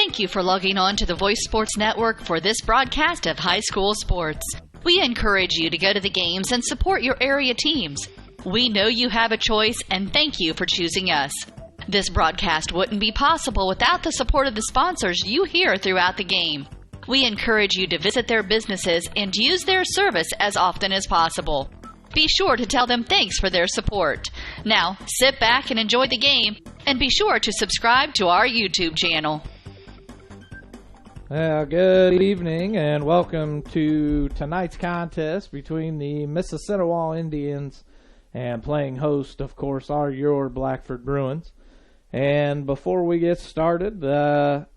Thank you for logging on to the Voice Sports Network for this broadcast of high school sports. We encourage you to go to the games and support your area teams. We know you have a choice, and thank you for choosing us. This broadcast wouldn't be possible without the support of the sponsors you hear throughout the game. We encourage you to visit their businesses and use their service as often as possible. Be sure to tell them thanks for their support. Now, sit back and enjoy the game, and be sure to subscribe to our YouTube channel. Good evening and welcome to tonight's contest between the Mississenewa Indians and playing host, of course, are your Blackford Bruins. And before we get started,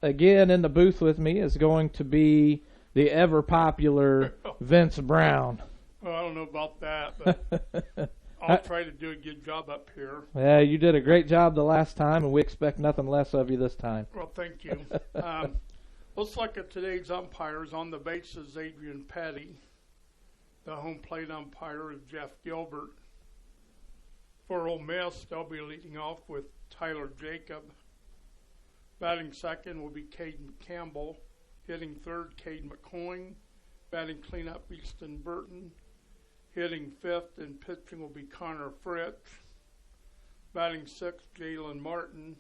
again in the booth with me is going to be the ever-popular Vince Brown. Well, I don't know about that, but I'll try to do a good job up here. Yeah, you did a great job the last time, and we expect nothing less of you this time. Well, thank you. Let's look at today's umpires. On the base is Adrian Petty. The home plate umpire is Jeff Gilbert. For Ole Miss, they'll be leading off with Tyler Jacob. Batting second will be Caden Campbell. Hitting third, Cade McCoyne. Batting cleanup, Easton Burton. Hitting fifth and pitching will be Connor Fritz. Batting sixth, Jalen Martin.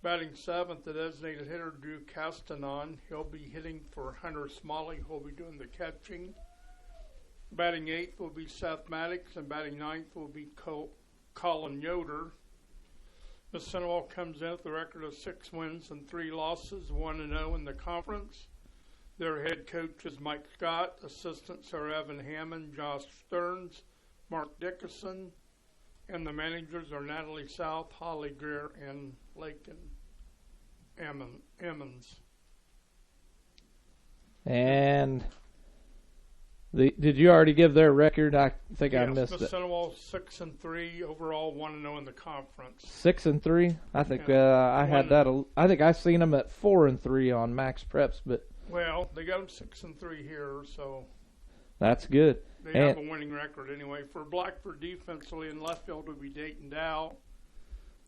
Batting seventh, the designated hitter, Drew Castanon. He'll be hitting for Hunter Smalley, who'll be doing the catching. Batting eighth will be Seth Maddox, and batting ninth will be Colin Yoder. Mississenewa comes in with a record of 6 wins and 3 losses, 1-0 in the conference. Their head coach is Mike Scott. Assistants are Evan Hammond, Josh Stearns, Mark Dickinson. And the managers are Natalie South, Holly Greer, and Lakin Emmons. And did you already give their record? I think I missed it. Mississenewa 6-3 overall, 1-0 in the conference. 6-3. I think I had that. I think I seen them at 4-3 on Max Preps, but well, they got them 6-3 here, so that's good. They have a winning record anyway. For Blackford defensively, in left field will be Dayton Dow.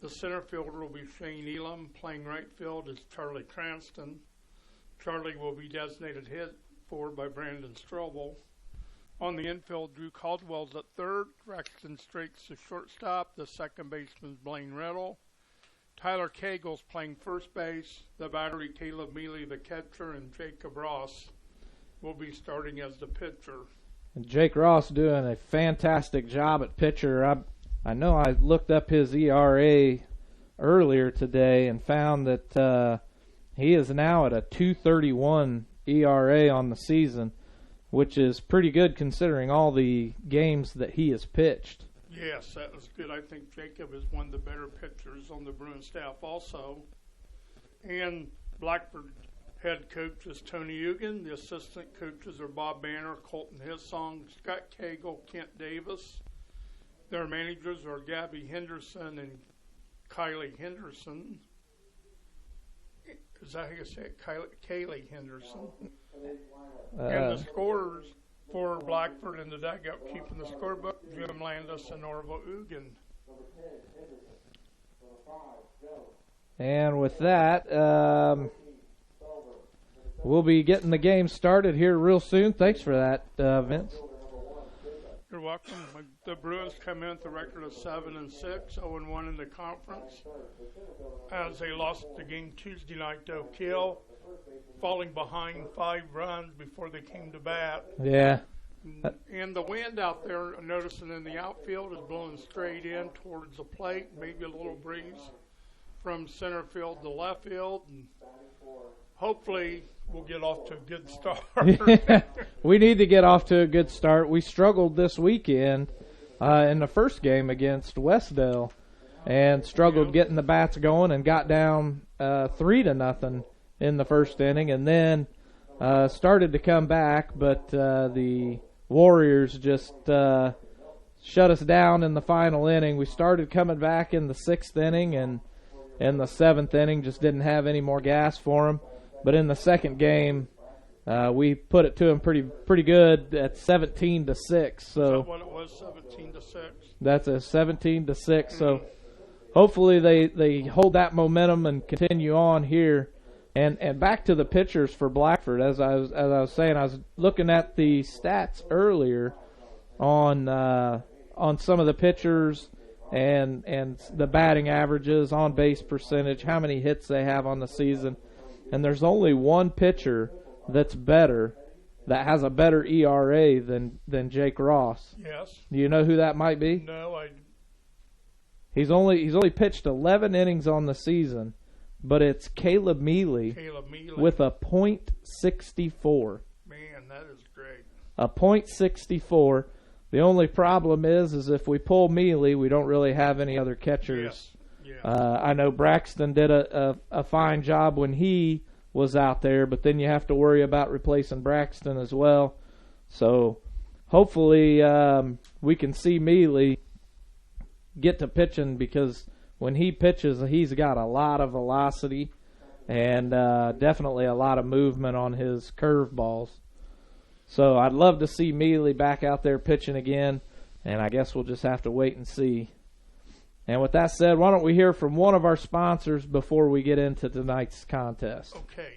The center fielder will be Shane Elam. Playing right field is Charlie Cranston. Charlie will be designated hit for by Brandon Strobel. On the infield, Drew Caldwell's at third. Braxton Straight's the shortstop. The second baseman is Blaine Riddle. Tyler Cagle's playing first base. The battery, Caleb Mealy, the catcher, and Jacob Ross will be starting as the pitcher. And Jake Ross doing a fantastic job at pitcher. I know I looked up his ERA earlier today and found that he is now at a 2.31 ERA on the season, which is pretty good considering all the games that he has pitched. Yes, that was good. I think Jacob is one of the better pitchers on the Bruin staff also. And Blackford head coach is Tony Eugen. The assistant coaches are Bob Banner, Colton Hissong, Scott Cagle, Kent Davis. Their managers are Gabby Henderson and Kylie Henderson. Is that how you say it? Kaylee Henderson. And the scorers for Blackford in the dugout keeping the scorebook, Jim Landis and Orville Eugen. And with that, we'll be getting the game started here real soon. Thanks for that, Vince. You're welcome. The Bruins come in with a record of 7-6, 0-1 in the conference, as they lost the game Tuesday night to Oak Hill, falling behind 5 runs before they came to bat. Yeah. And the wind out there, noticing in the outfield, is blowing straight in towards the plate, maybe a little breeze from center field to left field, and hopefully we'll get off to a good start. Yeah, we need to get off to a good start. We struggled this weekend in the first game against Westdale and struggled getting the bats going and got down 3-0 in the first inning, and then started to come back, but the Warriors just shut us down in the final inning. We started coming back in the 6th inning, and in the 7th inning just didn't have any more gas for them. But in the second game, we put it to them pretty good at 17-6. So is that what it was, 17-6? That's a 17-6. So hopefully they hold that momentum and continue on here And back to the pitchers for Blackford, as I was saying, I was looking at the stats earlier on some of the pitchers and the batting averages, on base percentage, how many hits they have on the season, and there's only one pitcher that has a better ERA than Jake Ross. Yes. Do you know who that might be? No, He's only pitched 11 innings on the season. But it's Caleb Mealy with a .64. Man, that is great. A .64. The only problem is if we pull Mealy, we don't really have any other catchers. Yes. Yeah. I know Braxton did a fine job when he was out there, but then you have to worry about replacing Braxton as well. So hopefully we can see Mealy get to pitching, because when he pitches, he's got a lot of velocity and definitely a lot of movement on his curveballs. So I'd love to see Mealy back out there pitching again, and I guess we'll just have to wait and see. And with that said, why don't we hear from one of our sponsors before we get into tonight's contest? Okay.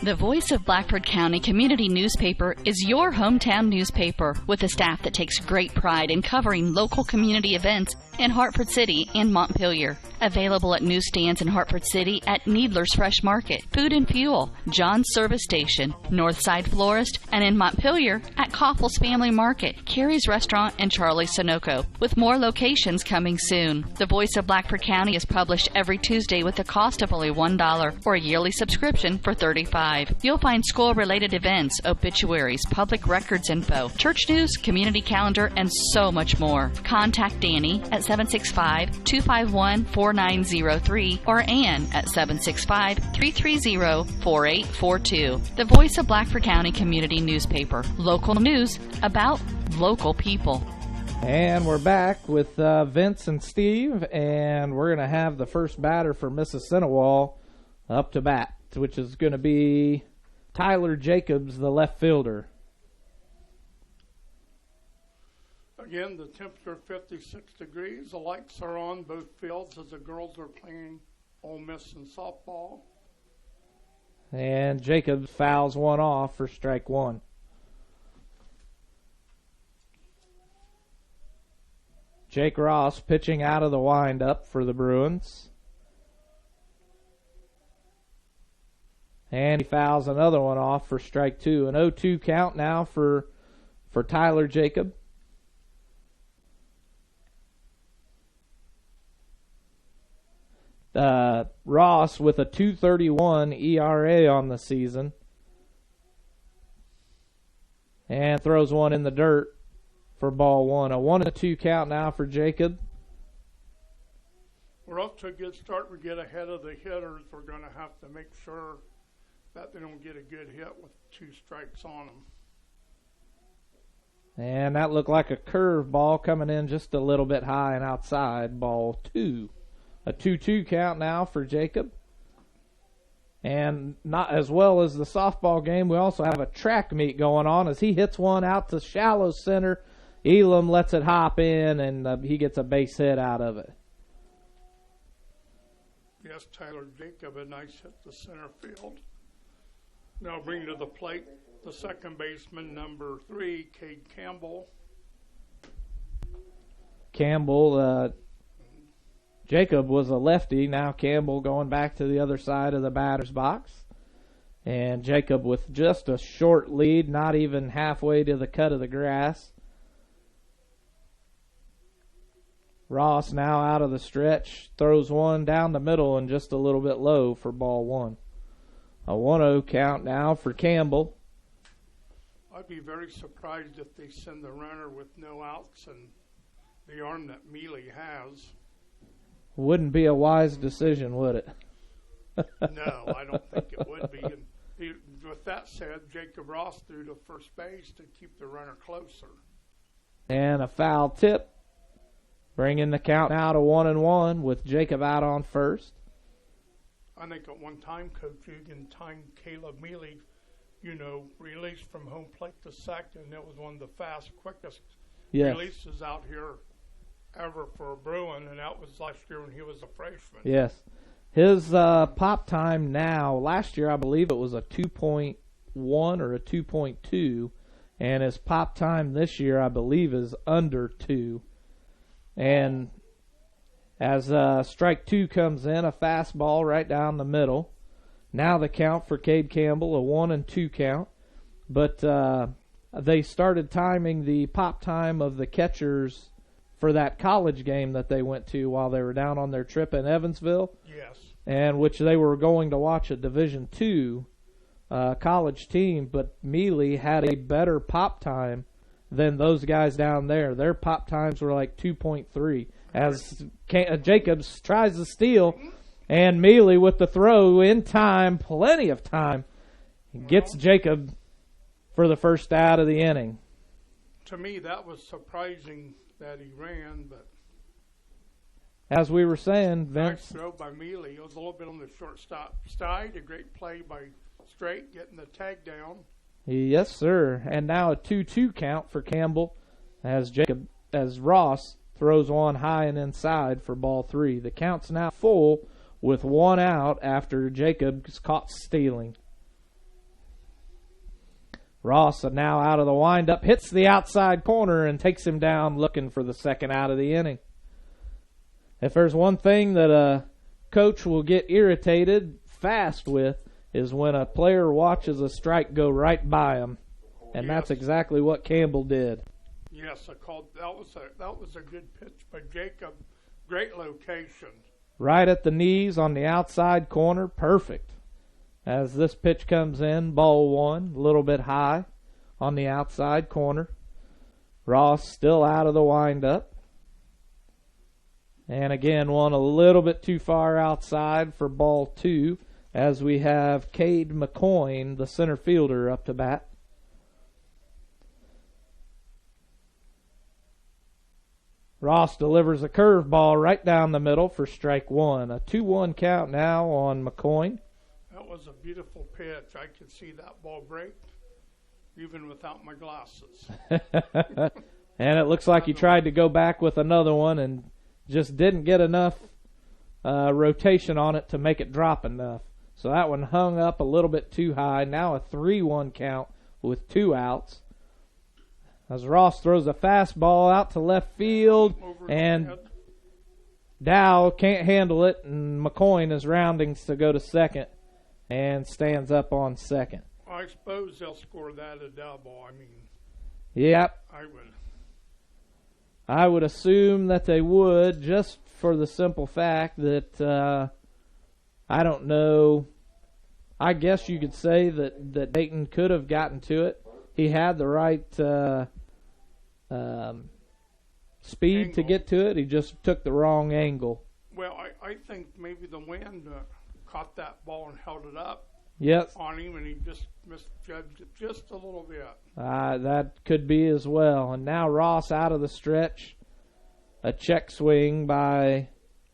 The Voice of Blackford County Community Newspaper is your hometown newspaper with a staff that takes great pride in covering local community events in Hartford City and Montpelier. Available at newsstands in Hartford City at Needler's Fresh Market, Food and Fuel, John's Service Station, Northside Florist, and in Montpelier at Koffels Family Market, Carrie's Restaurant, and Charlie's Sunoco, with more locations coming soon. The Voice of Blackford County is published every Tuesday with a cost of only $1 or a yearly subscription for $35. You'll find school-related events, obituaries, public records info, church news, community calendar, and so much more. Contact Danny at 765-251-4903 or Ann at 765-330-4842. The Voice of Blackford County Community Newspaper. Local news about local people. And we're back with Vince and Steve, and we're going to have the first batter for Mississenewa up to bat, which is going to be Tyler Jacobs, the left fielder. Again, the temperature 56 degrees. The lights are on both fields as the girls are playing Ole Miss in softball. And Jacobs fouls one off for strike one. Jake Ross pitching out of the windup for the Bruins. And he fouls another one off for strike two. An 0-2 count now for Tyler Jacob. Ross with a 2.31 ERA on the season. And throws one in the dirt for ball one. A 1-2 count now for Jacob. We're off to a good start. We get ahead of the hitters. We're going to have to make sure that they don't get a good hit with 2 strikes on them. And that looked like a curve ball coming in just a little bit high and outside. Ball two. A 2-2 count now for Jacob. And not as well as the softball game, we also have a track meet going on as he hits one out to shallow center. Elam lets it hop in, and he gets a base hit out of it. Yes, Tyler Jacob, a nice hit to center field. Now bring to the plate the second baseman, number 3, Cade Campbell. Jacob was a lefty. Now Campbell going back to the other side of the batter's box. And Jacob with just a short lead, not even halfway to the cut of the grass. Ross now out of the stretch, throws one down the middle and just a little bit low for ball one. A 1-0 count now for Campbell. I'd be very surprised if they send the runner with no outs and the arm that Mealy has. Wouldn't be a wise decision, would it? No, I don't think it would be. And with that said, Jacob Ross threw to first base to keep the runner closer. And a foul tip, bringing the count now to 1-1 with Jacob out on first. I think at one time, Coach Egan timed Caleb Mealy, released from home plate to second. It was one of the quickest releases out here ever for a Bruin, and that was last year when he was a freshman. Yes. His pop time now, last year I believe it was a 2.1 or a 2.2, and his pop time this year I believe is under 2. And as strike 2 comes in, a fastball right down the middle. Now the count for Cade Campbell, a 1-2 count. But they started timing the pop time of the catchers for that college game that they went to while they were down on their trip in Evansville. Yes. And which they were going to watch a Division II college team, but Mealy had a better pop time than those guys down there. Their pop times were like 2.3. As Jacobs tries to steal, and Mealy with the throw in time, plenty of time, gets Jacob for the first out of the inning. To me, that was surprising that he ran, but as we were saying, Vince. Nice throw by Mealy. It was a little bit on the shortstop side. A great play by Straight, getting the tag down. Yes, sir. And now a 2-2 count for Campbell as Ross throws one high and inside for ball 3. The count's now full with 1 out after Jacobs caught stealing. Ross now out of the windup, hits the outside corner and takes him down looking for the second out of the inning. If there's one thing that a coach will get irritated fast with is when a player watches a strike go right by him. And yes. That's exactly what Campbell did. Yes, that was a good pitch by Jacob. Great location. Right at the knees on the outside corner, perfect. As this pitch comes in, ball 1, a little bit high on the outside corner. Ross still out of the windup. And again, one a little bit too far outside for ball 2 as we have Cade McCoyne, the center fielder, up to bat. Ross delivers a curveball right down the middle for strike 1. A 2-1 count now on McCoyne. That was a beautiful pitch. I could see that ball break even without my glasses. And it looks like he tried to go back with another one and just didn't get enough rotation on it to make it drop enough. So that one hung up a little bit too high. Now a 3-1 count with 2 outs. As Ross throws a fastball out to left field, and Dow can't handle it, and McCoyne is rounding to go to second and stands up on second. I suppose they'll score that a double. I mean, yep. I would assume that they would, just for the simple fact that I don't know. I guess you could say that Dayton could have gotten to it. He had the right speed angle to get to it. He just took the wrong angle. Well, I think maybe the wind caught that ball and held it up on him, and he just misjudged it just a little bit. That could be as well. And now Ross out of the stretch. A check swing by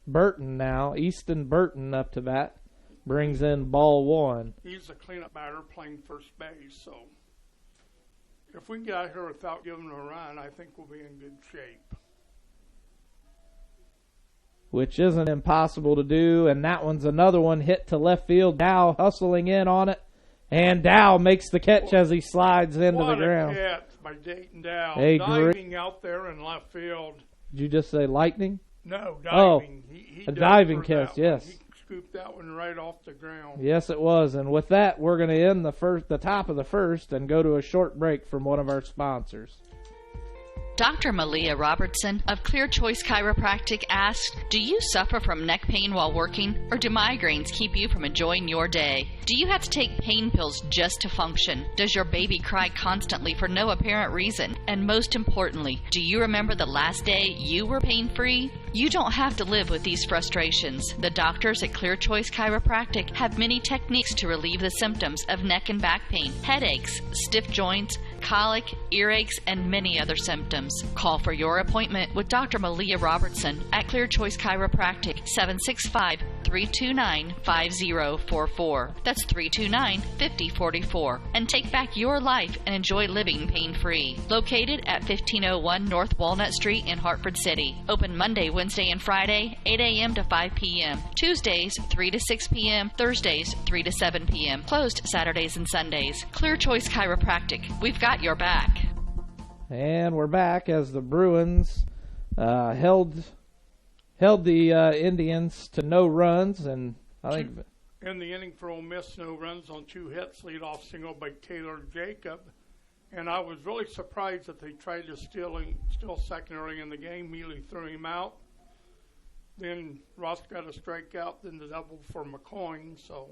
Burton now. Easton Burton up to bat. Brings in ball 1. He's a cleanup batter playing first base, so if we can get out here without giving him a run, I think we'll be in good shape. Which isn't impossible to do, and that one's another one hit to left field. Dow hustling in on it, and Dow makes the catch as he slides into the ground. What a catch by Dayton Dow. Hey, diving out there in left field. Did you just say lightning? No, diving. Oh, a diving catch, yes. He scooped that one right off the ground. Yes, it was. And with that, we're going to end the top of the first and go to a short break from one of our sponsors. Dr. Malia Robertson of Clear Choice Chiropractic asked, do you suffer from neck pain while working, or do migraines keep you from enjoying your day? Do you have to take pain pills just to function? Does your baby cry constantly for no apparent reason? And most importantly, do you remember the last day you were pain-free? You don't have to live with these frustrations. The doctors at Clear Choice Chiropractic have many techniques to relieve the symptoms of neck and back pain, headaches, stiff joints, colic, earaches, and many other symptoms. Call for your appointment with Dr. Malia Robertson at Clear Choice Chiropractic, 329-5044. That's 329-5044. And take back your life and enjoy living pain-free. Located at 1501 North Walnut Street in Hartford City. Open Monday, Wednesday, and Friday, 8 a.m. to 5 p.m. Tuesdays, 3 to 6 p.m. Thursdays, 3 to 7 p.m. Closed Saturdays and Sundays. Clear Choice Chiropractic. We've got your back. And we're back as the Bruins held the Indians to no runs, and I think in the inning for Ole Miss, no runs on 2 hits, lead-off single by Taylor Jacob. And I was really surprised that they tried to steal second early in the game, immediately threw him out. Then Ross got a strikeout, then the double for McCoy, so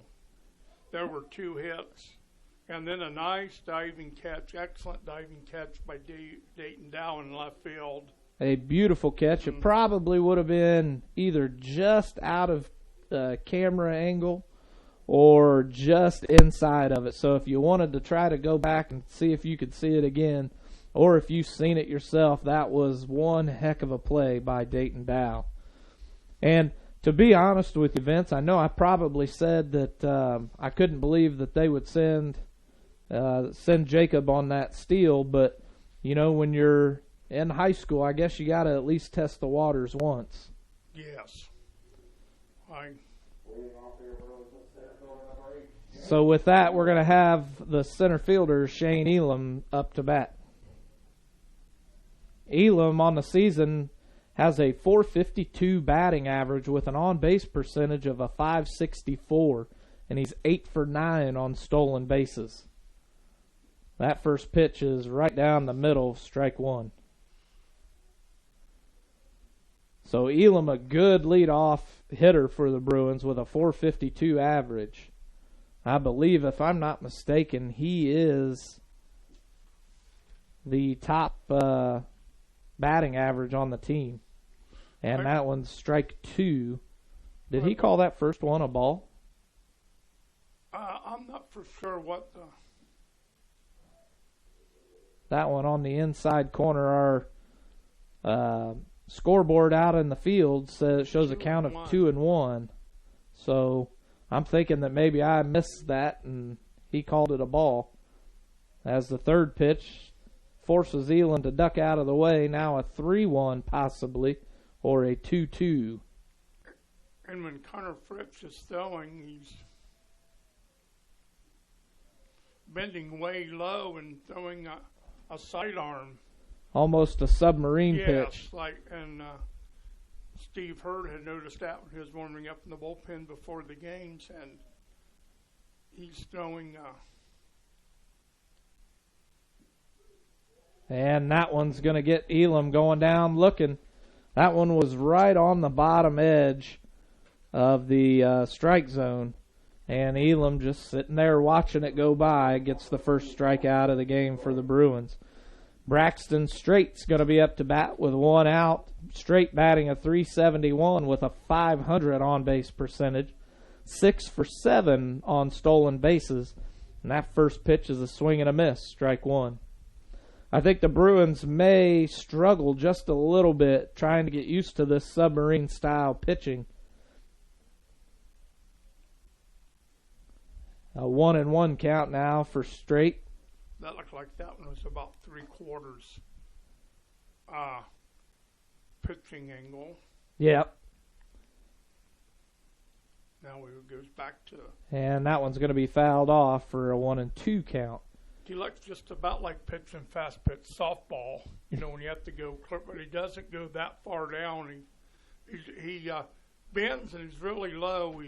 there were 2 hits. And then a nice diving catch, excellent diving catch by Dayton Dow in left field. A beautiful catch. It probably would have been either just out of camera angle or just inside of it. So if you wanted to try to go back and see if you could see it again, or if you've seen it yourself, that was one heck of a play by Dayton Dow. And to be honest with you, Vince, I know I probably said that I couldn't believe that they would send Jacob on that steal, but you know, when you're in high school, I guess you got to at least test the waters once. Yes. So with that, we're going to have the center fielder, Shane Elam, up to bat. Elam on the season has a .452 batting average with an on-base percentage of a .564, and he's 8 for 9 on stolen bases. That first pitch is right down the middle, strike one. So Elam, a good leadoff hitter for the Bruins with a .452 average. I believe, if I'm not mistaken, he is the top batting average on the team. And that one's strike 2. Did he call that first one a ball? I'm not for sure what the... That one on the inside corner, our scoreboard out in the field shows a count of 2-1. So I'm thinking that maybe I missed that and he called it a ball. As the third pitch forces Elam to duck out of the way, now a 3-1 possibly, or a 2-2. And when Connor Fritz is throwing, he's bending way low and throwing a sidearm. Almost a submarine pitch. Yes, Steve Hurd had noticed that when he was warming up in the bullpen before the games, and he's throwing. And that one's going to get Elam going down looking. That one was right on the bottom edge of the strike zone, and Elam just sitting there watching it go by, gets the first strikeout of the game for the Bruins. Braxton Straight's going to be up to bat with 1 out. Straight batting a .371 with a .500 on-base percentage, 6 for 7 on stolen bases, and that first pitch is a swing and a miss, strike 1. I think the Bruins may struggle just a little bit trying to get used to this submarine-style pitching. A 1-1 count now for Straight. That looked like that one was about 3/4 pitching angle. Yep. Now it goes back to... And that one's going to be fouled off for a 1-2 count. He looks just about like pitching fast pitch softball, you know, when you have to go clear, but he doesn't go that far down. He bends and he's really low.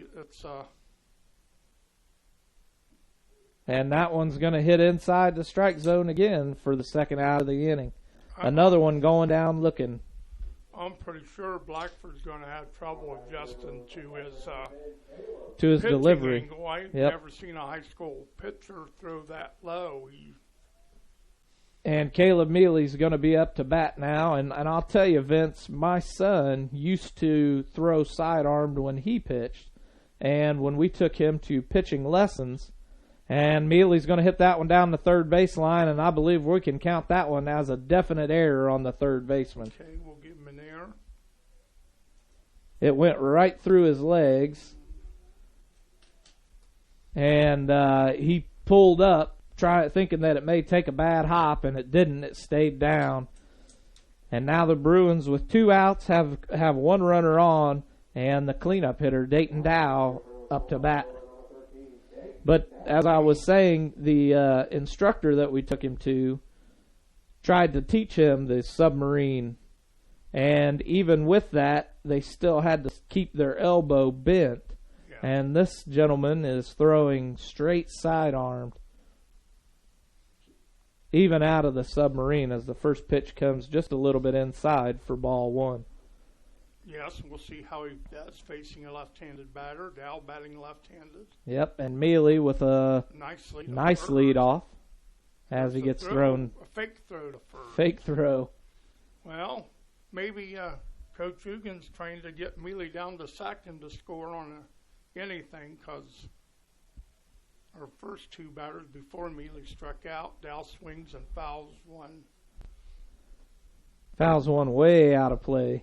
And that one's going to hit inside the strike zone again for the second out of the inning. Another one going down looking. I'm pretty sure Blackford's going to have trouble adjusting to his delivery. Angle. I've never seen a high school pitcher throw that low. And Caleb Mealy's going to be up to bat now. And I'll tell you, Vince, my son used to throw sidearmed when he pitched. And when we took him to pitching lessons, and Mealy's going to hit that one down the third baseline, and I believe we can count that one as a definite error on the third baseman. Okay, we'll give him an error. It went right through his legs. and he pulled up, thinking that it may take a bad hop, and it didn't. It stayed down. And now the Bruins, with 2 outs, have 1 runner on, and the cleanup hitter, Dayton Dow, up to bat. But as I was saying, the instructor that we took him to tried to teach him the submarine, and even with that, they still had to keep their elbow bent. Yeah. And this gentleman is throwing straight sidearmed, even out of the submarine, as the first pitch comes just a little bit inside for ball 1. Yes, we'll see how he does facing a left-handed batter. Dow batting left-handed. Yep, and Mealy with a nice lead off as he gets thrown. A fake throw to first. Fake throw. Well, maybe Coach Hugin's trying to get Mealy down to second to score on anything, because our first 2 batters before Mealy struck out, Dow swings and fouls 1. Fouls 1 way out of play.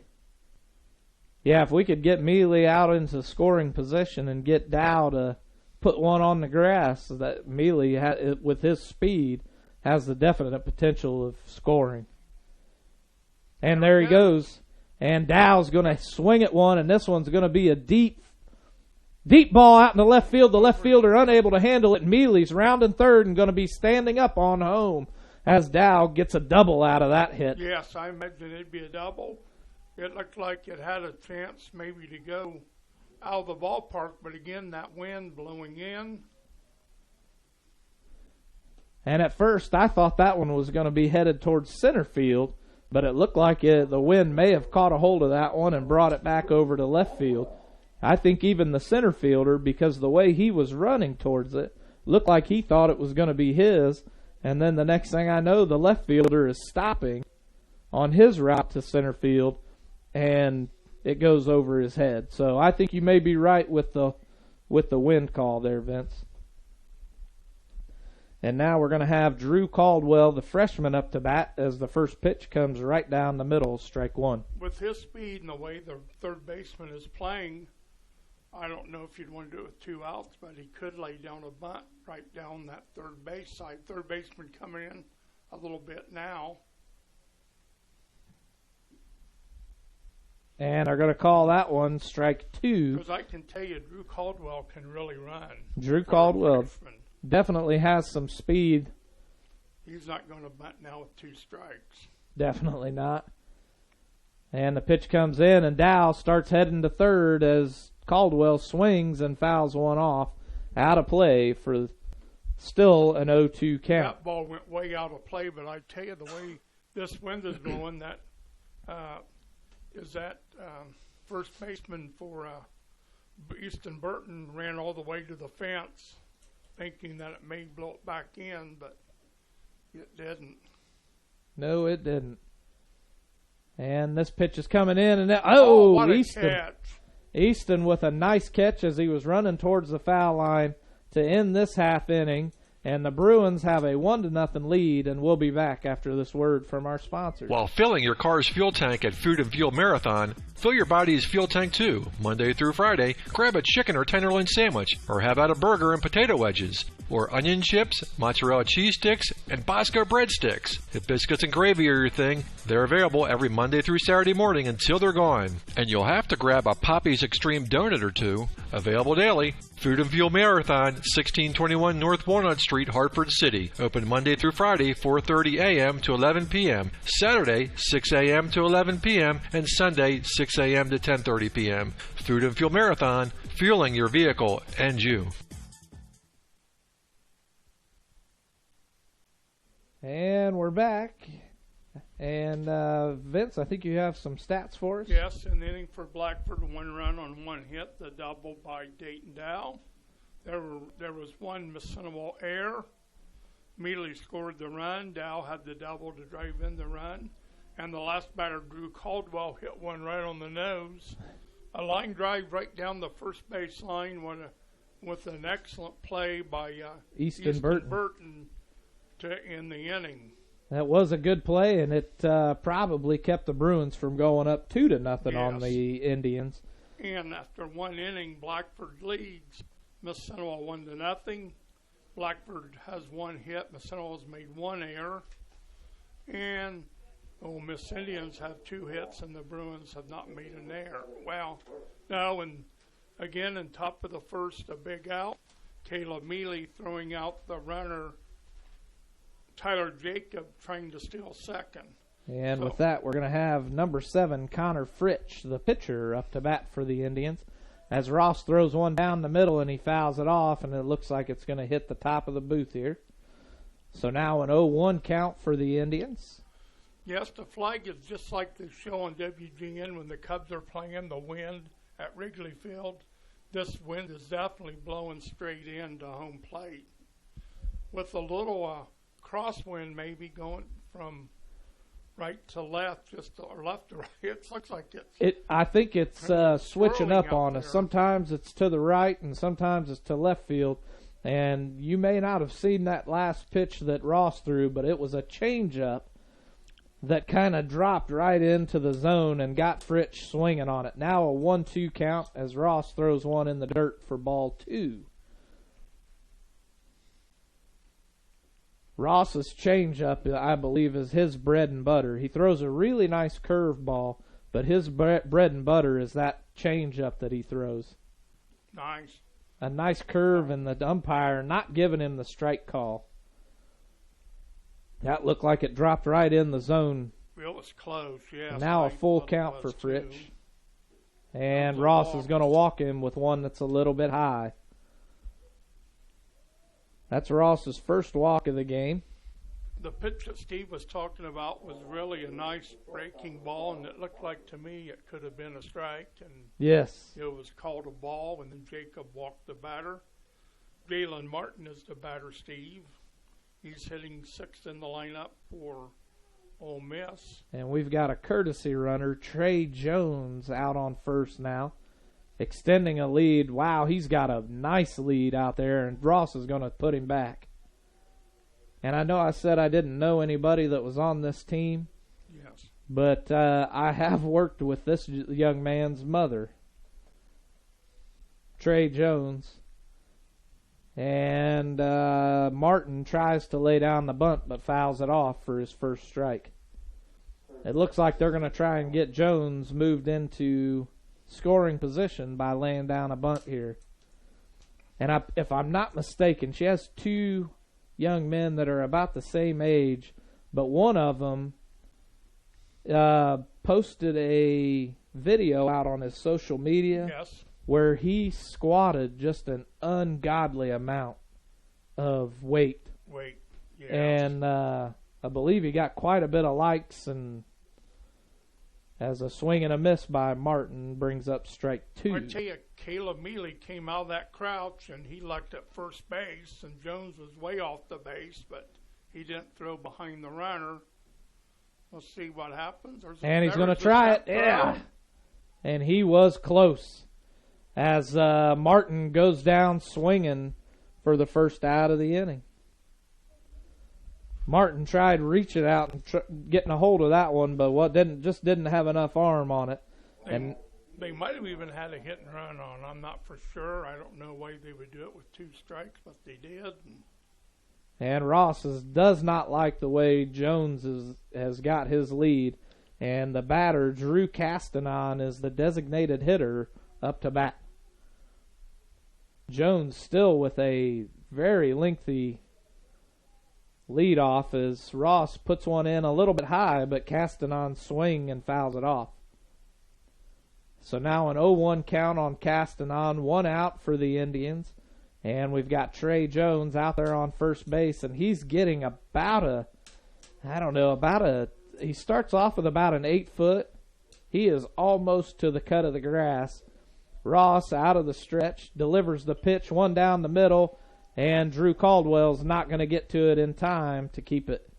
Yeah, if we could get Mealy out into scoring position and get Dow to put 1 on the grass, that Mealy, with his speed, has the definite potential of scoring. And there he goes. And Dow's going to swing at 1, and this one's going to be a deep ball out in the left field. The left fielder unable to handle it. Mealy's rounding third and going to be standing up on home as Dow gets a double out of that hit. Yes, I imagine it'd be a double. It looked like it had a chance maybe to go out of the ballpark, but again, that wind blowing in. And at first, I thought that one was going to be headed towards center field, but it looked like the wind may have caught a hold of that one and brought it back over to left field. I think even the center fielder, because the way he was running towards it, looked like he thought it was going to be his, and then the next thing I know, the left fielder is stopping on his route to center field, and it goes over his head. So I think you may be right with the wind call there, Vince. And now we're going to have Drew Caldwell, the freshman, up to bat as the first pitch comes right down the middle, strike 1. With his speed and the way the third baseman is playing, I don't know if you'd want to do it with 2 outs, but he could lay down a bunt right down that third base side. Third baseman coming in a little bit now. And are going to call that one strike 2. Because I can tell you, Drew Caldwell can really run. Drew Caldwell definitely has some speed. He's not going to bunt now with 2 strikes. Definitely not. And the pitch comes in, and Dow starts heading to third as Caldwell swings and fouls 1 off. Out of play for still an 0-2 count. That ball went way out of play, but I tell you, the way this wind is blowing, that first baseman for Easton Burton ran all the way to the fence, thinking that it may blow it back in, but it didn't. No, it didn't. And this pitch is coming in, and what a Easton. catch. Easton with a nice catch as he was running towards the foul line to end this half inning. And the Bruins have a 1-0 lead, and we'll be back after this word from our sponsors. While filling your car's fuel tank at Food and Fuel Marathon, fill your body's fuel tank too. Monday through Friday, grab a chicken or tenderloin sandwich, or have out a burger and potato wedges, or onion chips, mozzarella cheese sticks, and Bosco breadsticks. If biscuits and gravy are your thing, they're available every Monday through Saturday morning until they're gone. And you'll have to grab a Poppy's Extreme donut or 2, available daily. Food and Fuel Marathon, 1621 North Walnut Street, Hartford City. Open Monday through Friday, 4:30 a.m. to 11 p.m. Saturday, 6 a.m. to 11 p.m. and Sunday, 6 a.m. to 10:30 p.m. Food and Fuel Marathon, fueling your vehicle and you. And we're back. And Vince, I think you have some stats for us. Yes, an inning for Blackford, 1 run on 1 hit, the double by Dayton Dow. There was 1 Mississenewa error. Immediately scored the run. Dow had the double to drive in the run. And the last batter, Drew Caldwell, hit 1 right on the nose. A line drive right down the first base line with an excellent play by Easton Burton to end the inning. That was a good play, and it probably kept the Bruins from going up 2-0 on the Indians. And after 1 inning, Blackford leads Mississenewa 1-0. Blackford has one hit. Mississenewa's made one error. And Miss Indians have two hits, and the Bruins have not made an error. Well, no, and again, in top of the first, a big out. Caleb Mealy throwing out the runner, Tyler Jacob trying to steal second. And with that, we're going to have number 7, Connor Fritsch, the pitcher, up to bat for the Indians. As Ross throws one down the middle and he fouls it off, and it looks like it's going to hit the top of the booth here. So now an 0-1 count for the Indians. Yes, the flag is just like they show on WGN when the Cubs are playing the wind at Wrigley Field. This wind is definitely blowing straight into home plate, with a little crosswind maybe going from right to left, or left to right. It looks like I think it's switching up on us. Sometimes it's to the right and sometimes it's to left field. And you may not have seen that last pitch that Ross threw, but it was a changeup that kind of dropped right into the zone and got Fritsch swinging on it. Now a 1-2 count as Ross throws one in the dirt for ball 2. Ross's changeup, I believe, is his bread and butter. He throws a really nice curveball, but his bread and butter is that changeup that he throws. Nice. A nice curve, and the umpire not giving him the strike call. That looked like it dropped right in the zone. It was close, yes. Now a full count for Fritsch. And Ross is going to walk him with one that's a little bit high. That's Ross's first walk of the game. The pitch that Steve was talking about was really a nice breaking ball, and it looked like to me it could have been a strike. And yes, it was called a ball, and then Jacob walked the batter. Jalen Martin is the batter, Steve. He's hitting sixth in the lineup for Ole Miss. And we've got a courtesy runner, Trey Jones, out on first now, extending a lead. Wow, he's got a nice lead out there, and Ross is going to put him back. And I know I said I didn't know anybody that was on this team. Yes. But I have worked with this young man's mother, Trey Jones. And Martin tries to lay down the bunt but fouls it off for his first strike. It looks like they're going to try and get Jones moved into scoring position by laying down a bunt here. And if I'm not mistaken, she has two young men that are about the same age, but one of them posted a video out on his social media. Yes. Where he squatted just an ungodly amount of weight. Yes. And I believe he got quite a bit of likes, and as a swing and a miss by Martin brings up strike 2. I tell you, Caleb Mealy came out of that crouch, and he looked at first base, and Jones was way off the base, but he didn't throw behind the runner. We'll see what happens. And he's going to try it. Yeah. And he was close. As Martin goes down swinging for the first out of the inning. Martin tried reaching out and getting a hold of that one, but didn't have enough arm on it. They might have even had a hit and run on. I'm not for sure. I don't know why they would do it with 2 strikes, but they did. And Ross does not like the way Jones has got his lead, and the batter Drew Castanon is the designated hitter up to bat. Jones still with a very lengthy lead off as Ross puts one in a little bit high, but Castanon swing and fouls it off. So now an 0-1 count on Castanon, 1 out for the Indians, and we've got Trey Jones out there on first base, and he's getting he starts off with about an 8 foot. He is almost to the cut of the grass. Ross out of the stretch, delivers the pitch, one down the middle, and Drew Caldwell's not going to get to it in time to keep it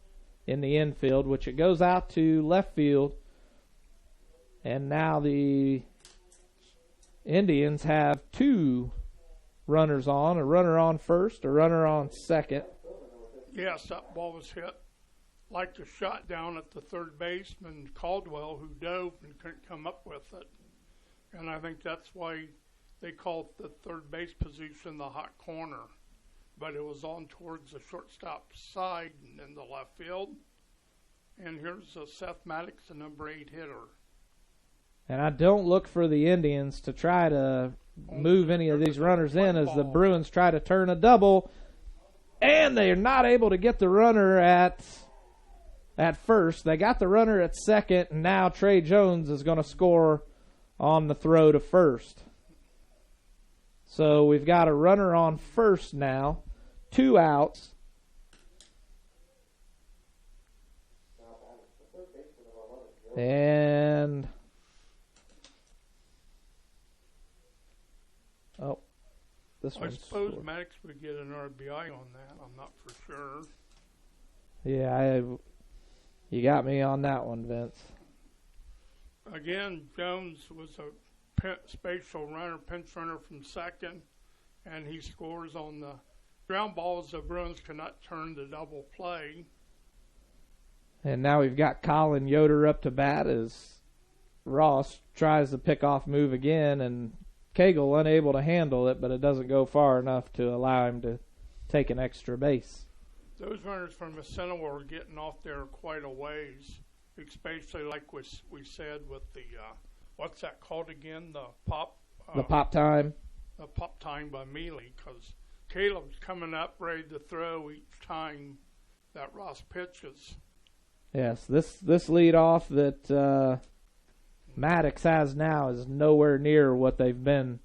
in the infield, which it goes out to left field. And now the Indians have 2 runners on, a runner on first, a runner on second. Yes, that ball was hit like a shot down at the third baseman, Caldwell, who dove and couldn't come up with it. And I think that's why they called the third base position the hot corner, but it was on towards the shortstop side and in the left field. And here's Seth Maddox, the number 8 hitter. And I don't look for the Indians to try to move any of these runners in as the Bruins try to turn a double. And they are not able to get the runner at first. They got the runner at second, and now Trey Jones is going to score on the throw to first. So we've got a runner on first now, 2 outs. And I suppose Maddox would get an RBI on that. I'm not for sure. Yeah, you got me on that one, Vince. Again, Jones was a spatial runner, pinch runner from second, and he scores on the ground balls. The Bruins cannot turn the double play. And now we've got Colin Yoder up to bat as Ross tries the pickoff move again, and Cagle unable to handle it, but it doesn't go far enough to allow him to take an extra base. Those runners from Mississenewa were getting off there quite a ways, especially like we said with the, what's that called again, the pop? The pop time. The pop time by Mealy, because Caleb's coming up ready to throw each time that Ross pitches. Yes, this leadoff that Maddox has now is nowhere near what they've been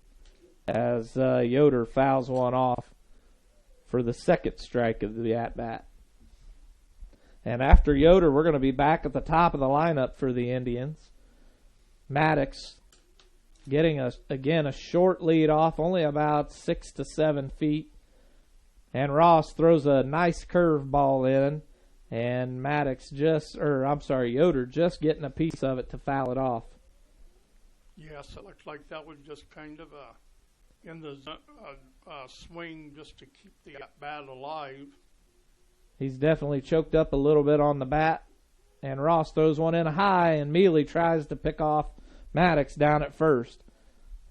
as Yoder fouls one off for the second strike of the at-bat. And after Yoder, we're going to be back at the top of the lineup for the Indians. Maddox getting, a short lead off, only about 6 to 7 feet. And Ross throws a nice curve ball in, and Yoder just getting a piece of it to foul it off. Yes, it looks like that was just kind of in the swing just to keep the bat alive. He's definitely choked up a little bit on the bat, and Ross throws one in high, and Mealy tries to pick off Maddox down at first,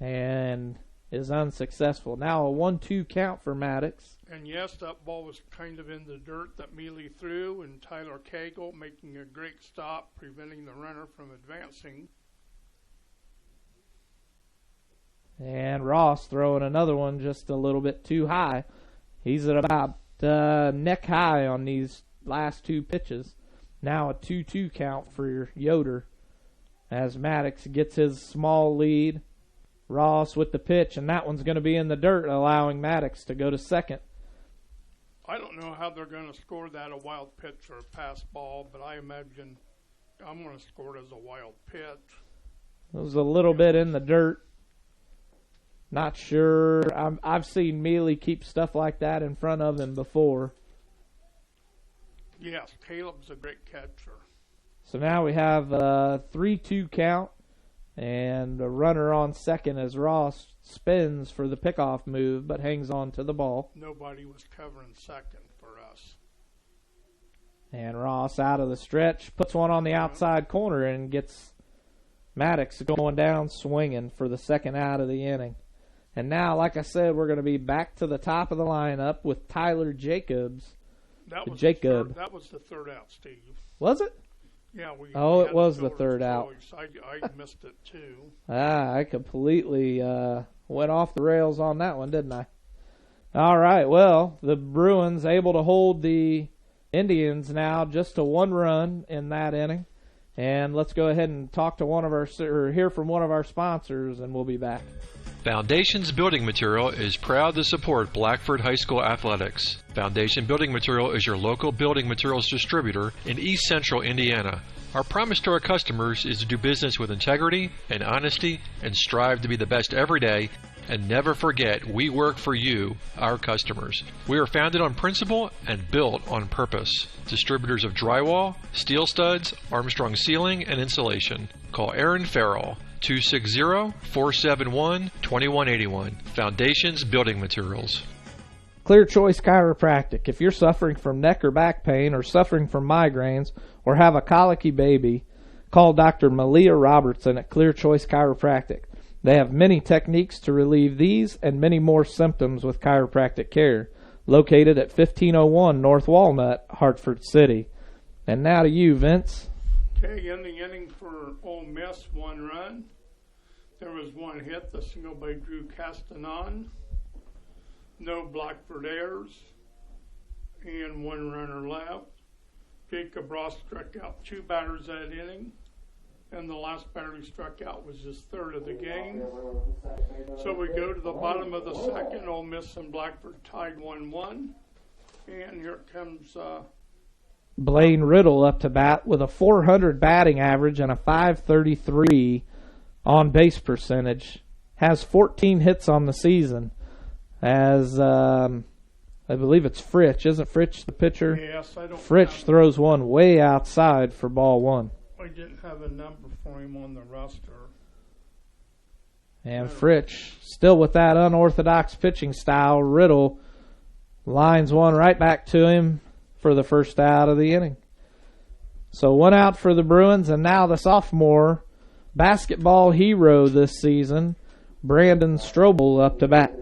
and is unsuccessful. Now a 1-2 count for Maddox. And yes, that ball was kind of in the dirt that Mealy threw, and Tyler Cagle making a great stop, preventing the runner from advancing. And Ross throwing another one just a little bit too high. He's at about neck high on these last 2 pitches. Now a 2-2 count for Yoder as Maddox gets his small lead. Ross with the pitch, and that one's going to be in the dirt, allowing Maddox to go to second. I don't know how they're going to score that, a wild pitch or a pass ball, but I imagine I'm going to score it as a wild pitch. It was a little bit in the dirt. Not sure. I've seen Mealy keep stuff like that in front of him before. Yes, Caleb's a great catcher. So now we have a 3-2 count and a runner on second as Ross spins for the pickoff move but hangs on to the ball. Nobody was covering second for us. And Ross out of the stretch puts one on the outside corner and gets Maddox going down swinging for the second out of the inning. And now, like I said, we're going to be back to the top of the lineup with Tyler Jacobs. That was the third out, Steve. Was it? Yeah. It was the third out. I missed it, too. I completely went off the rails on that one, didn't I? All right, well, the Bruins able to hold the Indians now just to 1 run in that inning. And let's go ahead and hear from one of our sponsors, and we'll be back. Foundations Building Material is proud to support Blackford High School athletics. Foundation Building Material is your local building materials distributor in East Central Indiana. Our promise to our customers is to do business with integrity and honesty and strive to be the best every day. And never forget, we work for you, our customers. We are founded on principle and built on purpose. Distributors of drywall, steel studs, Armstrong ceiling, and insulation. Call Aaron Farrell, 260-471-2181. Foundations Building Materials. Clear Choice Chiropractic. If you're suffering from neck or back pain or suffering from migraines or have a colicky baby, call Dr. Malia Robertson at Clear Choice Chiropractic. They have many techniques to relieve these and many more symptoms with chiropractic care. Located at 1501 North Walnut, Hartford City. And now to you, Vince. Okay, in the inning for Ole Miss, 1 run. There was 1 hit, the single by Drew Castanon. No Blackford errors. And 1 runner left. Jacob Ross struck out 2 batters that inning. And the last batter he struck out was his 3rd of the game. So we go to the bottom of the second. Ole Miss and Blackford tied 1-1. And here comes Blaine Riddle up to bat with a .400 batting average and a .533 on base percentage. Has 14 hits on the season. As I believe it's Fritsch. Isn't Fritsch the pitcher? Yes, I don't. Fritsch throws one way outside for ball 1. I didn't have a number for him on the roster. And Fritsch, still with that unorthodox pitching style, Riddle lines one right back to him for the first out of the inning. So 1 out for the Bruins, and now the sophomore basketball hero this season, Brandon Strobel, up to bat.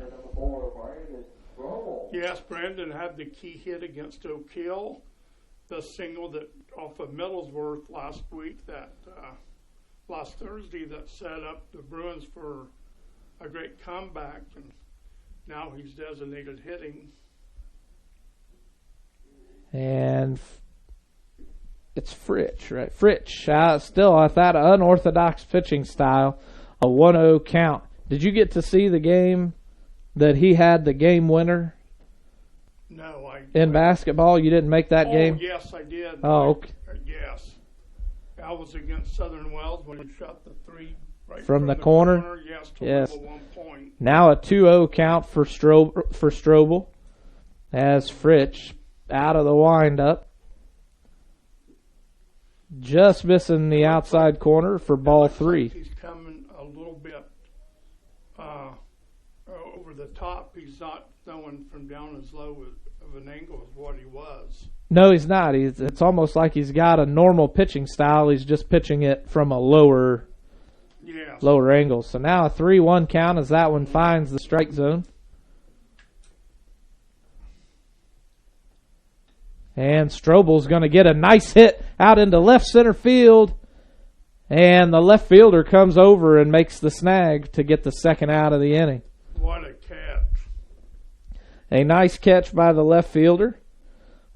Yes, Brandon had the key hit against Oak Hill. The single that off of Middlesworth last week, last Thursday, that set up the Bruins for a great comeback, and now he's designated hitting. And it's Fritsch, right? Fritsch, still at that unorthodox pitching style, a 1-0 count. Did you get to see the game that he had the game winner? No, in basketball, you didn't make that game? Yes, I did. Oh, okay. Yes. I was against Southern Wells when he shot the 3 right from the corner. Yes, yes. Level 1 point. Now a 2-0 count for Strobel as Fritsch out of the windup. Just missing the outside corner for ball 3. He's coming a little bit over the top. He's not throwing from down as low of an angle as what he was. No, he's not. It's almost like he's got a normal pitching style. He's just pitching it from a lower angle. So now a 3-1 count as that one finds the strike zone. And Strobel's going to get a nice hit out into left center field. And the left fielder comes over and makes the snag to get the second out of the inning. What a catch. A nice catch by the left fielder.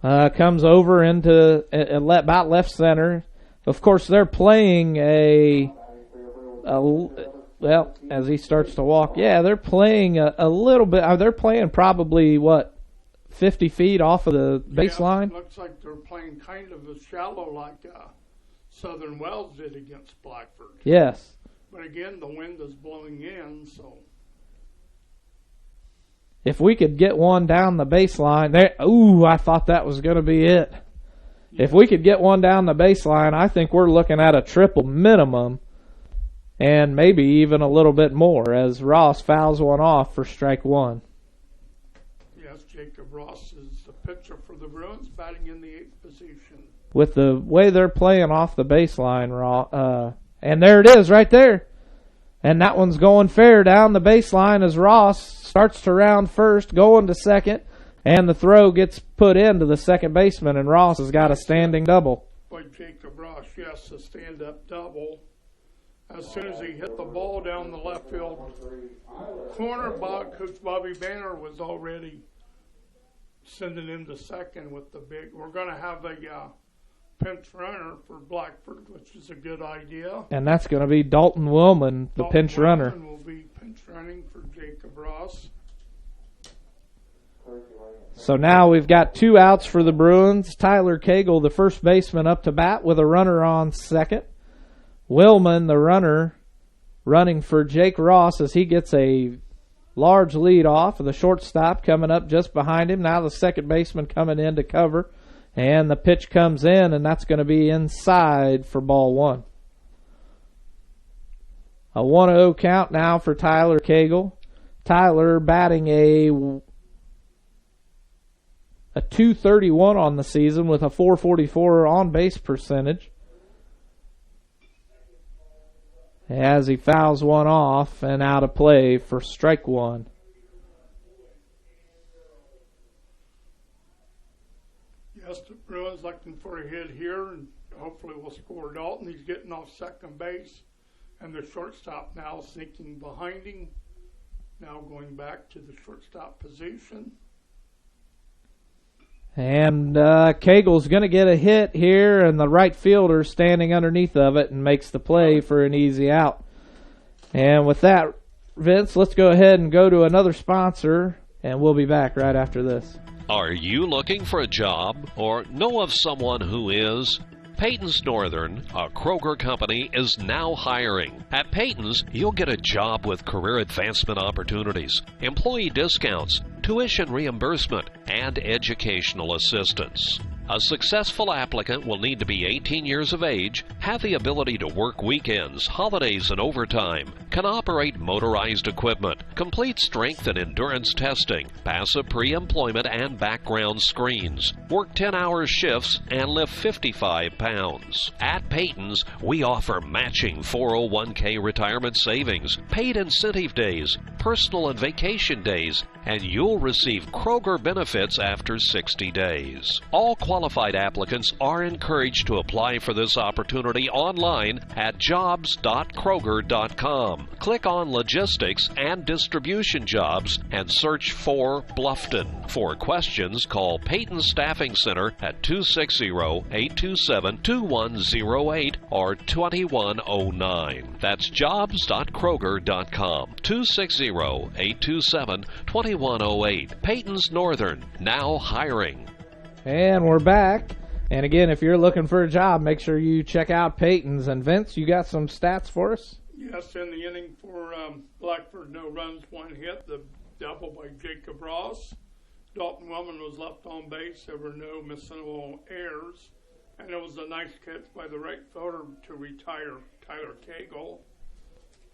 Comes over into about left center. Of course, they're playing well, as he starts to walk, they're playing a little bit. They're playing probably, 50 feet off of the baseline? Looks like they're playing kind of as shallow like Southern Wells did against Blackford. Yes. But again, the wind is blowing in, so. If we could get one down the baseline, I thought that was going to be it. Yeah. If we could get one down the baseline, I think we're looking at a triple minimum and maybe even a little bit more as Ross fouls one off for strike 1. Yes, Jacob Ross is the pitcher for the Bruins, batting in the 8th position. With the way they're playing off the baseline, and there it is right there. And that one's going fair down the baseline as Ross starts to round first, going to second, and the throw gets put into the second baseman, and Ross has got a standing double. Boy, Jacob Ross, yes, a stand-up double. As soon as he hit the ball down the left field corner, Coach Bobby Banner was already sending him to second with the big. We're going to have a pinch runner for Blackford, which is a good idea. And that's going to be Dalton Willman, the pinch runner. Dalton Willman will be pinch running for Jacob Ross. So now we've got 2 outs for the Bruins. Tyler Cagle, the first baseman, up to bat with a runner on second. Willman, the runner, running for Jake Ross as he gets a large lead off. The shortstop coming up just behind him. Now the second baseman coming in to cover. And the pitch comes in, and that's going to be inside for ball 1. A 1-0 count now for Tyler Cagle. Tyler batting a 231 on the season with a 444 on-base percentage. as he fouls one off and out of play for strike one. Yes, the Bruins looking for a hit here, and hopefully we'll score Dalton. He's getting off second base, and the shortstop now sinking behind him. Now going back to the shortstop position. And Cagle's going to get a hit here, and the right fielder standing underneath of it and makes the play for an easy out. And with that, Vince, let's go ahead and go to another sponsor, and we'll be back right after this. Are you looking for a job or know of someone who is? Peyton's Northern, a Kroger company, is now hiring. At Peyton's, you'll get a job with career advancement opportunities, employee discounts, tuition reimbursement, and educational assistance. A successful applicant will need to be 18 years of age, have the ability to work weekends, holidays, and overtime, can operate motorized equipment, complete strength and endurance testing, pass a pre-employment and background screens, work 10-hour shifts, and lift 55 pounds. At Peyton's, we offer matching 401k retirement savings, paid incentive days, personal and vacation days, and you'll receive Kroger benefits after 60 days. All qualified applicants are encouraged to apply for this opportunity online at jobs.kroger.com. Click on Logistics and Distribution Jobs and search for Bluffton. For questions, call Peyton Staffing Center at 260-827-2108 or 2109. That's jobs.kroger.com. 260-827-2108. Peyton's Northern, now hiring. And we're back. And again, if you're looking for a job, make sure you check out Peyton's. And Vince, you got some stats for us? Yes, in the inning for Blackford, no runs, one hit, the double by Jacob Ross. Dalton Wellman was left on base. There were no Mississenewa errors. And it was a nice catch by the right fielder to retire Tyler Cagle.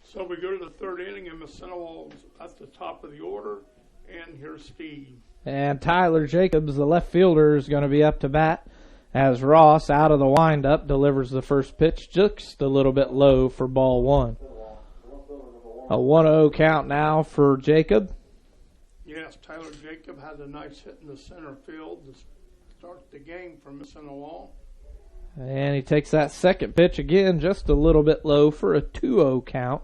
So we go to the third inning, and Mississenewa at the top of the order. And here's Steve. And Tyler Jacobs, the left fielder, is going to be up to bat as Ross, out of the windup, delivers the first pitch just a little bit low for ball one. A 1-0 count now for Jacob. Yes, Tyler Jacob had a nice hit in the center field to start the game for Mississenewa. And he takes that second pitch again just a little bit low for a 2-0 count.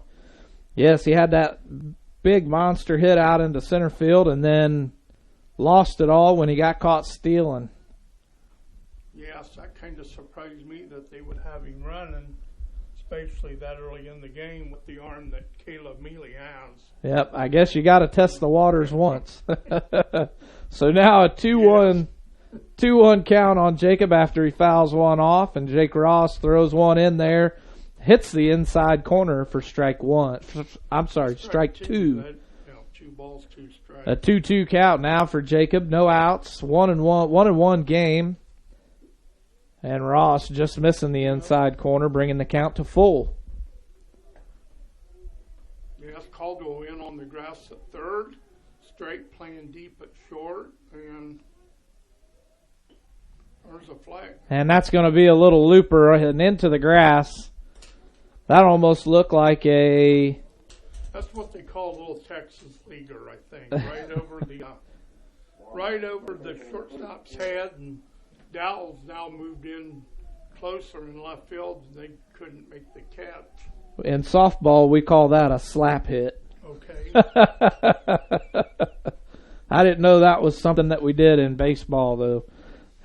Yes, he had that big monster hit out into center field and then lost it all when he got caught stealing. Yes, that kind of surprised me that they would have him running, especially that early in the game with the arm that Caleb Mealy has. Yep, I guess you got to test the waters once. So now a 2-1 count on Jacob after he fouls one off, and Jake Ross throws one in there. Hits the inside corner for strike one. I'm sorry, strike two. 2 balls, 2 strikes. A 2-2 count now for Jacob. No outs. 1-1 game. And Ross just missing the inside corner, bringing the count to full. Yes, Caldwell in on the grass at third. Straight playing deep at short. And there's a flag. And that's going to be a little looper and into the grass. That almost looked like a... That's what they call a little Texas leaguer, I think. Right over the shortstop's head, and Dowell's now moved in closer in left field, and they couldn't make the catch. In softball, we call that a slap hit. Okay. I didn't know that was something that we did in baseball, though.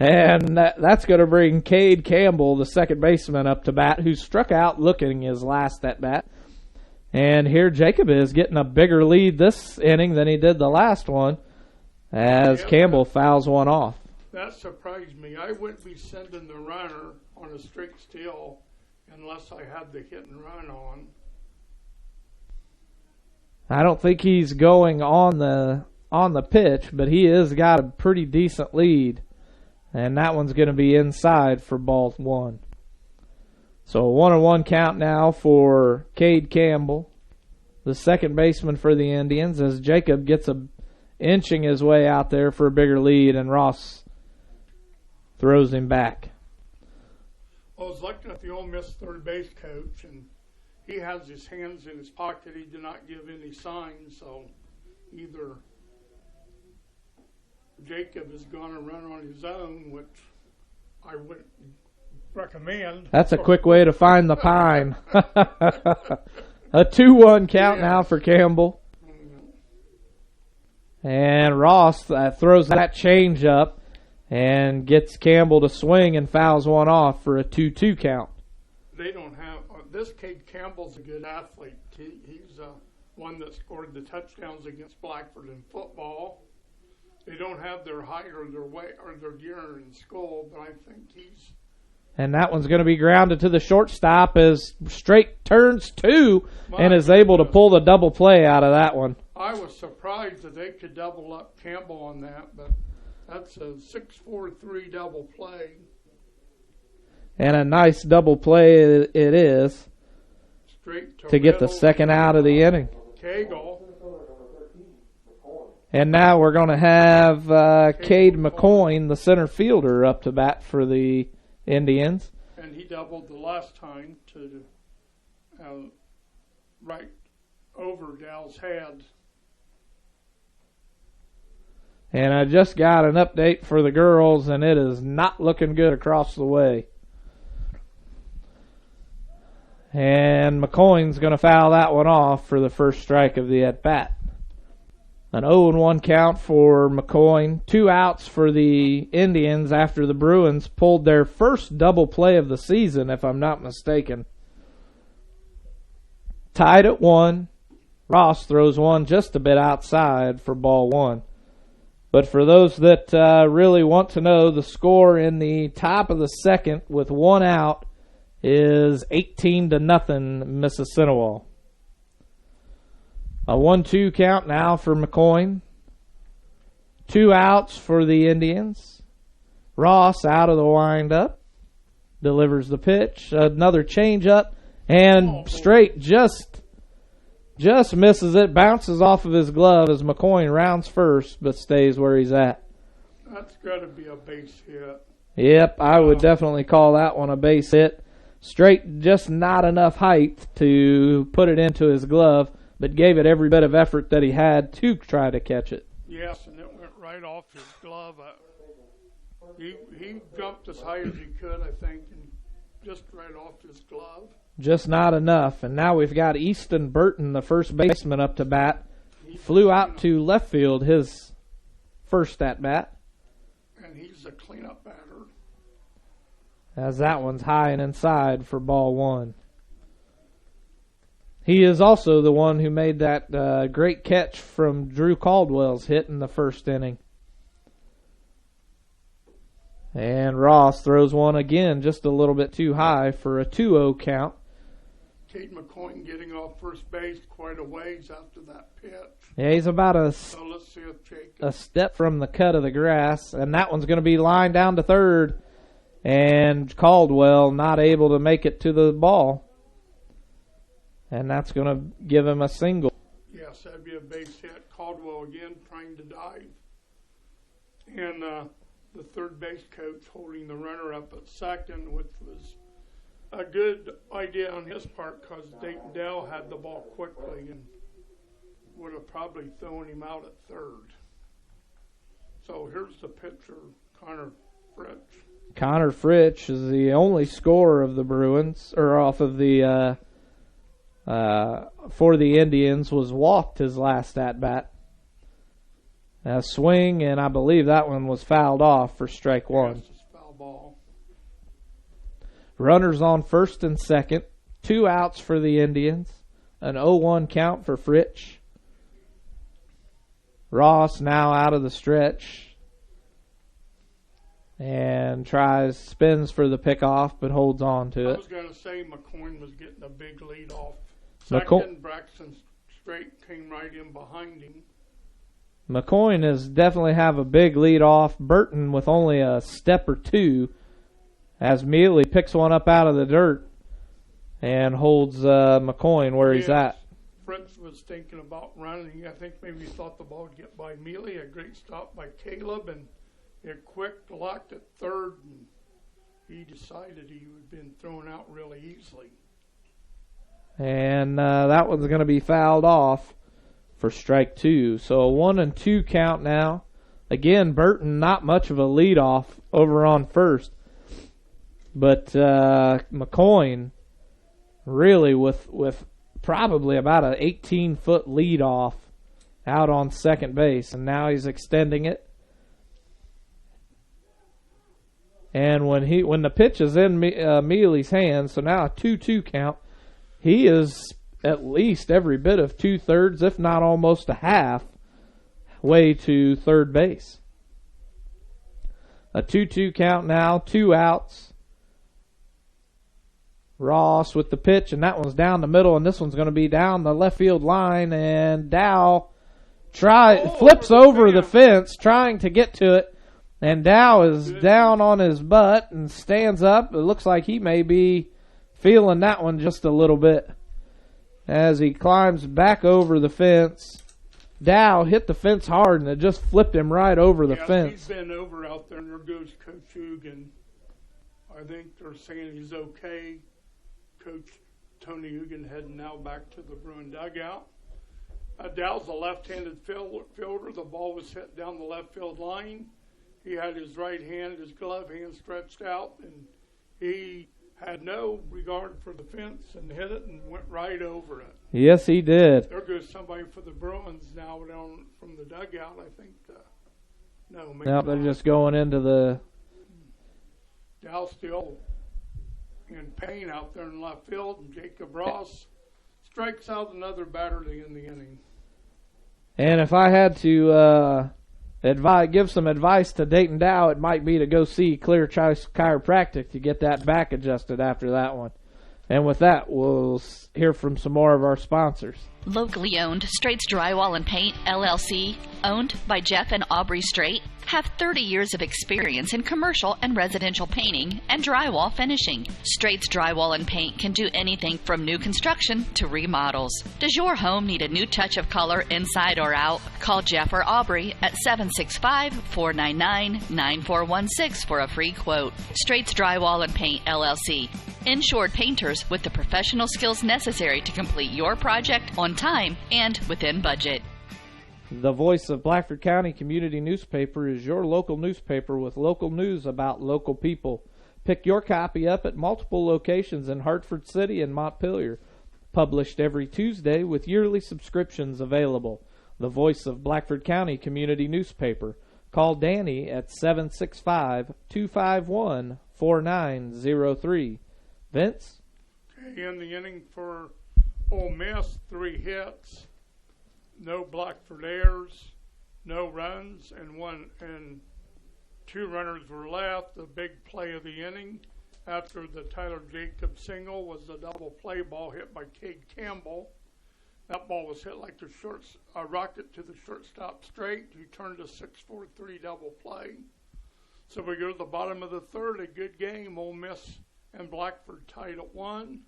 And that's going to bring Cade Campbell, the second baseman, up to bat, who struck out looking his last at bat. And here Jacob is getting a bigger lead this inning than he did the last one, as Campbell fouls one off. That surprised me. I wouldn't be sending the runner on a straight steal unless I had the hit and run on. I don't think he's going on the pitch, but he has got a pretty decent lead. And that one's going to be inside for ball one. So a 1-1 count now for Cade Campbell, the second baseman for the Indians, as Jacob gets inching his way out there for a bigger lead, and Ross throws him back. Well, I was looking at the Ole Miss third base coach, and he has his hands in his pocket. He did not give any signs, so either Jacob is going to run on his own, which I wouldn't recommend. That's a quick way to find the pine. A 2-1 count now for Campbell. And Ross throws that change up and gets Campbell to swing and fouls one off for a 2-2 count. They don't have this kid. Campbell's a good athlete. He's one that scored the touchdowns against Blackford in football. They don't have their height or their weight or their gear in school, but I think he's. And that one's going to be grounded to the shortstop as Straight turns two and is able to pull the double play out of that one. I was surprised that they could double up Campbell on that, but that's a 6-4-3 double play. And a nice double play it is to get the second out of the inning. Cagle. And now we're going to have Cade McCoyne, the center fielder, up to bat for the Indians. And he doubled the last time to right over Dow's head. And I just got an update for the girls, and it is not looking good across the way. And McCoyne's going to foul that one off for the first strike of the at-bat. An 0-1 count for McCoyne. 2 outs for the Indians after the Bruins pulled their first double play of the season, if I'm not mistaken. Tied at 1. Ross throws one just a bit outside for ball 1. But for those that really want to know, the score in the top of the second with 1 out is 18-0 Mississenewa. A 1-2 count now for McCoyne. 2 outs for the Indians. Ross out of the windup. Delivers the pitch. Another changeup. And Straight just misses it. Bounces off of his glove as McCoyne rounds first, but stays where he's at. That's got to be a base hit. Yep, I would definitely call that one a base hit. Straight just not enough height to put it into his glove, but gave it every bit of effort that he had to try to catch it. Yes, and it went right off his glove. He jumped as high as he could, I think, and just right off his glove. Just not enough. And now we've got Easton Burton, the first baseman, up to bat. Flew out to left field his first at-bat. And he's a cleanup batter. As that one's high and inside for ball 1. He is also the one who made that great catch from Drew Caldwell's hit in the first inning. And Ross throws one again just a little bit too high for a 2-0 count. Cade McCoyne getting off first base quite a ways after that pitch. Yeah, he's about a step from the cut of the grass, and that one's going to be lined down to third. And Caldwell not able to make it to the ball. And that's going to give him a single. Yes, that'd be a base hit. Caldwell again trying to dive. And the third base coach holding the runner up at second, which was a good idea on his part because Dayton Dell had the ball quickly and would have probably thrown him out at third. So here's the pitcher, Connor Fritsch. Connor Fritsch is the only scorer of the Bruins, or off of the for the Indians, was walked his last at-bat. A swing, and I believe that one was fouled off for strike 1. Yes, it's foul ball. Runners on first and second. 2 outs for the Indians. An 0-1 count for Fritsch. Ross now out of the stretch. And spins for the pickoff, but holds on to it. I was going to say McCoyne was getting a big lead off. Second, Braxton Straight came right in behind him. McCoyne is definitely have a big lead off. Burton with only a step or two, as Mealy picks one up out of the dirt and holds McCoyne where he's at. Fritz was thinking about running. I think maybe he thought the ball would get by Mealy. A great stop by Caleb, and it quick locked at third, and he decided he had been thrown out really easily. And that one's going to be fouled off for strike 2. So a 1-2 count now. Again, Burton not much of a leadoff over on first. But McCoyne really with probably about an 18-foot leadoff out on second base. And now he's extending it. And when the pitch is in Mealy's hands, so now a 2-2 count, he is at least every bit of 2/3, if not almost a half, way to third base. A 2-2 count now, 2 outs. Ross with the pitch, and that one's down the middle, and this one's going to be down the left field line, and Dow flips over the fence trying to get to it. And Dow is down on his butt and stands up. It looks like he may be feeling that one just a little bit as he climbs back over the fence. Dow hit the fence hard, and it just flipped him right over the fence. He's been over out there, and there goes Coach Hugan. I think they're saying he's okay. Coach Tony Hugan heading now back to the Bruin dugout. Dow's a left-handed fielder. The ball was hit down the left field line. He had his right hand, his glove hand stretched out, and he had no regard for the fence and hit it and went right over it. Yes, he did. There goes somebody for the Bruins now down from the dugout, I think. Maybe Now they're just going into the... Dow still in pain out there in left field, and Jacob Ross strikes out another batter to end the inning. And if I had to give some advice to Dayton Dow, it might be to go see Clear Choice Chiropractic to get that back adjusted after that one. And with that, we'll hear from some more of our sponsors. Locally owned Straits Drywall and Paint, LLC, owned by Jeff and Aubrey Strait, have 30 years of experience in commercial and residential painting and drywall finishing. Straits Drywall and Paint can do anything from new construction to remodels. Does your home need a new touch of color inside or out? Call Jeff or Aubrey at 765-499-9416 for a free quote. Straits Drywall and Paint, LLC. Insured painters with the professional skills necessary to complete your project on time and within budget. The Voice of Blackford County Community Newspaper is your local newspaper with local news about local people. Pick your copy up at multiple locations in Hartford City and Montpelier. Published every Tuesday with yearly subscriptions available. The Voice of Blackford County Community Newspaper. Call Danny at 765-251-4903. Vince? In the inning for Ole Miss, 3 hits, no Blackford errors, no runs, and 2 runners were left. The big play of the inning after the Tyler Jacobs single was the double play ball hit by Cade Campbell. That ball was hit like the rocket to the shortstop straight. He turned a 6-4-3 double play. So we go to the bottom of the third, a good game. Ole Miss and Blackford tied at 1.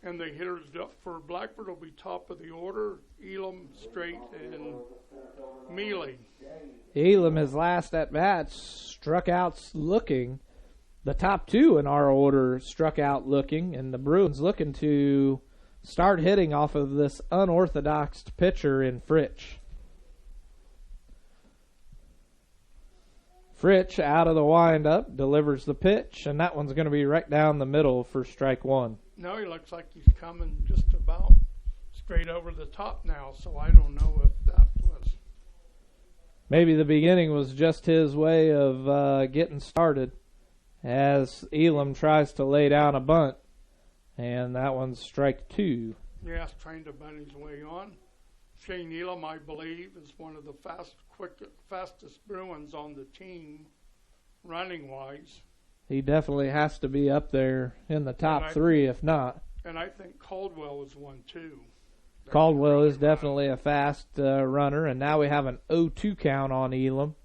And the hitters for Blackford will be top of the order, Elam, Strait, and Mealy. Elam, his last at-bat, struck out looking. The top 2 in our order struck out looking, and the Bruins looking to start hitting off of this unorthodox pitcher in Fritsch. Fritsch out of the windup, delivers the pitch, and that one's going to be right down the middle for strike 1. No, he looks like he's coming just about straight over the top now, so I don't know if that was... Maybe the beginning was just his way of getting started as Elam tries to lay down a bunt, and that one's strike 2. Yes, trying to bunt his way on. Shane Elam, I believe, is one of the fastest Bruins on the team, running-wise. He definitely has to be up there in the top 3, if not. And I think Caldwell is one, too. Caldwell is definitely a fast runner, and now we have an 0-2 count on Elam.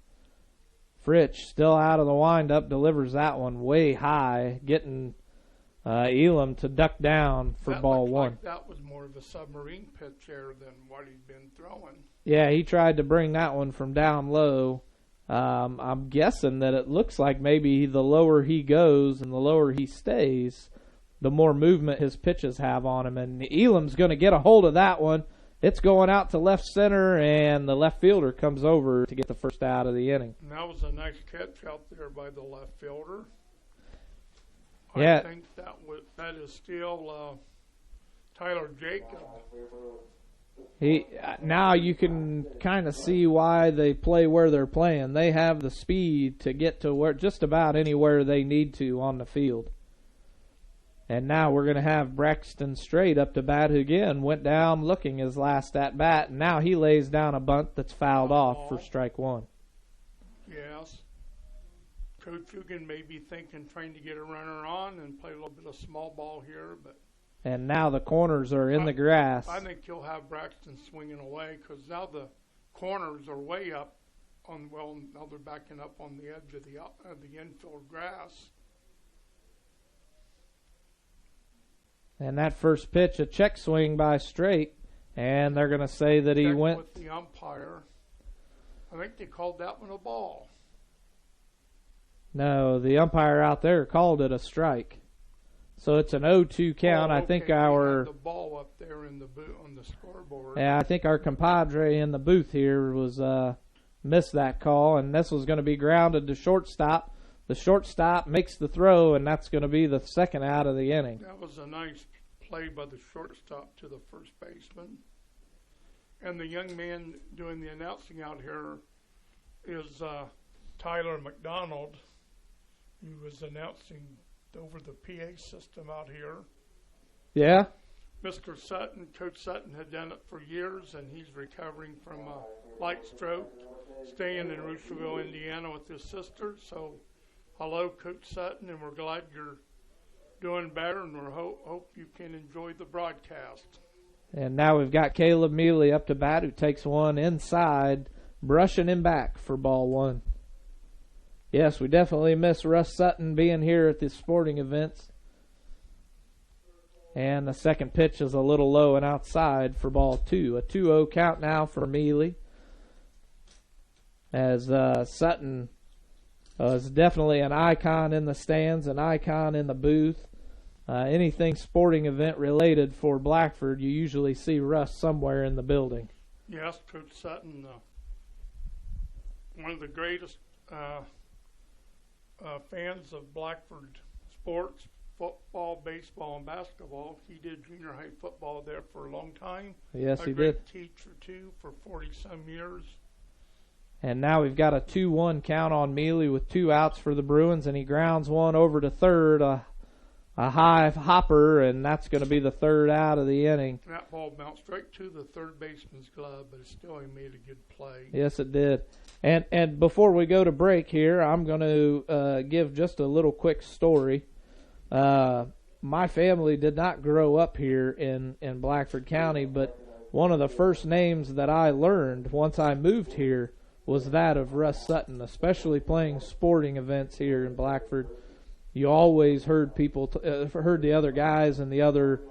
Fritsch still out of the windup, delivers that one way high, getting Elam to duck down for ball 1. Like that was more of a submarine pitch there than what he'd been throwing. Yeah, he tried to bring that one from down low. I'm guessing that it looks like maybe the lower he goes and the lower he stays, the more movement his pitches have on him. And Elam's going to get a hold of that one. It's going out to left center, and the left fielder comes over to get the first out of the inning. And that was a nice catch out there by the left fielder. Yeah. I think that is still Tyler Jacob. Now you can kind of see why they play where they're playing. They have the speed to get to just about anywhere they need to on the field. And now we're going to have Braxton Strait up to bat, who again went down looking his last at bat, and now he lays down a bunt that's fouled off for strike one. Yes. Coach Hugan may be trying to get a runner on and play a little bit of small ball here, but. And now the corners are in the grass. I think you'll have Braxton swinging away because now the corners are way up now they're backing up on the edge of the infield grass. And that first pitch, a check swing by Strait, and they're going to say that he went with the umpire. I think they called that one a ball. No, the umpire out there called it a strike. So it's an 0-2 count. Okay. I think We had the ball up there in the on the scoreboard. Yeah, I think our compadre in the booth here was missed that call, and this was going to be grounded to shortstop. The shortstop makes the throw, and that's going to be the second out of the inning. That was a nice play by the shortstop to the first baseman. And the young man doing the announcing out here is Tyler McDonald, who was announcing over the PA system out here. Yeah? Mr. Sutton, Coach Sutton had done it for years, and he's recovering from a light stroke, staying in Rushville, Indiana with his sister. So, hello, Coach Sutton, and we're glad you're doing better, and we hope you can enjoy the broadcast. And now we've got Caleb Mealy up to bat, who takes one inside, brushing him back for ball one. Yes, we definitely miss Russ Sutton being here at the sporting events. And the second pitch is a little low and outside for ball two. A 2-0 count now for Mealy. As Sutton is definitely an icon in the stands, an icon in the booth. Anything sporting event related for Blackford, you usually see Russ somewhere in the building. Yes, Coach Sutton, one of the greatest fans of Blackford sports, football, baseball, and basketball. He did junior high football there for a long time. Yes, he did. A great teacher, too, for 40-some years. And now we've got a 2-1 count on Mealy with 2 outs for the Bruins, and he grounds one over to third, a high hopper, and that's going to be the third out of the inning. That ball bounced right to the third baseman's glove, but still he made a good play. Yes, it did. And before we go to break here, I'm going to give just a little quick story. My family did not grow up here in Blackford County, but one of the first names that I learned once I moved here was that of Russ Sutton, especially playing sporting events here in Blackford. You always heard people, heard the other guys and the other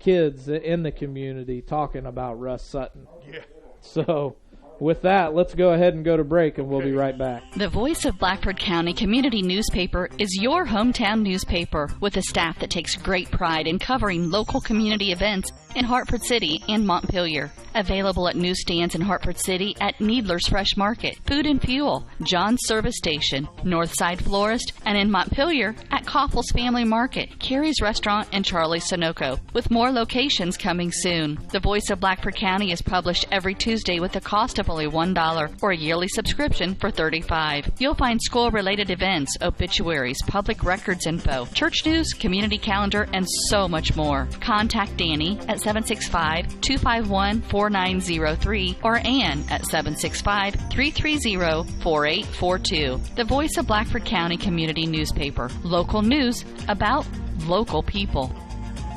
kids in the community talking about Russ Sutton. Yeah. So, with that, let's go ahead and go to break, and we'll be right back. The Voice of Blackford County Community Newspaper is your hometown newspaper with a staff that takes great pride in covering local community events in Hartford City and Montpelier. Available at newsstands in Hartford City at Needler's Fresh Market, Food and Fuel, John's Service Station, Northside Florist, and in Montpelier at Koffels Family Market, Carrie's Restaurant, and Charlie's Sunoco, with more locations coming soon. The Voice of Blackford County is published every Tuesday with a cost of only $1 or a yearly subscription for $35. You'll find school-related events, obituaries, public records info, church news, community calendar, and so much more. Contact Danny at 765-251-4903 or Ann at 765-330-4842. The Voice of Blackford County Community Newspaper. Local news about local people.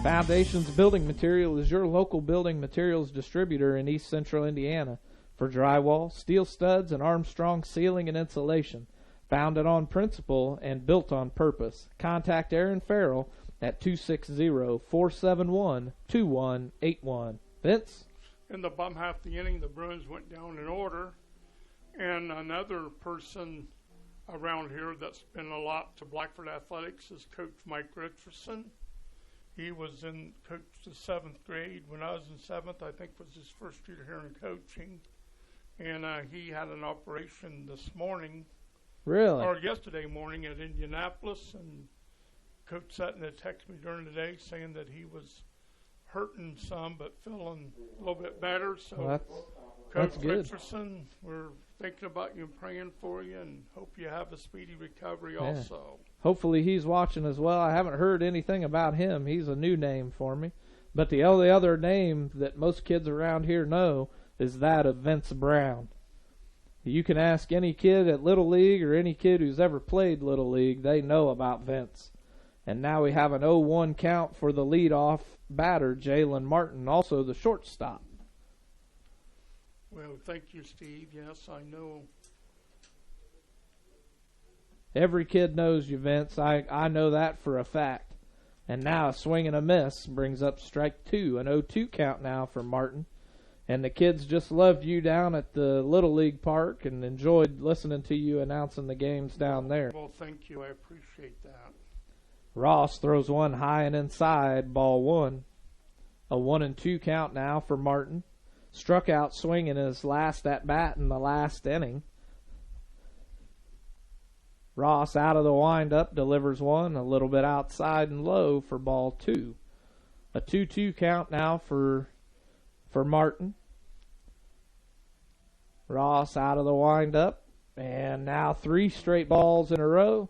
Foundations Building Material is your local building materials distributor in East Central Indiana for drywall, steel studs, and Armstrong ceiling and insulation. Founded on principle and built on purpose. Contact Aaron Farrell at 260-471-2181. Vince? In the bottom half of the inning, the Bruins went down in order. And another person around here that's been a lot to Blackford Athletics is Coach Mike Richardson. he was coached the 7th grade. When I was in 7th, I think was his first year here in coaching. And he had an operation this morning. Really? Or yesterday morning at Indianapolis. And Coach Sutton had texted me during the day saying that he was hurting some but feeling a little bit better. So, well, Coach that's good. Richardson, we're thinking about you and praying for you and hope you have a speedy recovery also. Hopefully he's watching as well. I haven't heard anything about him. He's a new name for me. But the only other name that most kids around here know is that of Vince Brown. You can ask any kid at Little League or any kid who's ever played Little League, they know about Vince. And now we have an 0-1 count for the leadoff batter, Jalen Martin, also the shortstop. Well, thank you, Steve. Yes, I know. Every kid knows you, Vince. I know that for a fact. And now a swing and a miss brings up strike 2, an 0-2 count now for Martin. And the kids just loved you down at the Little League Park and enjoyed listening to you announcing the games down there. Well, thank you. I appreciate that. Ross throws one high and inside, ball 1. A 1-2 count now for Martin. Struck out swinging his last at-bat in the last inning. Ross out of the windup delivers one a little bit outside and low for ball 2. A 2-2 count now for Martin. Ross out of the windup, and now 3 straight balls in a row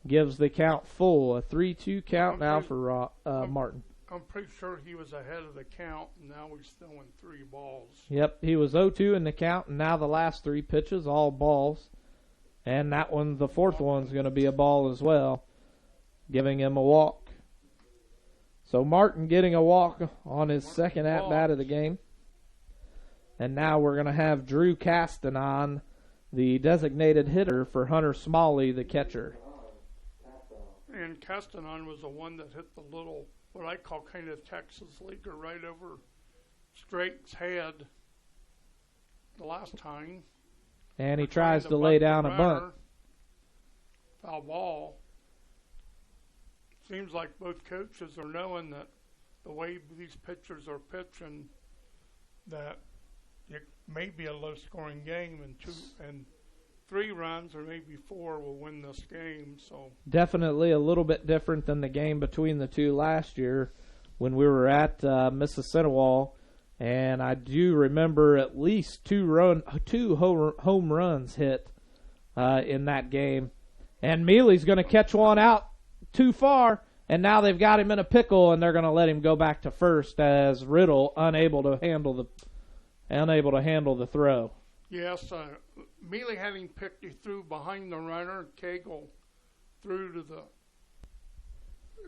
gives the count full. A 3-2 count now for Martin. I'm pretty sure he was ahead of the count, and now he's throwing 3 balls. Yep, he was 0-2 in the count, and now the last 3 pitches, all balls. And that one, the 4th one's going to be a ball as well, giving him a walk. So Martin getting a walk on his second at-bat of the game. And now we're going to have Drew Castanon, the designated hitter, for Hunter Smalley, the catcher. And Castanon was the one that hit the little, what I call kind of Texas leaguer right over Straight's head the last time. And he tries to lay down a bunt. Foul ball. Seems like both coaches are knowing that the way these pitchers are pitching, that it may be a low-scoring game, and 3 runs or maybe 4 will win this game. So definitely a little bit different than the game between the two last year when we were at Mississenewa, and I do remember at least 2 home runs hit in that game. And Mealy's going to catch one out too far, and now they've got him in a pickle, and they're going to let him go back to first as Riddle unable to handle the throw. Yes, Mealy having picked, he threw behind the runner. Cagle threw to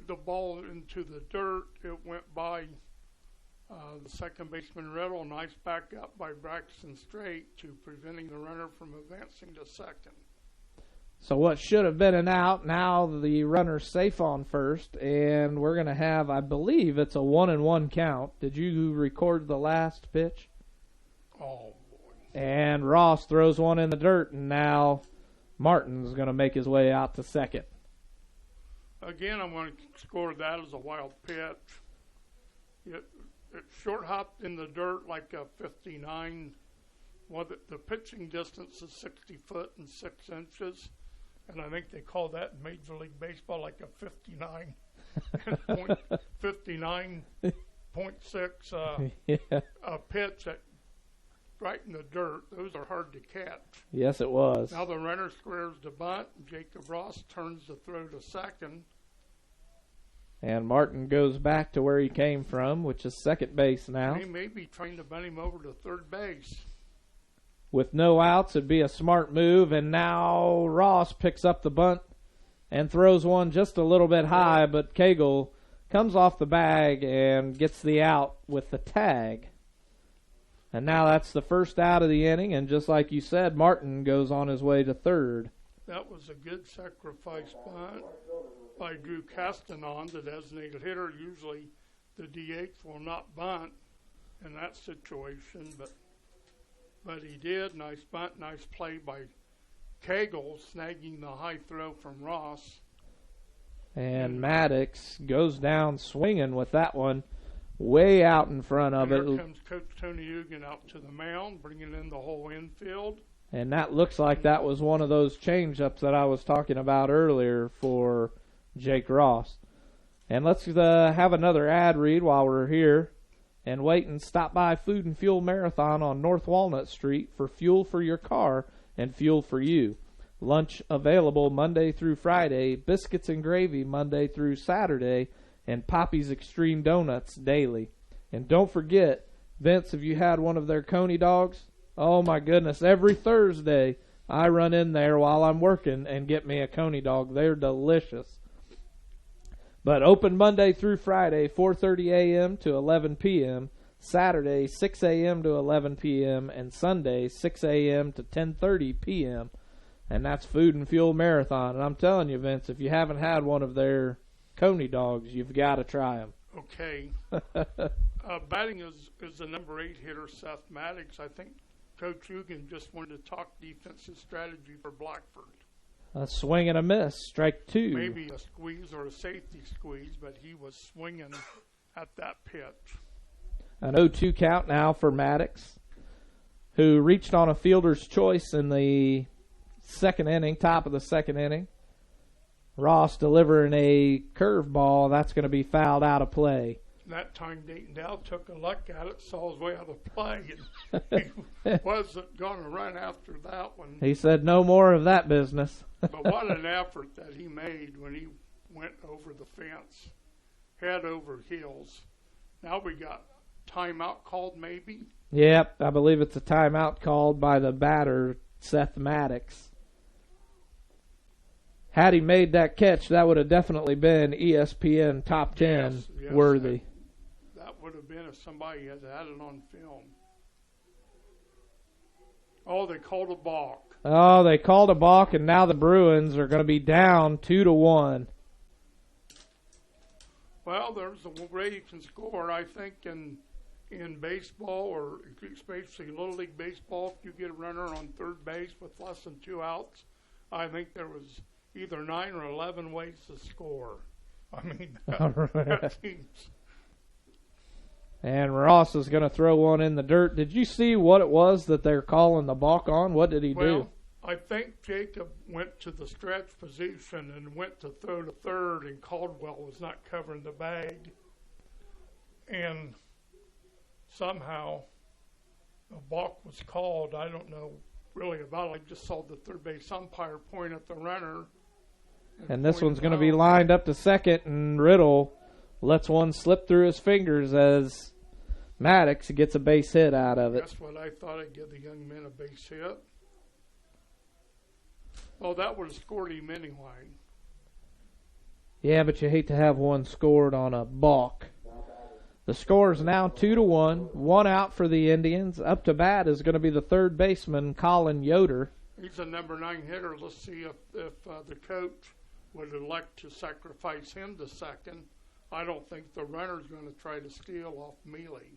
the ball into the dirt. It went by the second baseman Riddle. Nice back up by Braxton Strait to preventing the runner from advancing to second. So what should have been an out, now the runner's safe on first, and we're going to have, I believe it's a 1-1 count. Did you record the last pitch? Oh, boy. And Ross throws one in the dirt, and now Martin's going to make his way out to second. Again, I'm going to score that as a wild pitch. It short hopped in the dirt like a 59. Well, the pitching distance is 60 foot and 6 inches. And I think they call that in Major League Baseball like a 59.6 a pitch right in the dirt. Those are hard to catch. Yes, it was. Now the runner squares the bunt. Jacob Ross turns the throw to second. And Martin goes back to where he came from, which is second base now. He may be trying to bunt him over to third base. With no outs, it'd be a smart move, and now Ross picks up the bunt and throws one just a little bit high, but Cagle comes off the bag and gets the out with the tag. And now that's the first out of the inning, and just like you said, Martin goes on his way to third. That was a good sacrifice bunt by Drew Castanon, the designated hitter. Usually the DH will not bunt in that situation, but he did. Nice bunt, nice play by Cagle, snagging the high throw from Ross. And Maddox goes down swinging with that one way out in front of it. Here comes Coach Tony Ugan out to the mound, bringing in the whole infield. And that looks like that was one of those change-ups that I was talking about earlier for Jake Ross. And let's have another ad read while we're here. And wait and stop by Food and Fuel Marathon on North Walnut Street for fuel for your car and fuel for you. Lunch available Monday through Friday, biscuits and gravy Monday through Saturday, and Poppy's Extreme Donuts daily. And don't forget, Vince, have you had one of their Coney dogs? Oh my goodness, every Thursday I run in there while I'm working and get me a Coney dog. They're delicious. But open Monday through Friday, 4:30 a.m. to 11 p.m., Saturday, 6 a.m. to 11 p.m., and Sunday, 6 a.m. to 10:30 p.m., and that's Food and Fuel Marathon. And I'm telling you, Vince, if you haven't had one of their Coney dogs, you've got to try them. Okay. Batting is the number 8 hitter, Seth Maddox. I think Coach Ugan just wanted to talk defensive strategy for Blackford. A swing and a miss, strike 2. Maybe a squeeze or a safety squeeze, but he was swinging at that pitch. An 0-2 count now for Maddox, who reached on a fielder's choice in the second inning, top of the second inning. Ross delivering a curveball. That's going to be fouled out of play. That time Dayton Dow took a look at it, saw his way out of play, and he wasn't going to run after that one. He said no more of that business. But what an effort that he made when he went over the fence, head over heels. Now we got timeout called maybe? Yep, I believe it's a timeout called by the batter, Seth Maddox. Had he made that catch, that would have definitely been ESPN Top 10 yes, worthy. That would have been if somebody had had it on film. Oh, they called a balk. Oh, they called a balk, and now the Bruins are going to be down 2-1. Well, there's a way you can score, I think, in baseball, or especially Little League Baseball, if you get a runner on third base with less than 2 outs. I think there was either 9 or 11 ways to score. I mean, that seems. And Ross is going to throw one in the dirt. Did you see what it was that they're calling the balk on? What did he do? I think Jacob went to the stretch position and went to throw to third, and Caldwell was not covering the bag. And somehow a balk was called. I don't know really about it. I just saw the third base umpire point at the runner. And this one's going to be lined up to second, and Riddle lets one slip through his fingers as Maddox gets a base hit out of it. That's what I thought. I'd give the young man a base hit. Well, that would have scored him anyway. Yeah, but you hate to have one scored on a balk. The score is now 2-1. 1 out for the Indians. Up to bat is going to be the third baseman, Colin Yoder. He's a number 9 hitter. Let's see if the coach would elect to sacrifice him to second. I don't think the runner's going to try to steal off Mealy.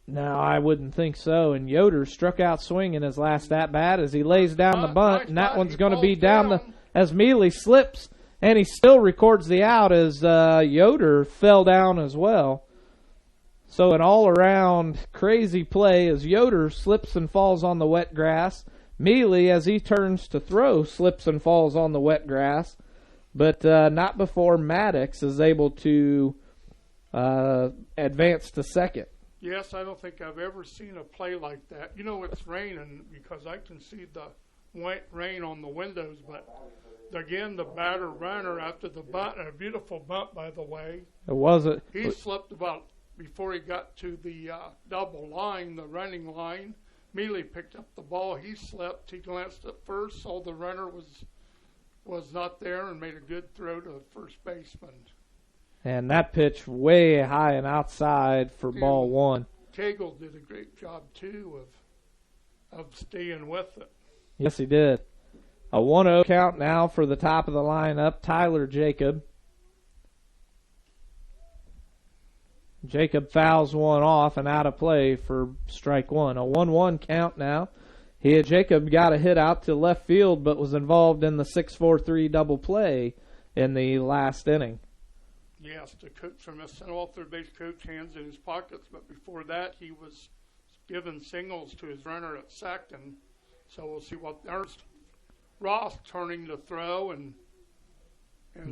No, I wouldn't think so. And Yoder struck out swinging his last at-bat as he lays down the bunt, and that one's going to be down as Mealy slips, and he still records the out as Yoder fell down as well. So an all-around crazy play as Yoder slips and falls on the wet grass. Mealy, as he turns to throw, slips and falls on the wet grass. But not before Maddox is able to advance to second. Yes, I don't think I've ever seen a play like that. You know, it's raining because I can see the white rain on the windows. But again, the batter runner after the bunt, a beautiful bunt, by the way. It wasn't. He slipped about before he got to the double line, the running line. Mealy picked up the ball. He slipped. He glanced at first, saw the runner was not there, and made a good throw to the first baseman. And that pitch way high and outside for ball 1. Cagle did a great job, too, of staying with it. Yes, he did. A 1-0 count now for the top of the lineup, Tyler Jacob. Jacob fouls one off and out of play for strike 1. A 1-1 count now. Jacob got a hit out to left field but was involved in the 6-4-3 double play in the last inning. Yes, the coach from Mississenewa, third base coach, hands in his pockets. But before that, he was giving singles to his runner at second. So we'll see what there's Ross turning to throw and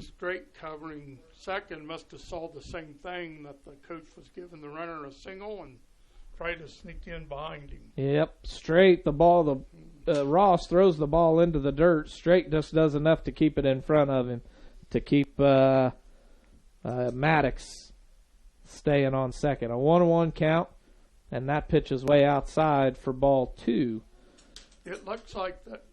straight covering second. Must have saw the same thing, that the coach was giving the runner a single and tried to sneak in behind him. Yep, straight the ball. Ross throws the ball into the dirt. Straight just does enough to keep it in front of him, to keep Maddox staying on second. A 1-1 count, and that pitch is way outside for ball 2. It looks like that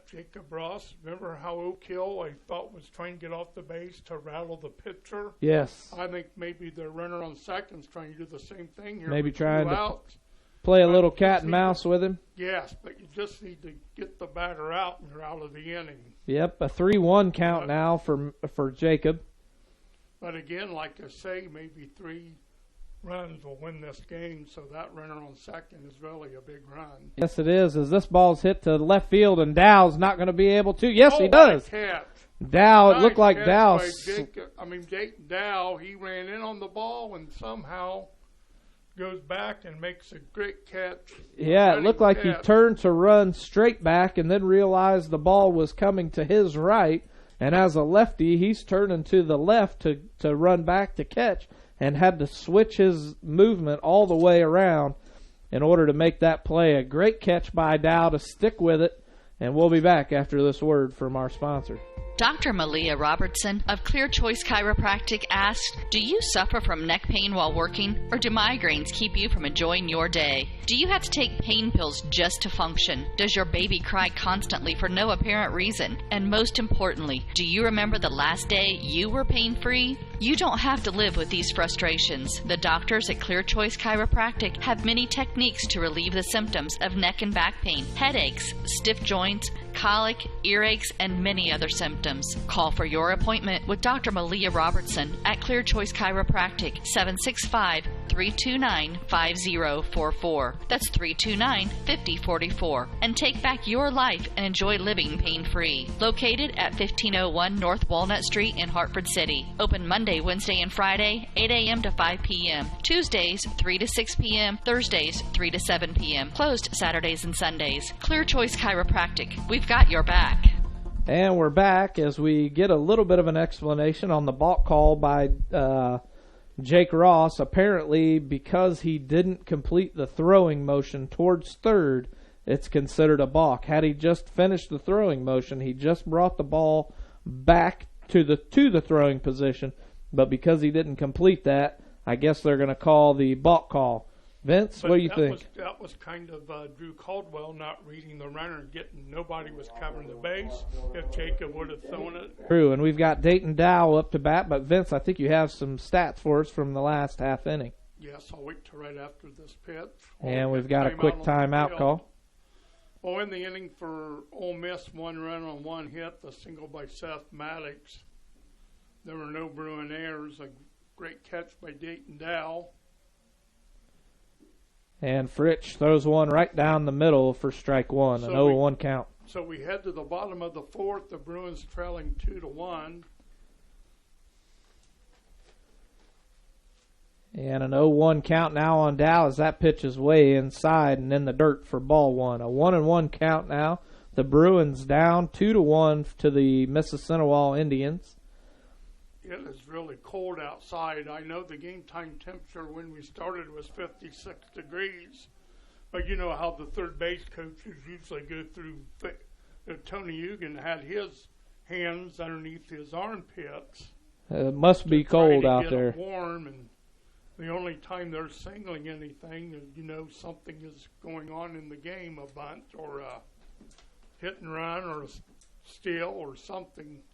Jacob Ross, remember how Oak Hill, I thought, was trying to get off the base to rattle the pitcher? Yes. I think maybe the runner on second's trying to do the same thing here. Maybe trying to outs. Play a little cat and mouse with him. Yes, but you just need to get the batter out and you're out of the inning. Yep, a 3-1 count now for Jacob. But again, like I say, maybe 3 runs will win this game, so that runner on second is really a big run. Yes, it is, as this ball's hit to left field, and Dow's not going to be able to. Yes, he does. Catch. Dow, it looked like Dow. Jake Dow, he ran in on the ball and somehow goes back and makes a great catch. Yeah, it looked like he turned to run straight back and then realized the ball was coming to his right. And as a lefty, he's turning to the left to run back to catch, and had to switch his movement all the way around in order to make that play. A great catch by Dow to stick with it, and we'll be back after this word from our sponsor. Dr. Malia Robertson of Clear Choice Chiropractic asks, do you suffer from neck pain while working, or do migraines keep you from enjoying your day? Do you have to take pain pills just to function? Does your baby cry constantly for no apparent reason? And most importantly, do you remember the last day you were pain-free? You don't have to live with these frustrations. The doctors at Clear Choice Chiropractic have many techniques to relieve the symptoms of neck and back pain, headaches, stiff joints, colic, earaches, and many other symptoms. Call for your appointment with Dr. Malia Robertson at Clear Choice Chiropractic, 765-329-5044. That's 329-5044. And take back your life and enjoy living pain-free. Located at 1501 North Walnut Street in Hartford City. Open Monday, Wednesday, and Friday, 8 a.m. to 5 p.m. Tuesdays, 3 to 6 p.m. Thursdays, 3 to 7 p.m. Closed Saturdays and Sundays. Clear Choice Chiropractic. We've got your back. And we're back as we get a little bit of an explanation on the balk call by Jake Ross. Apparently, because he didn't complete the throwing motion towards third, it's considered a balk. Had he just finished the throwing motion, he just brought the ball back to the throwing position. But because he didn't complete that, I guess they're going to call the balk call. Vince, what do you think? That was kind of Drew Caldwell not reading the runner, nobody was covering the base. If Jacob would have thrown it. True, and we've got Dayton Dow up to bat, but Vince, I think you have some stats for us from the last half inning. Yes, I'll wait till right after this pitch. And we've got a quick timeout call. Well, in the inning for Ole Miss, 1 run on 1 hit, the single by Seth Maddox. There were no Bruin errors. A great catch by Dayton Dow. And Fritsch throws one right down the middle for strike one, an 0-1 count. So we head to the bottom of the 4th. The Bruins trailing 2-1. And an 0-1 count now on Dow as that pitch is way inside and in the dirt for ball 1. A 1-1 count now. The Bruins down 2-1 to the Mississenewa Indians. It is really cold outside. I know the game time temperature when we started was 56 degrees. But you know how the third base coaches usually go through. Tony Eugen had his hands underneath his armpits. It must be cold out there. Warm, and the only time they're singling anything is, something is going on in the game, a bunt or a hit and run or a steal or something.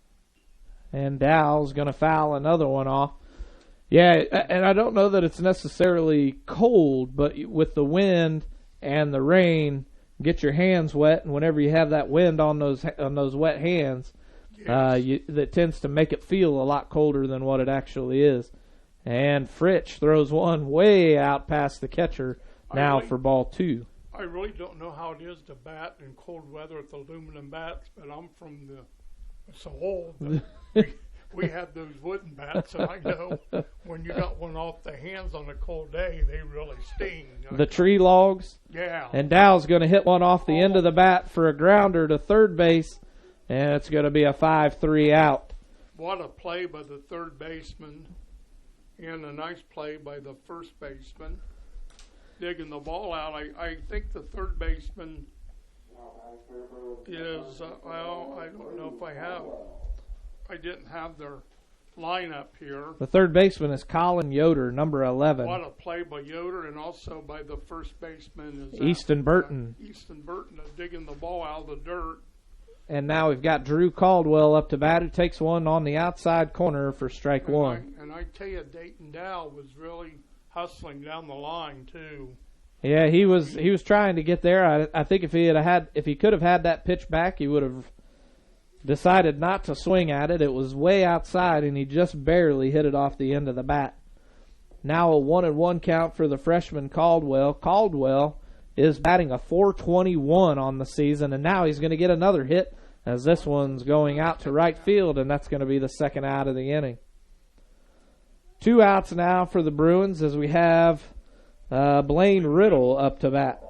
And Dow's going to foul another one off. Yeah, and I don't know that it's necessarily cold, but with the wind and the rain, get your hands wet, and whenever you have that wind on those wet hands, yes. That tends to make it feel a lot colder than what it actually is. And Fritsch throws one way out past the catcher now for ball 2. I really don't know how it is to bat in cold weather with aluminum bats, but I'm from it's so old. We had those wooden bats, and I know when you got one off the hands on a cold day, they really sting. The tree logs. Yeah. And Dow's going to hit one off the end of the bat for a grounder to third base, and it's going to be a 5-3 out. What a play by the third baseman, and a nice play by the first baseman. Digging the ball out. I think the third baseman is, I don't know if I didn't have their lineup here. The third baseman is Colin Yoder, number 11. What a play by Yoder, and also by the first baseman is Easton Burton. Easton Burton digging the ball out of the dirt. And now we've got Drew Caldwell up to bat, who takes one on the outside corner for strike one. And I tell you, Dayton Dow was really hustling down the line too. Yeah, he was trying to get there. I think if he could have had that pitch back, he would have decided not to swing at it. It was way outside, and he just barely hit it off the end of the bat. Now a 1-1 count for the freshman Caldwell. Caldwell is batting a .421 on the season, and now he's going to get another hit as this one's going out to right field, and that's going to be the second out of the inning. 2 outs now for the Bruins as we have Blaine Riddle up to bat.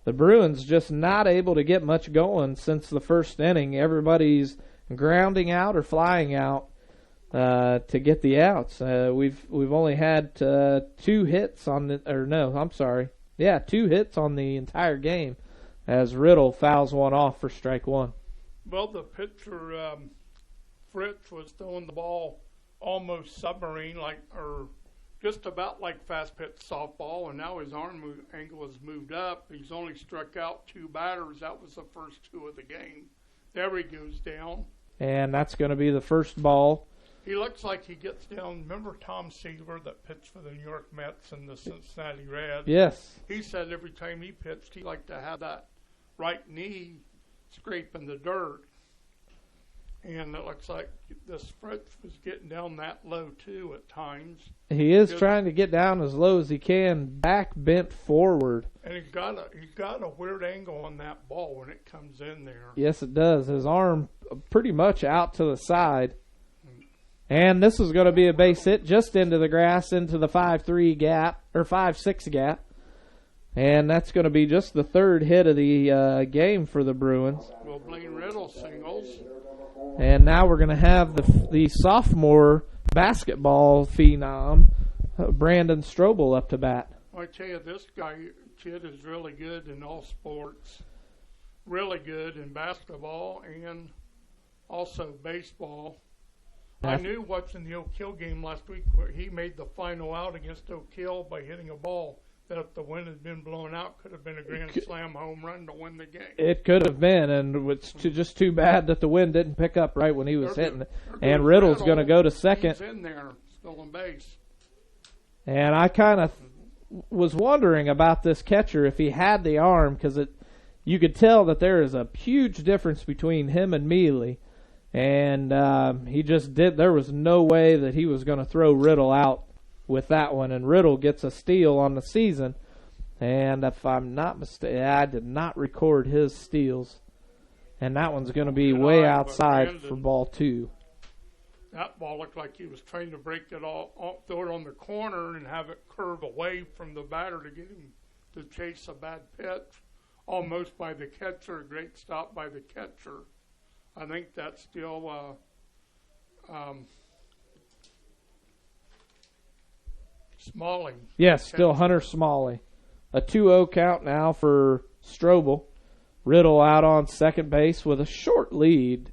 The Bruins just not able to get much going since the first inning. Everybody's grounding out or flying out to get the outs. We've only had 2 hits on the, or no, I'm sorry. Yeah, 2 hits on the entire game as Riddle fouls one off for strike one. Well, the pitcher, Fritz, was throwing the ball almost submarine, or just about like fast pitch softball, and now his arm angle has moved up. He's only struck out 2 batters. That was the first 2 of the game. There he goes down. And that's going to be the first ball. He looks like he gets down. Remember Tom Seaver that pitched for the New York Mets and the Cincinnati Reds? Yes. He said every time he pitched, he liked to have that right knee scraping the dirt. And it looks like this Fritz was getting down that low, too, at times. He is trying to get down as low as he can, back bent forward. And he's got a weird angle on that ball when it comes in there. Yes, it does. His arm pretty much out to the side. And this is going to be a base hit just into the grass, into the 5-3 gap, or 5-6 gap. And that's going to be just the third hit of the game for the Bruins. Well, Blaine Riddle singles. And now we're going to have the sophomore basketball phenom, Brandon Strobel, up to bat. I tell you, this kid is really good in all sports. Really good in basketball and also baseball. I knew watching the Oak Hill game last week where he made the final out against Oak Hill by hitting a ball that if the wind had been blown out could have been a grand slam home run to win the game. It could have been, and it's just too bad that the wind didn't pick up right when he was hitting it. And Riddle's going to go to second. He's in there, still on base. And I kind of was wondering about this catcher if he had the arm, because you could tell that there is a huge difference between him and Mealy. And he just did. There was no way that he was going to throw Riddle out with that one. And Riddle gets a steal on the season. And if I'm not mistaken, I did not record his steals. And that one's going to be way outside for ball 2. That ball looked like he was trying to break it all, throw it on the corner and have it curve away from the batter to get him to chase a bad pitch. Almost by the catcher. A great stop by the catcher. I think that's still Smalley. Yes, still Hunter Smalley. A 2-0 count now for Strobel. Riddle out on second base with a short lead.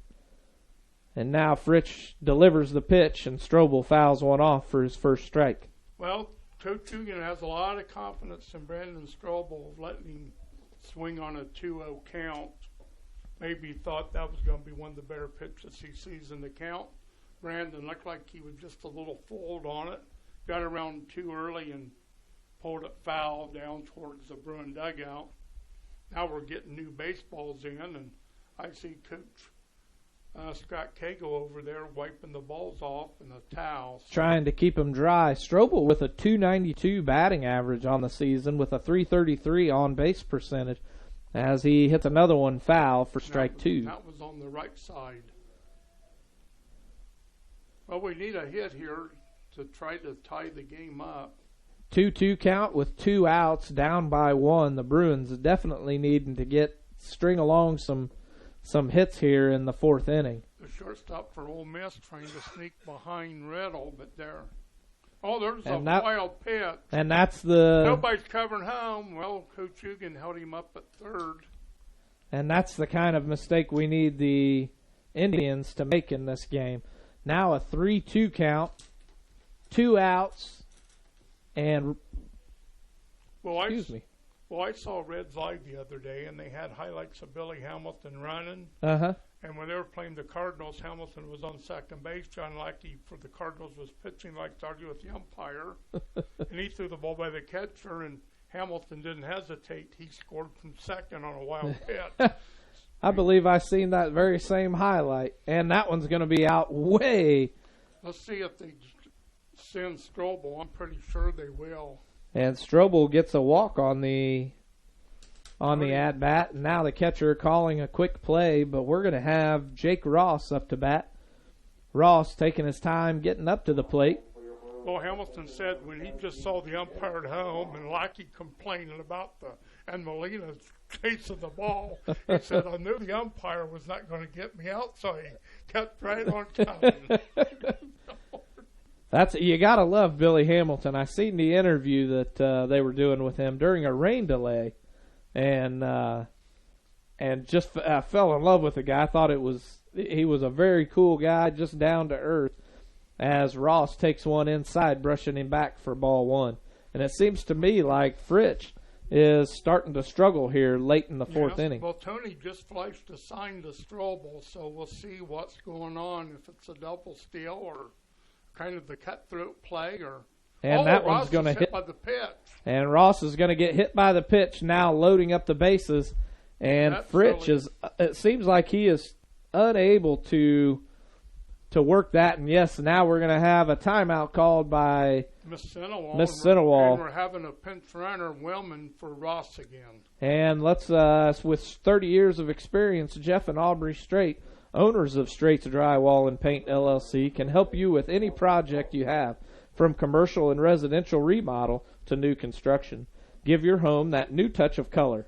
And now Fritsch delivers the pitch, and Strobel fouls one off for his first strike. Well, Coach Dugan has a lot of confidence in Brandon Strobel, letting him swing on a 2-0 count. Maybe he thought that was going to be one of the better pitches he sees in the count. Brandon looked like he was just a little fooled on it. Got around too early and pulled it foul down towards the Bruin dugout. Now we're getting new baseballs in, and I see Coach Scott Cagle over there wiping the balls off in a towel. Trying to keep them dry. Strobel with a .292 batting average on the season with a .333 on-base percentage. as he hits another one foul for strike two. That was on the right side. Well, we need a hit here to try to tie the game up. 2-2 count with 2 outs, down by 1. The Bruins definitely needing to string along some hits here in the 4th inning. The shortstop for Ole Miss trying to sneak behind Riddle, but there. Oh, there's a wild pitch. And that's the... Nobody's covering home. Well, Coach Hugan held him up at third. And that's the kind of mistake we need the Indians to make in this game. Now a 3-2 count, 2 outs, and... Excuse me. Well, I saw Reds Live the other day, and they had highlights of Billy Hamilton running. Uh-huh. And when they were playing the Cardinals, Hamilton was on second base. John Lackey for the Cardinals was pitching like to argue with the umpire. And he threw the ball by the catcher, and Hamilton didn't hesitate. He scored from second on a wild pitch. I believe I seen that very same highlight. And that one's going to be out way. Let's see if they send Strobel. I'm pretty sure they will. And Strobel gets a walk on the at-bat. And now the catcher calling a quick play, but we're going to have Jake Ross up to bat. Ross taking his time getting up to the plate. Well, Hamilton said when he just saw the umpire at home and Lackey complaining about and Molina chasing the ball, he said, I knew the umpire was not going to get me out, so he kept right on coming. You gotta love Billy Hamilton. I seen the interview that they were doing with him during a rain delay, and just fell in love with the guy. I thought he was a very cool guy, just down to earth. As Ross takes one inside, brushing him back for ball 1, and it seems to me like Fritsch is starting to struggle here late in the 4th inning. Well, Tony just flashed a sign to Strobel, so we'll see what's going on, if it's a double steal or kind of the cutthroat play, or that one's going to hit by the pitch. And Ross is going to get hit by the pitch now, loading up the bases. And Fritsch it seems like he is unable to work that. And yes, now we're going to have a timeout called by Mississenewa. And we're having a pinch runner, Wellman, for Ross again. And let's with 30 years of experience, Jeff and Aubrey Strait, owners of Straits Drywall and Paint LLC, can help you with any project you have, from commercial and residential remodel to new construction. Give your home that new touch of color.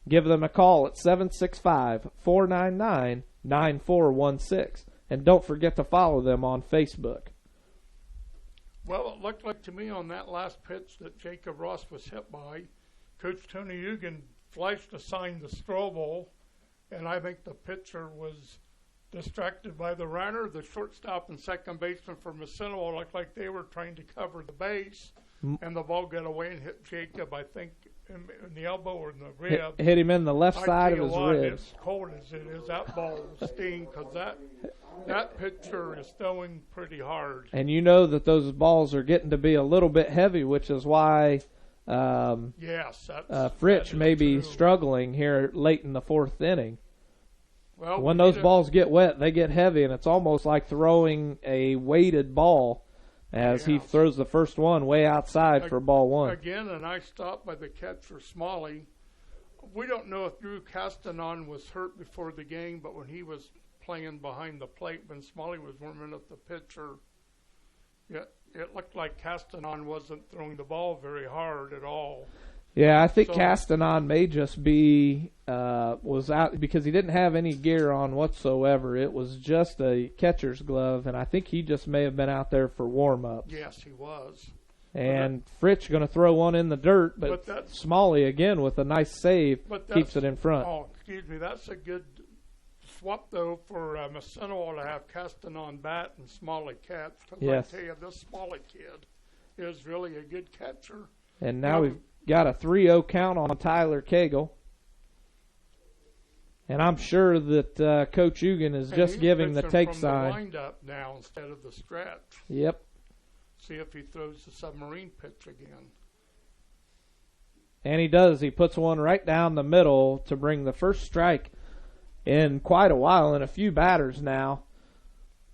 Give them a call at 765-499-9416. And don't forget to follow them on Facebook. Well, it looked like to me on that last pitch that Jacob Ross was hit by, Coach Tony Hugan flashed a sign to Strobel, and I think the pitcher was distracted by the runner. The shortstop and second baseman for Mississenewa looked like they were trying to cover the base, and the ball got away and hit Jacob, I think, in the elbow or in the rib. Hit him in the left side of his ribs. As cold as it is, that ball will sting, because that pitcher is throwing pretty hard. And you know that those balls are getting to be a little bit heavy, which is why Fritsch may be struggling here late in the 4th inning. Well, when those balls get wet, they get heavy, and it's almost like throwing a weighted ball as he throws the first one way outside for ball 1. Again, a nice stop by the catcher, Smalley. We don't know if Drew Castanon was hurt before the game, but when he was playing behind the plate, when Smalley was warming up the pitcher, it looked like Castanon wasn't throwing the ball very hard at all. Yeah, I think Castanon may just be was out because he didn't have any gear on whatsoever. It was just a catcher's glove, and I think he just may have been out there for warm-ups. Yes, he was. And Fritsch going to throw one in the dirt, but Smalley, again, with a nice save, keeps it in front. Oh, excuse me, that's a good swap, though, for Mississenewa to have Castanon bat and Smalley catch. Because I tell you, this Smalley kid is really a good catcher. And now we've got a 3-0 count on Tyler Cagle. And I'm sure that Coach Hugan is just giving the take sign. He's the wind-up now instead of the stretch. Yep. See if he throws the submarine pitch again. And he does. He puts one right down the middle to bring the first strike in quite a while, and a few batters now.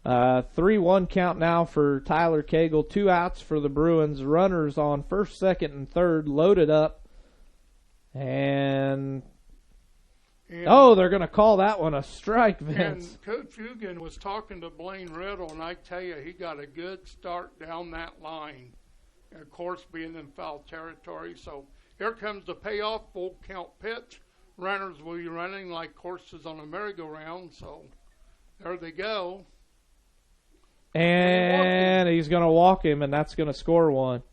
3-1 count now for Tyler Cagle. 2 outs for the Bruins. Runners on first, second, and third loaded up. And And, they're going to call that one a strike, Vince. And Coach Hugan was talking to Blaine Riddle, and I tell you, he got a good start down that line. And of course, being in foul territory. So here comes the payoff, full count pitch. Runners will be running like horses on a merry-go-round. So there they go. And he's going to walk him, and that's going to score one.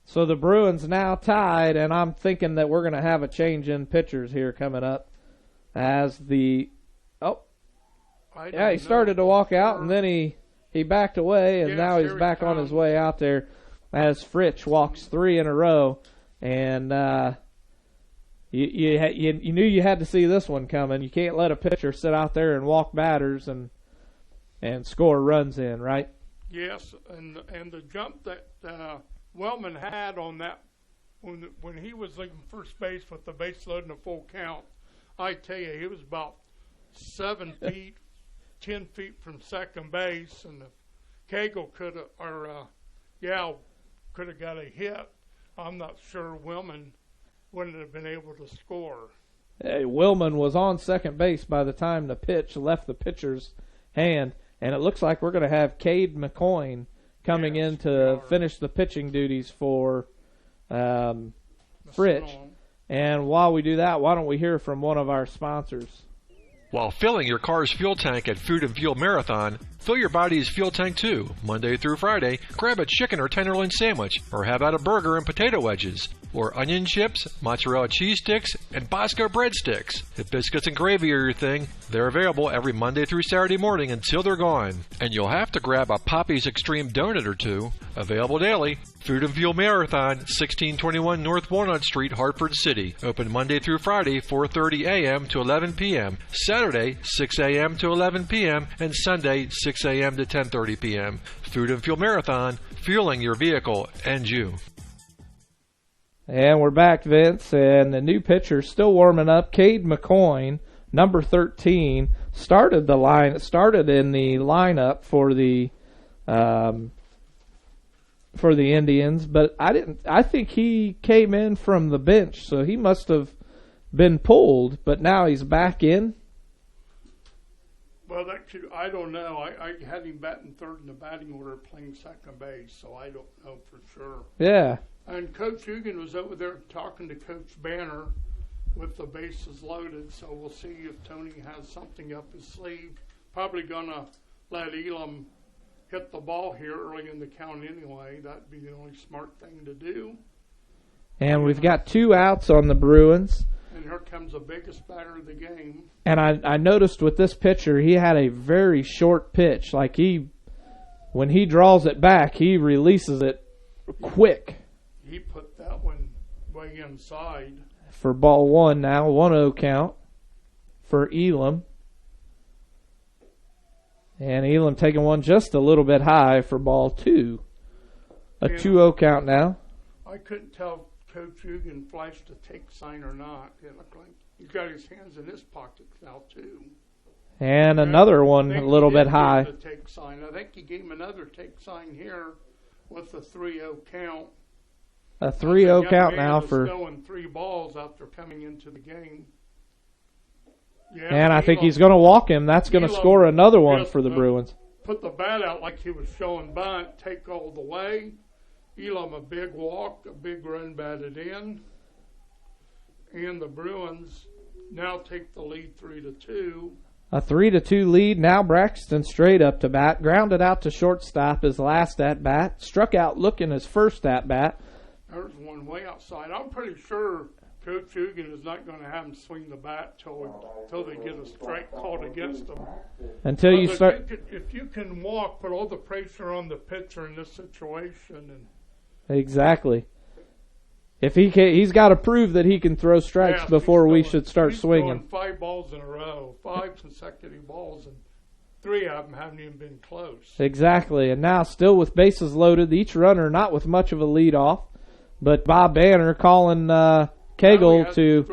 So the Bruins now tied, and I'm thinking that we're going to have a change in pitchers here coming up as he started to walk out, and then he backed away, and now he's back on his way out there as Fritsch walks 3 in a row. And you knew you had to see this one coming. You can't let a pitcher sit out there and walk batters and score runs in, right? Yes, and the jump that Wellman had on that when he was leaving first base with the base load and a full count, I tell you, he was about 7 feet, 10 feet from second base, and if Cagle could have got a hit, I'm not sure Wellman wouldn't have been able to score. Hey, Wellman was on second base by the time the pitch left the pitcher's hand, and it looks like we're going to have Cade McCoyne coming in to finish the pitching duties for Fritsch. And while we do that, why don't we hear from one of our sponsors? While filling your car's fuel tank at Food and Fuel Marathon, fill your body's fuel tank too. Monday through Friday, grab a chicken or tenderloin sandwich, or have out a burger and potato wedges, or onion chips, mozzarella cheese sticks, and Bosco breadsticks. If biscuits and gravy are your thing, they're available every Monday through Saturday morning until they're gone. And you'll have to grab a Poppy's Extreme donut or two. Available daily. Food and Fuel Marathon, 1621 North Walnut Street, Hartford City. Open Monday through Friday, 4:30 a.m. to 11 p.m. Saturday, 6 a.m. to 11 p.m. and Sunday, 6 a.m. to 10:30 p.m. Food and Fuel Marathon, fueling your vehicle and you. And we're back, Vince, and the new pitcher still warming up. Cade McCoyne, number 13, started in the lineup for the Indians, but I think he came in from the bench, so he must have been pulled, but now he's back in. Well, I don't know. I had him batting third in the batting order, playing second base, so I don't know for sure. Yeah. And Coach Hugan was over there talking to Coach Banner with the bases loaded, so we'll see if Tony has something up his sleeve. Probably going to let Elam hit the ball here early in the count anyway. That'd be the only smart thing to do. And we've got 2 outs on the Bruins. And here comes the biggest batter of the game. And I noticed with this pitcher, he had a very short pitch. Like when he draws it back, he releases it quick. He put that one way inside. For ball 1 now, 1-0 count for Elam. And Elam taking one just a little bit high for ball 2. A 2-0 count now. I couldn't tell if Coach Hugan flashed a take sign or not. It looked like he's got his hands in his pockets now, too. And another one a little bit high. The take sign. I think he gave him another take sign here with a 3-0 count. A 3-0 count now for. Throwing 3 balls after coming into the game. Yeah, and I think he's going to walk him. That's going to score another one for the Bruins. Put the bat out like he was showing bunt, take all the way. Elam a big walk, a big run batted in. And the Bruins now take the lead 3-2. A 3-2 lead. Now Braxton straight up to bat. Grounded out to shortstop his last at bat. Struck out looking his first at bat. There's one way outside. I'm pretty sure Coach Hugan is not going to have him swing the bat till they get a strike called against them. Until you start. If you can walk, put all the pressure on the pitcher in this situation. Exactly. If he's got to prove that he can throw strikes before we should start swinging. He's throwing 5 balls in a row, 5 consecutive balls, and 3 of them haven't even been close. Exactly. And now still with bases loaded, each runner not with much of a lead off, but Bob Banner calling Cagle to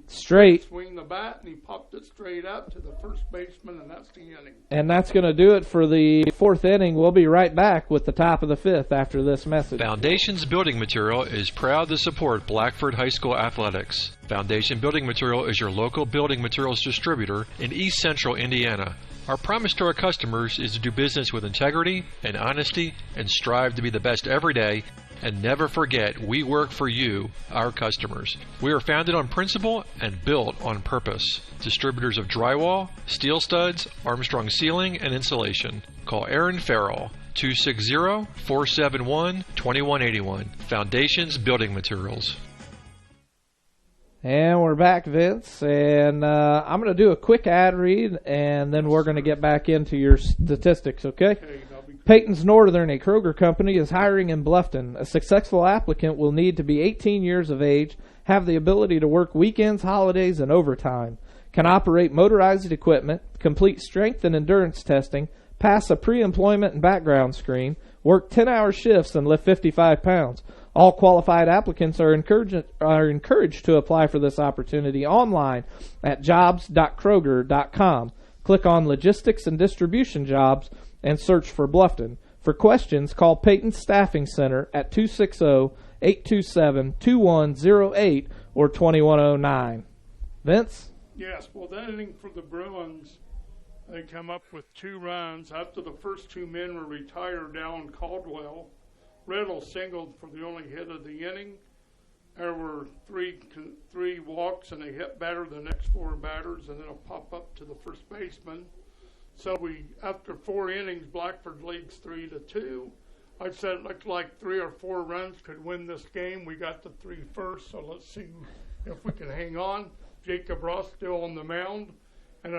straight. Swing the bat, and he popped it straight up to the first baseman, and that's the inning. And that's going to do it for the 4th inning. We'll be right back with the top of the 5th after this message. Foundations Building Material is proud to support Blackford High School athletics. Foundation Building Material is your local building materials distributor in East Central Indiana. Our promise to our customers is to do business with integrity and honesty and strive to be the best every day. And never forget, we work for you, our customers. We are founded on principle and built on purpose. Distributors of drywall, steel studs, Armstrong ceiling, and insulation. Call Aaron Farrell, 260-471-2181. Foundations Building Materials. And we're back, Vince, and I'm going to do a quick ad read, and then we're going to get back into your statistics, okay? Peyton's Northern, a Kroger company, is hiring in Bluffton. A successful applicant will need to be 18 years of age, have the ability to work weekends, holidays, and overtime, can operate motorized equipment, complete strength and endurance testing, pass a pre-employment and background screen, work 10-hour shifts, and lift 55 pounds. All qualified applicants are encouraged to apply for this opportunity online at jobs.kroger.com. Click on Logistics and Distribution Jobs and search for Bluffton. For questions, call Peyton Staffing Center at 260-827-2108 or 2109. Vince? Yes, well, that inning for the Bruins, they come up with 2 runs. After the first 2 men were retired, Alan Caldwell, Riddle singled for the only hit of the inning. There were three walks, and they hit better the next 4 batters, and then it'll pop up to the first baseman. So after 4 innings, Blackford leads 3-2. I said it looked like 3 or 4 runs could win this game. We got the 3 first, so let's see if we can hang on. Jacob Ross still on the mound, and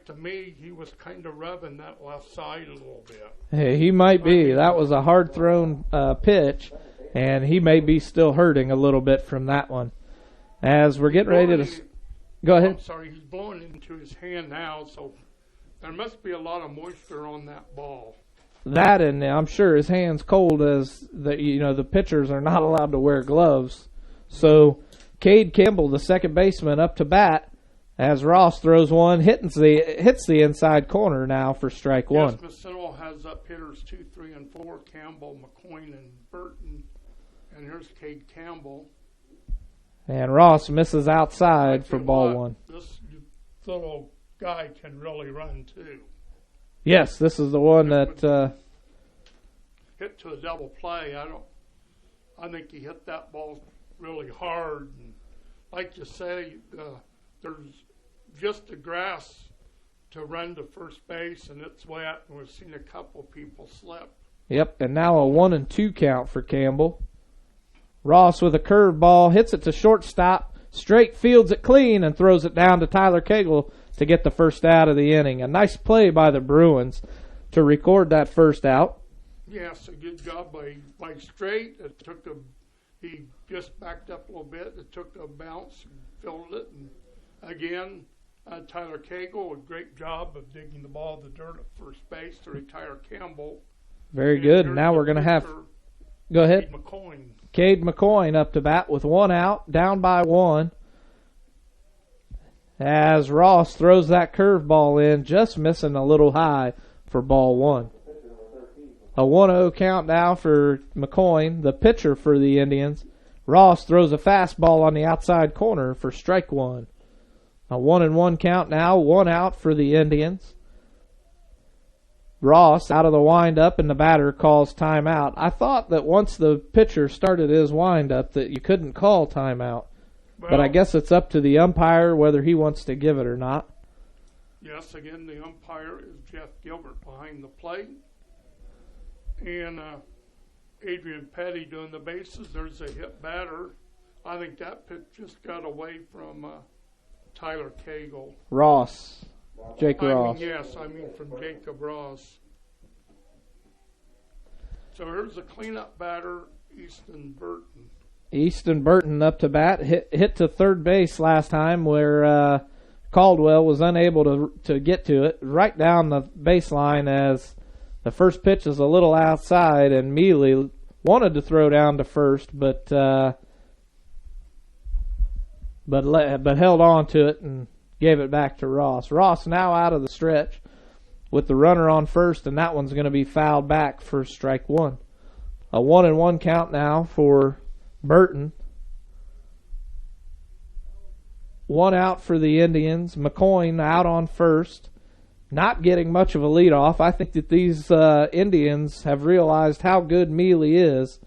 to me, he was kind of rubbing that left side a little bit. Hey, he might be. That was a hard-thrown pitch, and he may be still hurting a little bit from that one. As we're getting ready to... Go ahead. I'm sorry, he's blowing into his hand now, so... There must be a lot of moisture on that ball. That, and I'm sure his hand's cold as the pitchers are not allowed to wear gloves. So Cade Campbell, the second baseman, up to bat as Ross throws one, hits the inside corner now for strike 1. Yes, Mississenewa has up hitters 2, 3, and 4, Campbell, McCoyne, and Burton. And here's Cade Campbell. And Ross misses outside for ball 1. This little guy can really run too. Yes, this is the one that hit to a double play. I think he hit that ball really hard, and like you say, there's just the grass to run to first base, and it's wet, and we've seen a couple people slip. Yep, and now a 1-2 count for Campbell. Ross with a curveball hits it to shortstop, straight fields it clean, and throws it down to Tyler Cagle to get the first out of the inning. A nice play by the Bruins to record that first out. Yes, a good job by Straight. He just backed up a little bit. It took a bounce and filled it. And again, Tyler Cagle, a great job of digging the ball in the dirt at first base to retire Campbell. Very good. Now we're going to have... Go ahead. Cade McCoyne up to bat with 1 out, down by 1. As Ross throws that curveball in, just missing a little high for ball 1. A 1-0 count now for McCoyne, the pitcher for the Indians. Ross throws a fastball on the outside corner for strike 1. A 1-1 count now, 1 out for the Indians. Ross out of the windup, and the batter calls timeout. I thought that once the pitcher started his windup that you couldn't call timeout. Well, but I guess it's up to the umpire whether he wants to give it or not. Yes, again, the umpire is Jeff Gilbert behind the plate. And Adrian Petty doing the bases. There's a hit batter. I think that pitch just got away from Tyler Cagle. Ross. Jacob Ross. I mean from Jacob Ross. So here's a cleanup batter, Easton Burton. Easton Burton up to bat, hit to third base last time where Caldwell was unable to get to it. Right down the baseline as the first pitch is a little outside, and Mealy wanted to throw down to first, but but held on to it and gave it back to Ross. Ross now out of the stretch with the runner on first, and that one's going to be fouled back for strike one. A 1-1 count now for Burton. One out for the Indians. McCoyne out on first, not getting much of a leadoff. I think that these Indians have realized how good Mealy is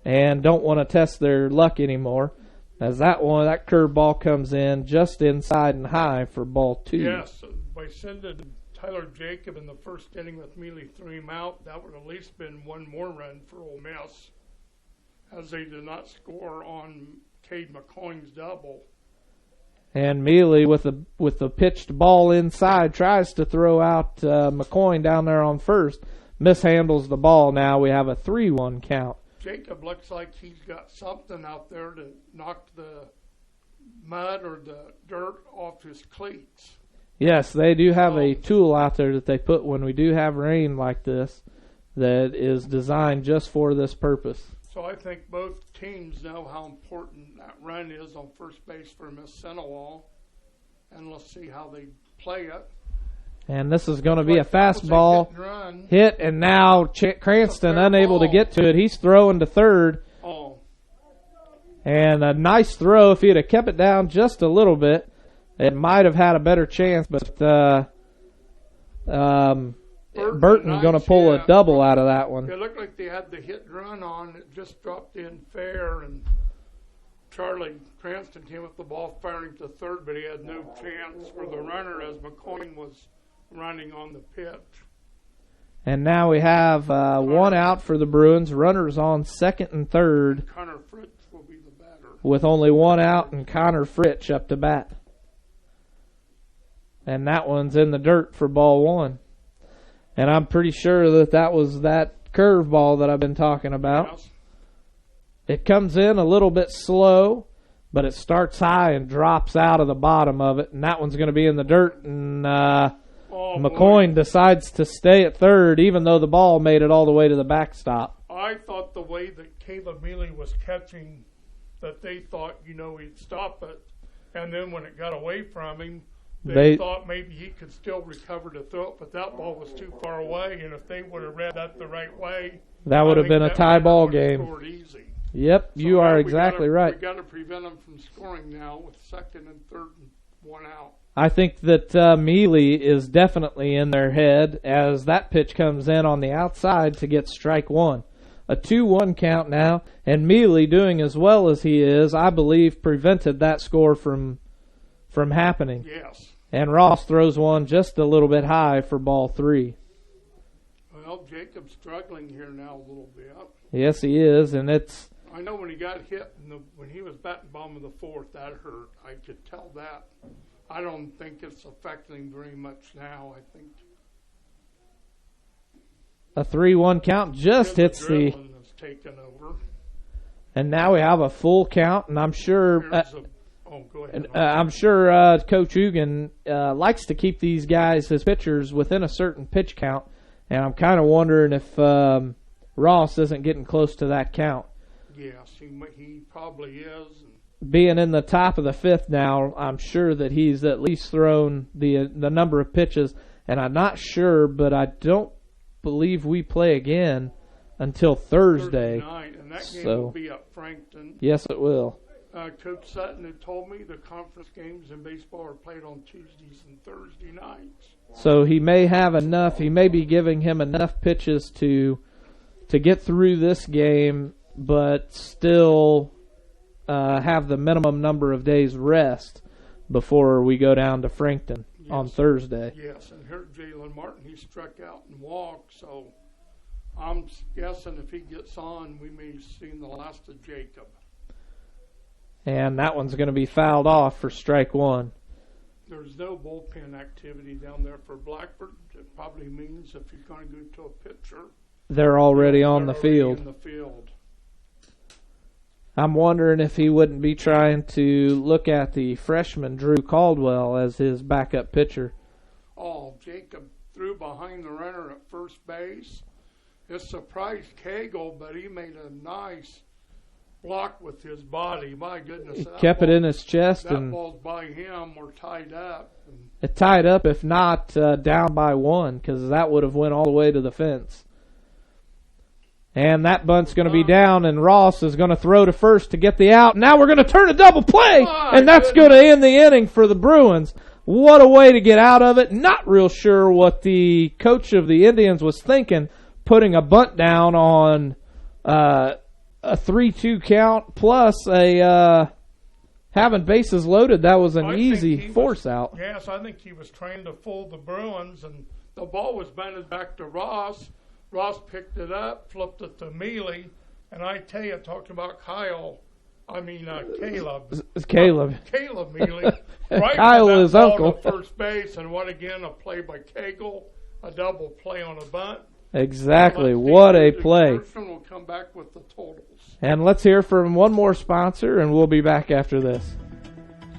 and don't want to test their luck anymore, as that curveball comes in just inside and high for ball two. Yes, by sending Tyler Jacob in the first inning with Mealy 3 out, that would at least been one more run for Ole Miss, as they did not score on Cade McCoyne's double. And Mealy with the pitched ball inside tries to throw out McCoyne down there on first. Mishandles the ball. Now we have a 3-1 count. Jacob looks like he's got something out there to knock the mud or the dirt off his cleats. Yes, they do have a tool out there that they put when we do have rain like this that is designed just for this purpose. So I think both teams know how important that run is on first base for Mississenewa, and let's see how they play it. And this is going to be a fastball hit, and now Cranston unable to get to it. He's throwing to third. Oh. And a nice throw. If he'd have kept it down just a little bit, it might have had a better chance, but Burton going to pull a double out of that one. It looked like they had the hit run on. It just dropped in fair, and Charlie Cranston came with the ball firing to third, but he had no chance for the runner as McCoyne was running on the pitch. And now we have one out for the Bruins. Runners on second and third. Connor Fritz will be the batter. With only one out and Connor Fritz up to bat. And that one's in the dirt for ball one. And I'm pretty sure that was that curveball that I've been talking about. Yes. It comes in a little bit slow, but it starts high and drops out of the bottom of it. And that one's going to be in the dirt. And McCoyne decides to stay at third, even though the ball made it all the way to the backstop. I thought the way that Caleb Mealy was catching, that they thought, he'd stop it. And then when it got away from him, they thought maybe he could still recover to throw it, but that ball was too far away, and if they would have read that the right way, that would have been a tie ball game. Scored easy. Yep, so you are exactly right. We've got to prevent them from scoring now with second and third and one out. I think that Mealy is definitely in their head as that pitch comes in on the outside to get strike one. A 2-1 count now, and Mealy doing as well as he is, I believe, prevented that score from happening. Yes. And Ross throws one just a little bit high for ball three. Well, Jacob's struggling here now a little bit. Yes, he is, and it's... I know when he got hit, when he was batting bottom of the fourth, that hurt. I could tell that. I don't think it's affecting him very much now, I think. A 3-1 count just hits the... Has taken over. And now we have a full count, and I'm sure... go ahead. I'm sure Coach Hugan likes to keep these guys, his pitchers, within a certain pitch count, and I'm kind of wondering if Ross isn't getting close to that count. Yes, he probably is. Being in the top of the fifth now, I'm sure that he's at least thrown the number of pitches, and I'm not sure, but I don't believe we play again until Thursday night, and that game will be at Frankton. Yes, it will. Coach Sutton had told me the conference games in baseball are played on Tuesdays and Thursday nights. So he may have enough. He may be giving him enough pitches to get through this game, but still have the minimum number of days rest before we go down to Frankton on Thursday. Yes, and here's Jalen Martin. He struck out and walked, so I'm guessing if he gets on, we may see the last of Jacob. And that one's going to be fouled off for strike one. There's no bullpen activity down there for Blackford. It probably means if he's going to go to a pitcher, they're already on the field. In the field. I'm wondering if he wouldn't be trying to look at the freshman Drew Caldwell as his backup pitcher. Oh, Jacob threw behind the runner at first base. It surprised Cagle, but he made a nice block with his body. My goodness. He kept it in his chest. That And ball's by him or tied up. And it tied up, if not down by one, because that would have went all the way to the fence. And that bunt's going to be down, and Ross is going to throw to first to get the out. Now we're going to turn a double play, and that's going to end the inning for the Bruins. What a way to get out of it. Not real sure what the coach of the Indians was thinking, putting a bunt down on a 3-2 count plus a having bases loaded. That was an easy force out. Yes, I think he was trying to fool the Bruins, and the ball was batted back to Ross. Ross picked it up, flipped it to Mealy, and I tell you, talking about Caleb. It's Caleb. Caleb Mealy. Right Kyle is uncle. To first base, and what again, a play by Cagle, a double play on a bunt. Exactly. What a play. We'll come back with the totals. And let's hear from one more sponsor, and we'll be back after this.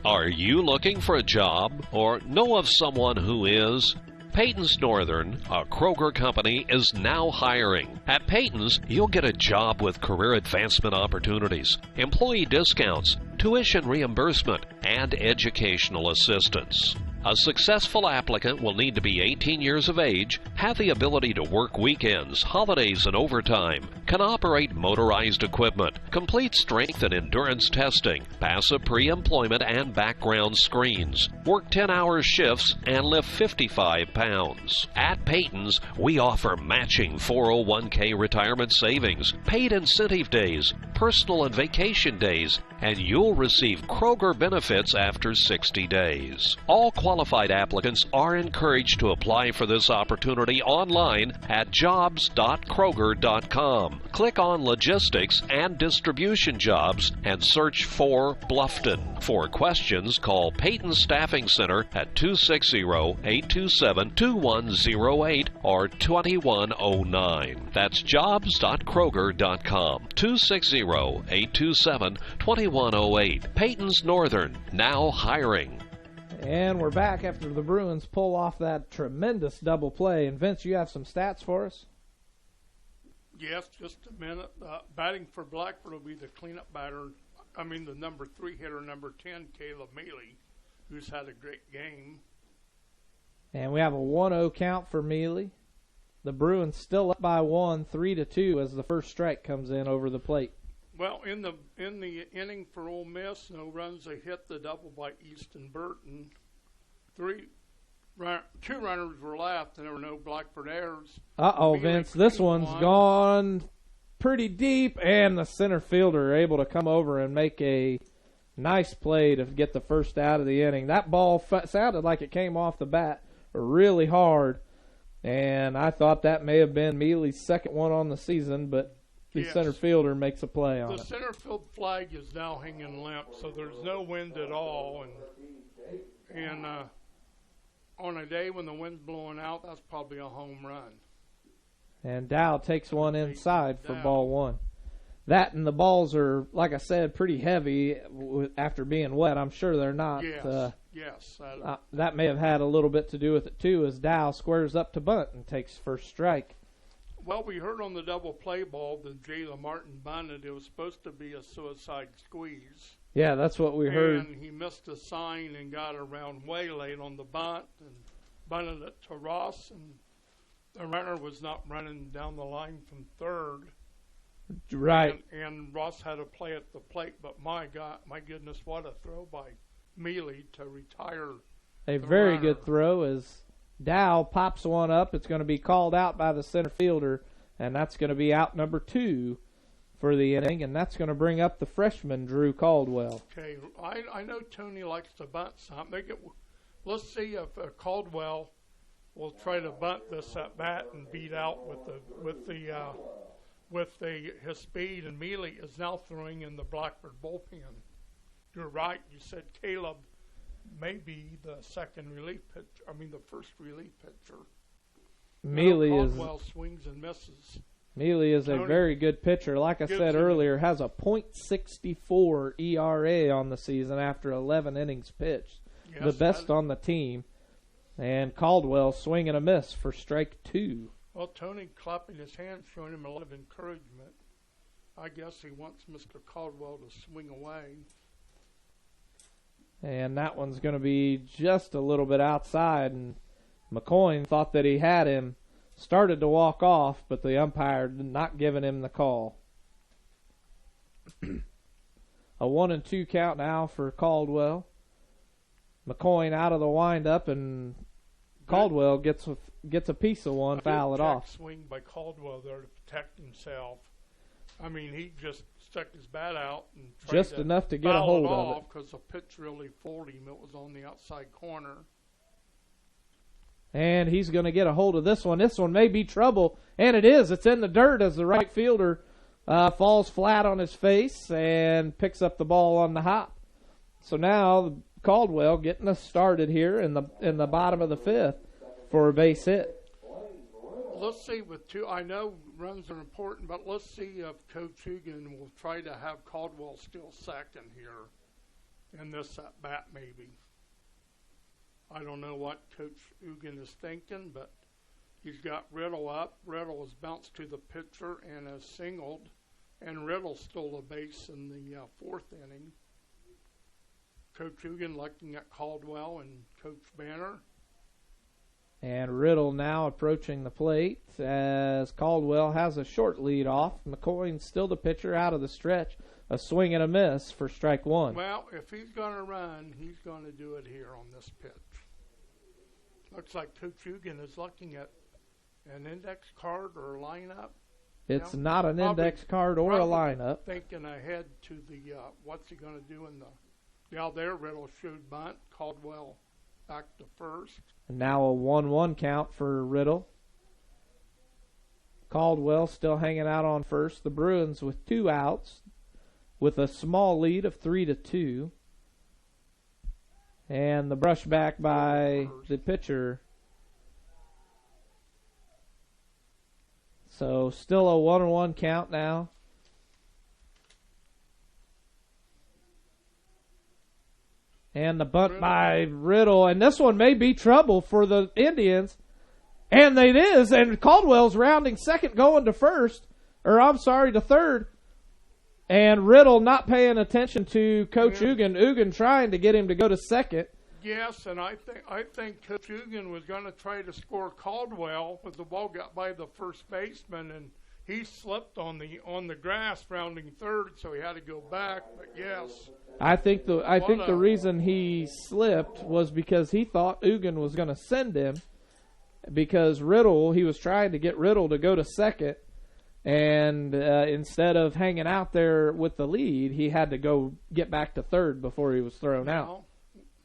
Are you looking for a job or know of someone who is? Peyton's Northern, a Kroger company, is now hiring. At Peyton's, you'll get a job with career advancement opportunities, employee discounts, tuition reimbursement, and educational assistance. A successful applicant will need to be 18 years of age, have the ability to work weekends, holidays, and overtime, can operate motorized equipment, complete strength and endurance testing, pass a pre-employment and background screens, work 10-hour shifts, and lift 55 pounds. At Peyton's, we offer matching 401k retirement savings, paid incentive days, personal and vacation days, and you'll receive Kroger benefits after 60 days. All qualified applicants are encouraged to apply for this opportunity online at jobs.kroger.com. Click on Logistics and Distribution Jobs and search for Bluffton. For questions, call Peyton Staffing Center at 260-827-2108 or 2109. That's jobs.kroger.com. 260-827-2108. Peyton's Northern, now hiring. And we're back after the Bruins pull off that tremendous double play. And Vince, you have some stats for us? Yes, just a minute. Batting for Blackford will be the cleanup batter. The number 3 hitter, number 10, Caleb Mealy, who's had a great game. And we have a 1-0 count for Mealy. The Bruins still up by 1, 3-2 as the first strike comes in over the plate. Well, in the inning for Ole Miss, no runs. They hit the double by Easton Burton. 2 runners were left, and there were no Blackford errors. Vince, this one's gone pretty deep, and the center fielder able to come over and make a nice play to get the first out of the inning. That ball sounded like it came off the bat really hard, and I thought that may have been Mealy's second one on the season, but the center fielder makes a play on it. The center field flag is now hanging limp, so there's no wind at all. And on a day when the wind's blowing out, that's probably a home run. And Dow takes one inside for ball one. That and the balls are, like I said, pretty heavy after being wet. I'm sure they're not. Yes. That may have had a little bit to do with it, too, as Dow squares up to bunt and takes first strike. Well, we heard on the double play ball that Jayla Martin bunted. It was supposed to be a suicide squeeze. Yeah, that's what we heard. And he missed a sign and got around way late on the bunt and bunted it to Ross. And the runner was not running down the line from third. Right. And Ross had to play at the plate. But my goodness, what a throw by Mealy to retire. A very good throw as Dow pops one up. It's going to be called out by the center fielder, and that's going to be out number 2 for the inning, and that's going to bring up the freshman, Drew Caldwell. Okay, I know Tony likes to bunt some. Let's see if Caldwell will try to bunt this at bat and beat out with his speed, and Mealy is now throwing in the Blackford bullpen. You're right. You said Caleb may be the second relief pitcher. The first relief pitcher. Caldwell swings and misses. Mealy is a very good pitcher. Like I said earlier, has a .64 ERA on the season after 11 innings pitched. Yes, the best on the team. And Caldwell swinging a miss for strike 2. Well, Tony clapping his hands, showing him a lot of encouragement. I guess he wants Mr. Caldwell to swing away. And that one's going to be just a little bit outside, and McCoy thought that he had him, started to walk off, but the umpire did not giving him the call. A 1-2 count now for Caldwell. McCoy out of the windup, and Caldwell gets a piece of one, foul it off. Swing by Caldwell there to protect himself. I mean, he just stuck his bat out and tried just enough to get a hold of it. Because the pitch really fooled him. It was on the outside corner. And he's going to get a hold of this one. This one may be trouble, and it is. It's in the dirt as the right fielder falls flat on his face and picks up the ball on the hop. So now Caldwell getting us started here in the bottom of the fifth for a base hit. Let's see with two. I know runs are important, but let's see if Coach Hugan will try to have Caldwell still second here in this at bat maybe. I don't know what Coach Hugan is thinking, but he's got Riddle up. Riddle has bounced to the pitcher and has singled, and Riddle stole a base in the fourth inning. Coach Hugan looking at Caldwell and Coach Banner. And Riddle now approaching the plate as Caldwell has a short lead off. McCoy still the pitcher out of the stretch. A swing and a miss for strike one. Well, if he's going to run, he's going to do it here on this pitch. Looks like Coach Hugan is looking at an index card or a lineup. It's not an index card or a lineup. Thinking ahead to the what's he going to do in the... Yeah, there Riddle showed bunt. Caldwell back to first. And now a 1-1 count for Riddle. Caldwell still hanging out on first. The Bruins with 2 outs with a small lead of 3-2. And the brush back by the pitcher. So still a 1-1 count now. And the bunt by Riddle. And this one may be trouble for the Indians. And it is. And Caldwell's rounding second, going to first. Or I'm sorry, to third. And Riddle not paying attention to Coach Hugan. Hugan trying to get him to go to second. Yes, and I think Coach Hugan was going to try to score Caldwell, but the ball got by the first baseman, and he slipped on the grass rounding third, so he had to go back. But yes, I think the reason he slipped was because he thought Hugan was going to send him, because he was trying to get Riddle to go to second, and instead of hanging out there with the lead, he had to go get back to third before he was thrown out.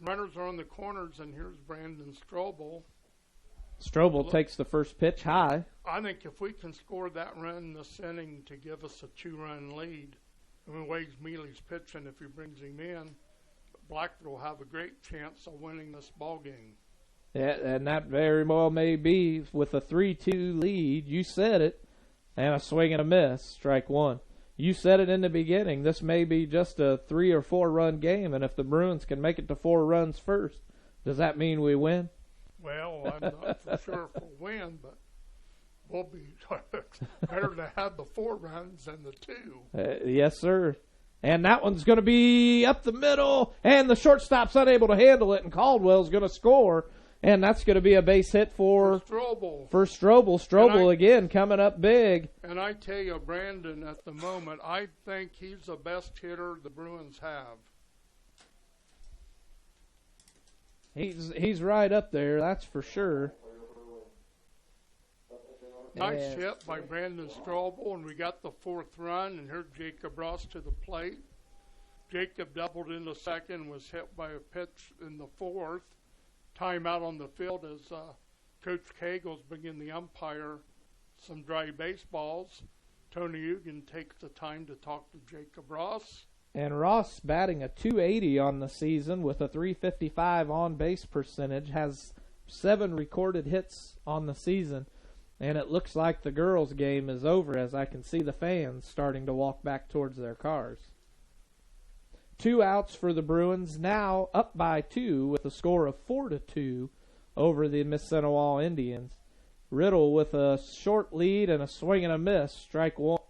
Runners are on the corners, and here's Brandon Strobel. Strobel takes the first pitch high. I think if we can score that run this inning to give us a 2-run lead, I mean, Wade Mealy's pitching if he brings him in, Blackford will have a great chance of winning this ball game. Yeah, and that very well may be with a 3-2 lead. You said it, and a swing and a miss, strike one. You said it in the beginning. This may be just a 3 or 4 run game, and if the Bruins can make it to 4 runs first, does that mean we win? Well, I'm not for sure if we'll win, but we'll be better to have the 4 runs than the 2. Yes, sir. And that one's going to be up the middle, and the shortstop's unable to handle it, and Caldwell's going to score. And that's going to be a base hit for Strobel. Strobel again coming up big. And I tell you, Brandon, at the moment, I think he's the best hitter the Bruins have. He's right up there, that's for sure. Nice hit by Brandon Strobel, and we got the 4th run, and here's Jacob Ross to the plate. Jacob doubled into second, was hit by a pitch in the 4th. Time out on the field as Coach Cagle's bringing the umpire some dry baseballs. Tony Hugan takes the time to talk to Jacob Ross. And Ross batting a .280 on the season with a .355 on-base percentage, has 7 recorded hits on the season, and it looks like the girls' game is over as I can see the fans starting to walk back towards their cars. 2 outs for the Bruins, now up by 2 with a score of 4-2 over the Mississenewa Indians. Riddle with a short lead and a swing and a miss, strike one.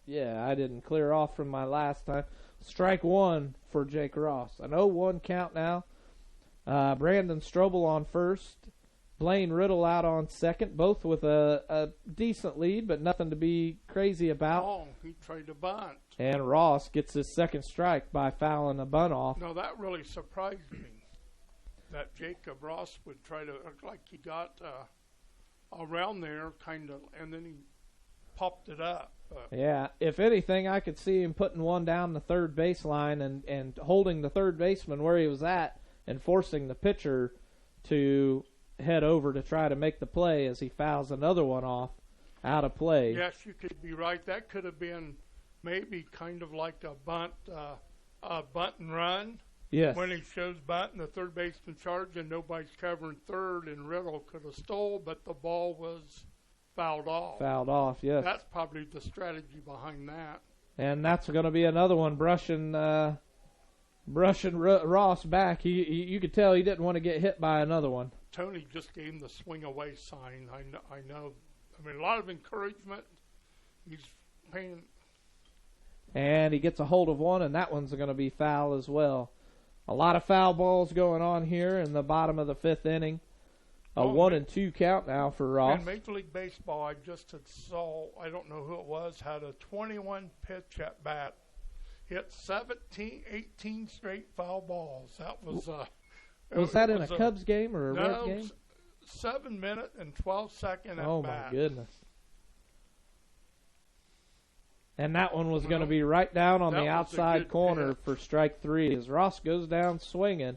Yeah, I didn't clear off from my last time. Strike one for Jake Ross. An 0-1 count now. Brandon Strobel on first. Blaine Riddle out on second, both with a decent lead, but nothing to be crazy about. Oh, he tried to bunt. And Ross gets his second strike by fouling a bunt off. No, that really surprised me, that Jacob Ross would try to look like he got around there, kind of, and then he popped it up. Yeah, if anything, I could see him putting one down the third baseline and holding the third baseman where he was at and forcing the pitcher to head over to try to make the play as he fouls another one off out of play. Yes, you could be right. That could have been maybe kind of like a bunt and run. Yes. When he shows bunt and the third baseman charge and nobody's covering third, and Riddle could have stole, but the ball was fouled off. Fouled off, yes. That's probably the strategy behind that. And that's going to be another one brushing Ross back. You could tell he didn't want to get hit by another one. Tony just gave him the swing away sign. I know. I mean, a lot of encouragement. He's paying. And he gets a hold of one, and that one's going to be foul as well. A lot of foul balls going on here in the bottom of the fifth inning. A 1-2 count now for Ross. In Major League Baseball, I just saw, I don't know who it was, had a 21 pitch at bat. Hit 18 straight foul balls. That was Was that in a Cubs game or a Red game? 7 minute and 12 second at bat. Oh, my goodness. And that one was going to be right down on the outside corner for strike three as Ross goes down swinging.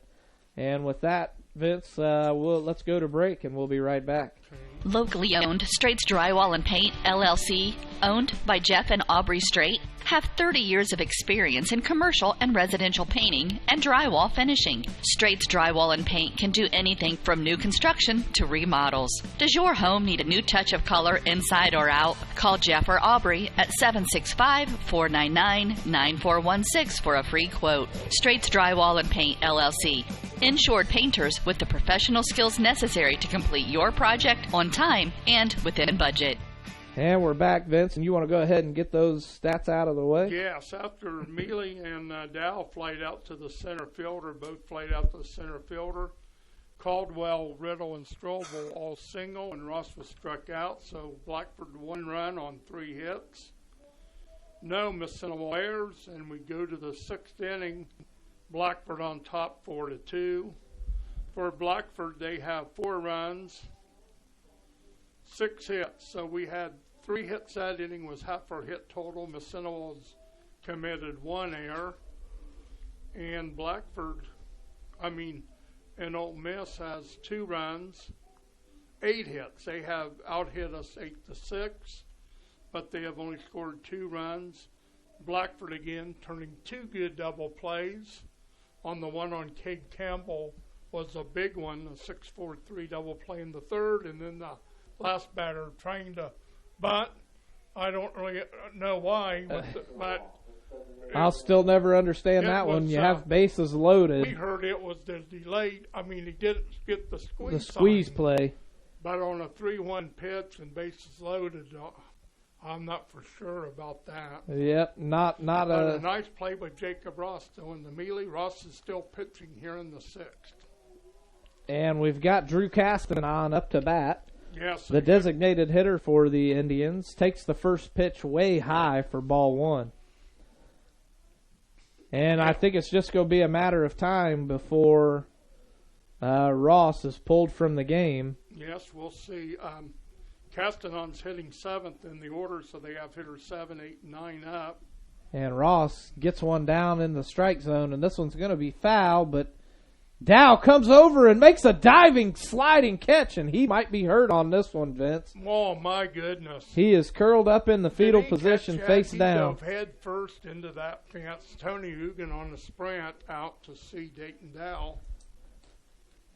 And with that, Vince, let's go to break, and we'll be right back. Locally owned, Straits Drywall and Paint, LLC, owned by Jeff and Aubrey Strait, have 30 years of experience in commercial and residential painting and drywall finishing. Straits Drywall and Paint can do anything from new construction to remodels. Does your home need a new touch of color inside or out? Call Jeff or Aubrey at 765-499-9416 for a free quote. Straits Drywall and Paint, LLC. Insured painters with the professional skills necessary to complete your project on time and within budget. And we're back, Vince, and you want to go ahead and get those stats out of the way? Yes, after Mealy and Dow flied out to the center fielder, both flied out to the center fielder. Caldwell, Riddle, and Strobel all single, and Ross was struck out, so Blackford 1 run on 3 hits. No Mississenewa errors, and we go to the 6th inning. Blackford on top 4-2. For Blackford, they have 4 runs, 6 hits. So we had 3 hits that inning, was half our hit total. Mississenewa's committed 1 error. And and Ole Miss has 2 runs, 8 hits. They have out-hit us 8-6, but they have only scored 2 runs. Blackford again turning 2 good double plays. On the one on Cade Campbell was a big one, a 6-4-3 double play in the third, and then the last batter trying to bunt. I don't really know why, but I'll still never understand that one. You have bases loaded. We heard it was the delayed. I mean, he didn't get the squeeze. The squeeze sign, play. But on a 3-1 pitch and bases loaded, I'm not for sure about that. Yep, not a nice play by Jacob Ross though in the Mealy. Ross is still pitching here in the 6th. And we've got Drew Caston on up to bat. Yes. The designated hitter for the Indians takes the first pitch way high for ball 1. And I think it's just going to be a matter of time before Ross is pulled from the game. Yes, we'll see. Castanon's hitting 7th in the order, so they have hitters 7, 8, and 9 up. And Ross gets one down in the strike zone, and this one's going to be foul, but Dow comes over and makes a diving, sliding catch, and he might be hurt on this one, Vince. Oh, my goodness. He is curled up in the fetal position, face down. He dove head first into that fence. Tony Hugan on the sprint out to see Dayton Dow.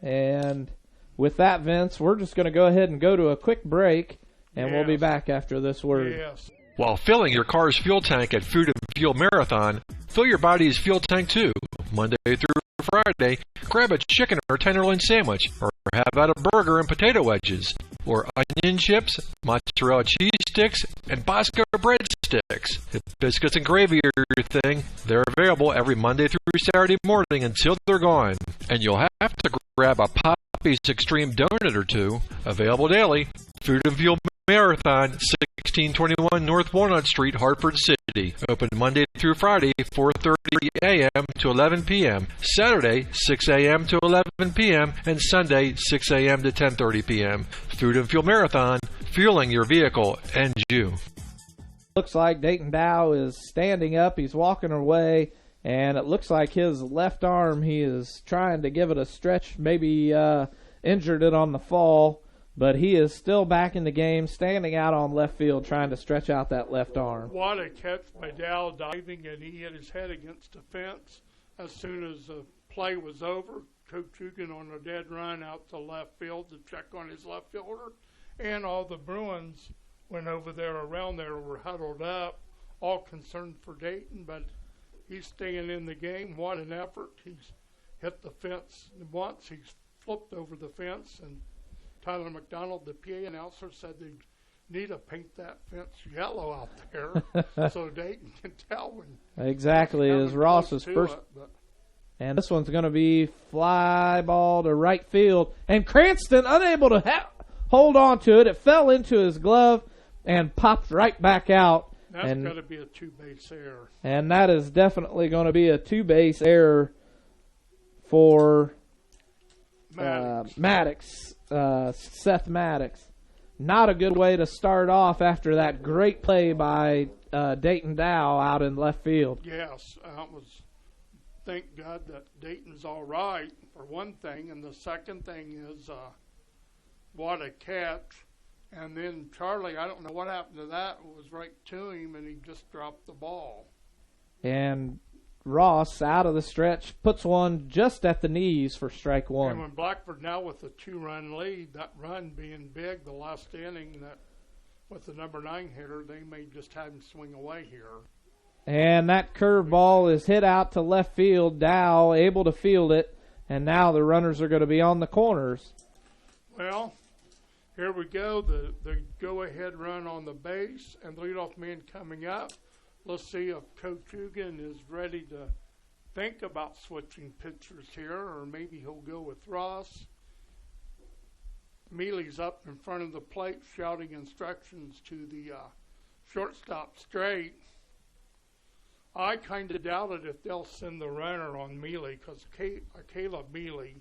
And with that, Vince, we're just going to go ahead and go to a quick break, and we'll be back after this word. Yes. While filling your car's fuel tank at Food and Fuel Marathon, fill your body's fuel tank too, Monday through Friday, grab a chicken or tenderloin sandwich, or have at a burger and potato wedges, or onion chips, mozzarella cheese sticks, and Bosco breadsticks. If biscuits and gravy are your thing, they're available every Monday through Saturday morning until they're gone. And you'll have to grab a Poppy's Extreme donut or two, available daily. Food and Fuel Marathon, 1621 North Walnut Street, Hartford City. Open Monday through Friday, 4:30 a.m. to 11 p.m. Saturday, 6 a.m. to 11 p.m. and Sunday, 6 a.m. to 10:30 p.m. Food and Fuel Marathon, fueling your vehicle and you. Looks like Dayton Dow is standing up. He's walking away, and it looks like his left arm, he is trying to give it a stretch, maybe injured it on the fall. But he is still back in the game, standing out on left field, trying to stretch out that left arm. What a catch by Dow diving, and he hit his head against the fence. As soon as the play was over, Coach Hugan on a dead run out to left field to check on his left fielder. And all the Bruins went over there around there, were huddled up, all concerned for Dayton, but he's staying in the game. What an effort. He's hit the fence once. He's flipped over the fence, and Tyler McDonald, the PA announcer, said they need to paint that fence yellow out there so Dayton can tell when. Exactly, as Ross's first. And this one's going to be fly ball to right field. And Cranston, unable to hold on to it. It fell into his glove and popped right back out. That's got to be a two-base error. And that is definitely going to be a two-base error for Maddox. Seth Maddox. Not a good way to start off after that great play by Dayton Dow out in left field. Yes, thank God that Dayton's all right, for one thing. And the second thing is what a catch. And then Charlie, I don't know what happened to that. It was right to him, and he just dropped the ball. And Ross, out of the stretch, puts one just at the knees for strike one. And when Blackford now with a 2-run lead, that run being big the last inning, that with the number 9 hitter, they may just have him swing away here. And that curveball is hit out to left field. Dow able to field it, and now the runners are going to be on the corners. Well, here we go. The go-ahead run on the base, and the leadoff man coming up. Let's see if Coach Hugan is ready to think about switching pitchers here, or maybe he'll go with Ross. Mealy's up in front of the plate shouting instructions to the shortstop straight. I kind of doubted if they'll send the runner on Mealy, because Caleb Mealy,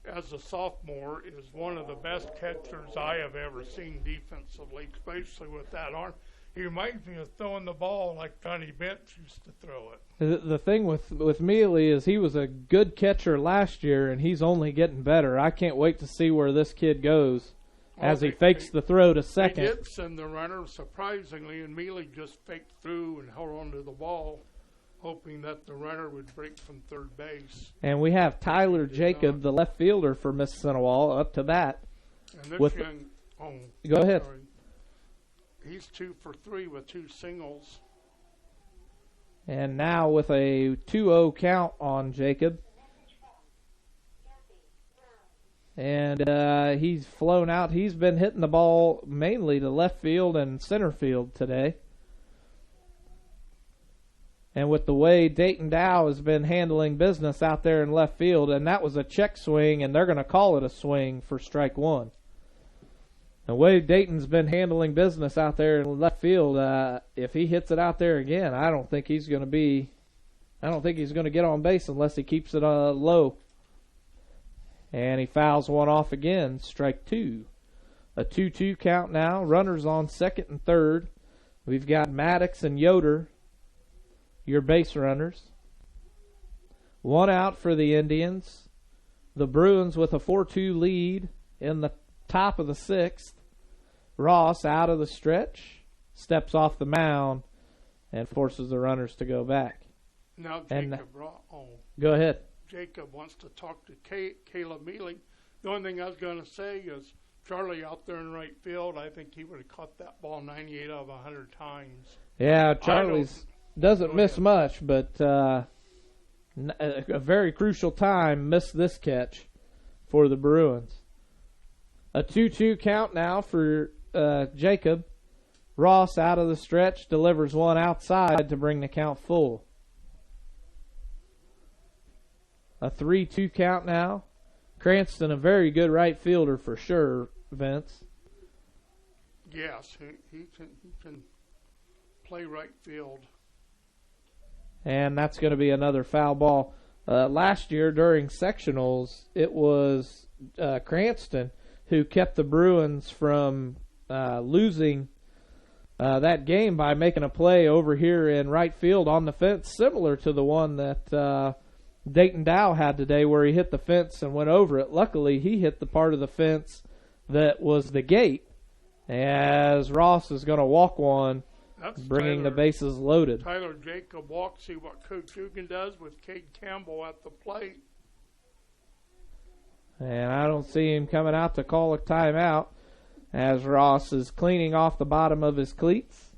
as a sophomore, is one of the best catchers I have ever seen defensively, especially with that arm. He reminds me of throwing the ball like Johnny Bench used to throw it. The thing with Mealy is he was a good catcher last year, and he's only getting better. I can't wait to see where this kid goes as he fakes the throw to second. They did send the runner, surprisingly, and Mealy just faked through and held onto the ball, hoping that the runner would break from third base. And we have Tyler Jacob, the left fielder for Mississenewa, up to bat. And this go ahead. Sorry. He's 2 for 3 with 2 singles. And now with a 2-0 count on Jacob. And he's flown out. He's been hitting the ball mainly to left field and center field today. And with the way Dayton Dow has been handling business out there in left field, and that was a check swing, and they're going to call it a swing for strike one. The way Dayton's been handling business out there in left field, if he hits it out there again, I don't think he's going to get on base unless he keeps it low. And he fouls one off again, strike two. A 2-2 count now. Runners on second and third. We've got Maddox and Yoder, your base runners. One out for the Indians. The Bruins with a 4-2 lead in the top of the sixth. Ross out of the stretch, steps off the mound, and forces the runners to go back. Now Jacob, go ahead. Jacob wants to talk to Caleb Mealy. The only thing I was going to say is Charlie out there in right field, I think he would have caught that ball 98 out of 100 times. Yeah, Charlie's doesn't miss much, but a very crucial time, missed this catch for the Bruins. A 2-2 count now for Jacob. Ross out of the stretch, delivers one outside to bring the count full. A 3-2 count now. Cranston, a very good right fielder for sure, Vince. Yes, he can play right field. And that's going to be another foul ball. Last year during sectionals, it was Cranston who kept the Bruins from losing that game by making a play over here in right field on the fence, similar to the one that Dayton Dow had today where he hit the fence and went over it. Luckily, he hit the part of the fence that was the gate, as Ross is going to walk one, bringing the bases loaded. Tyler Jacob walks, see what Coach Hugan does with Cade Campbell at the plate. And I don't see him coming out to call a timeout as Ross is cleaning off the bottom of his cleats.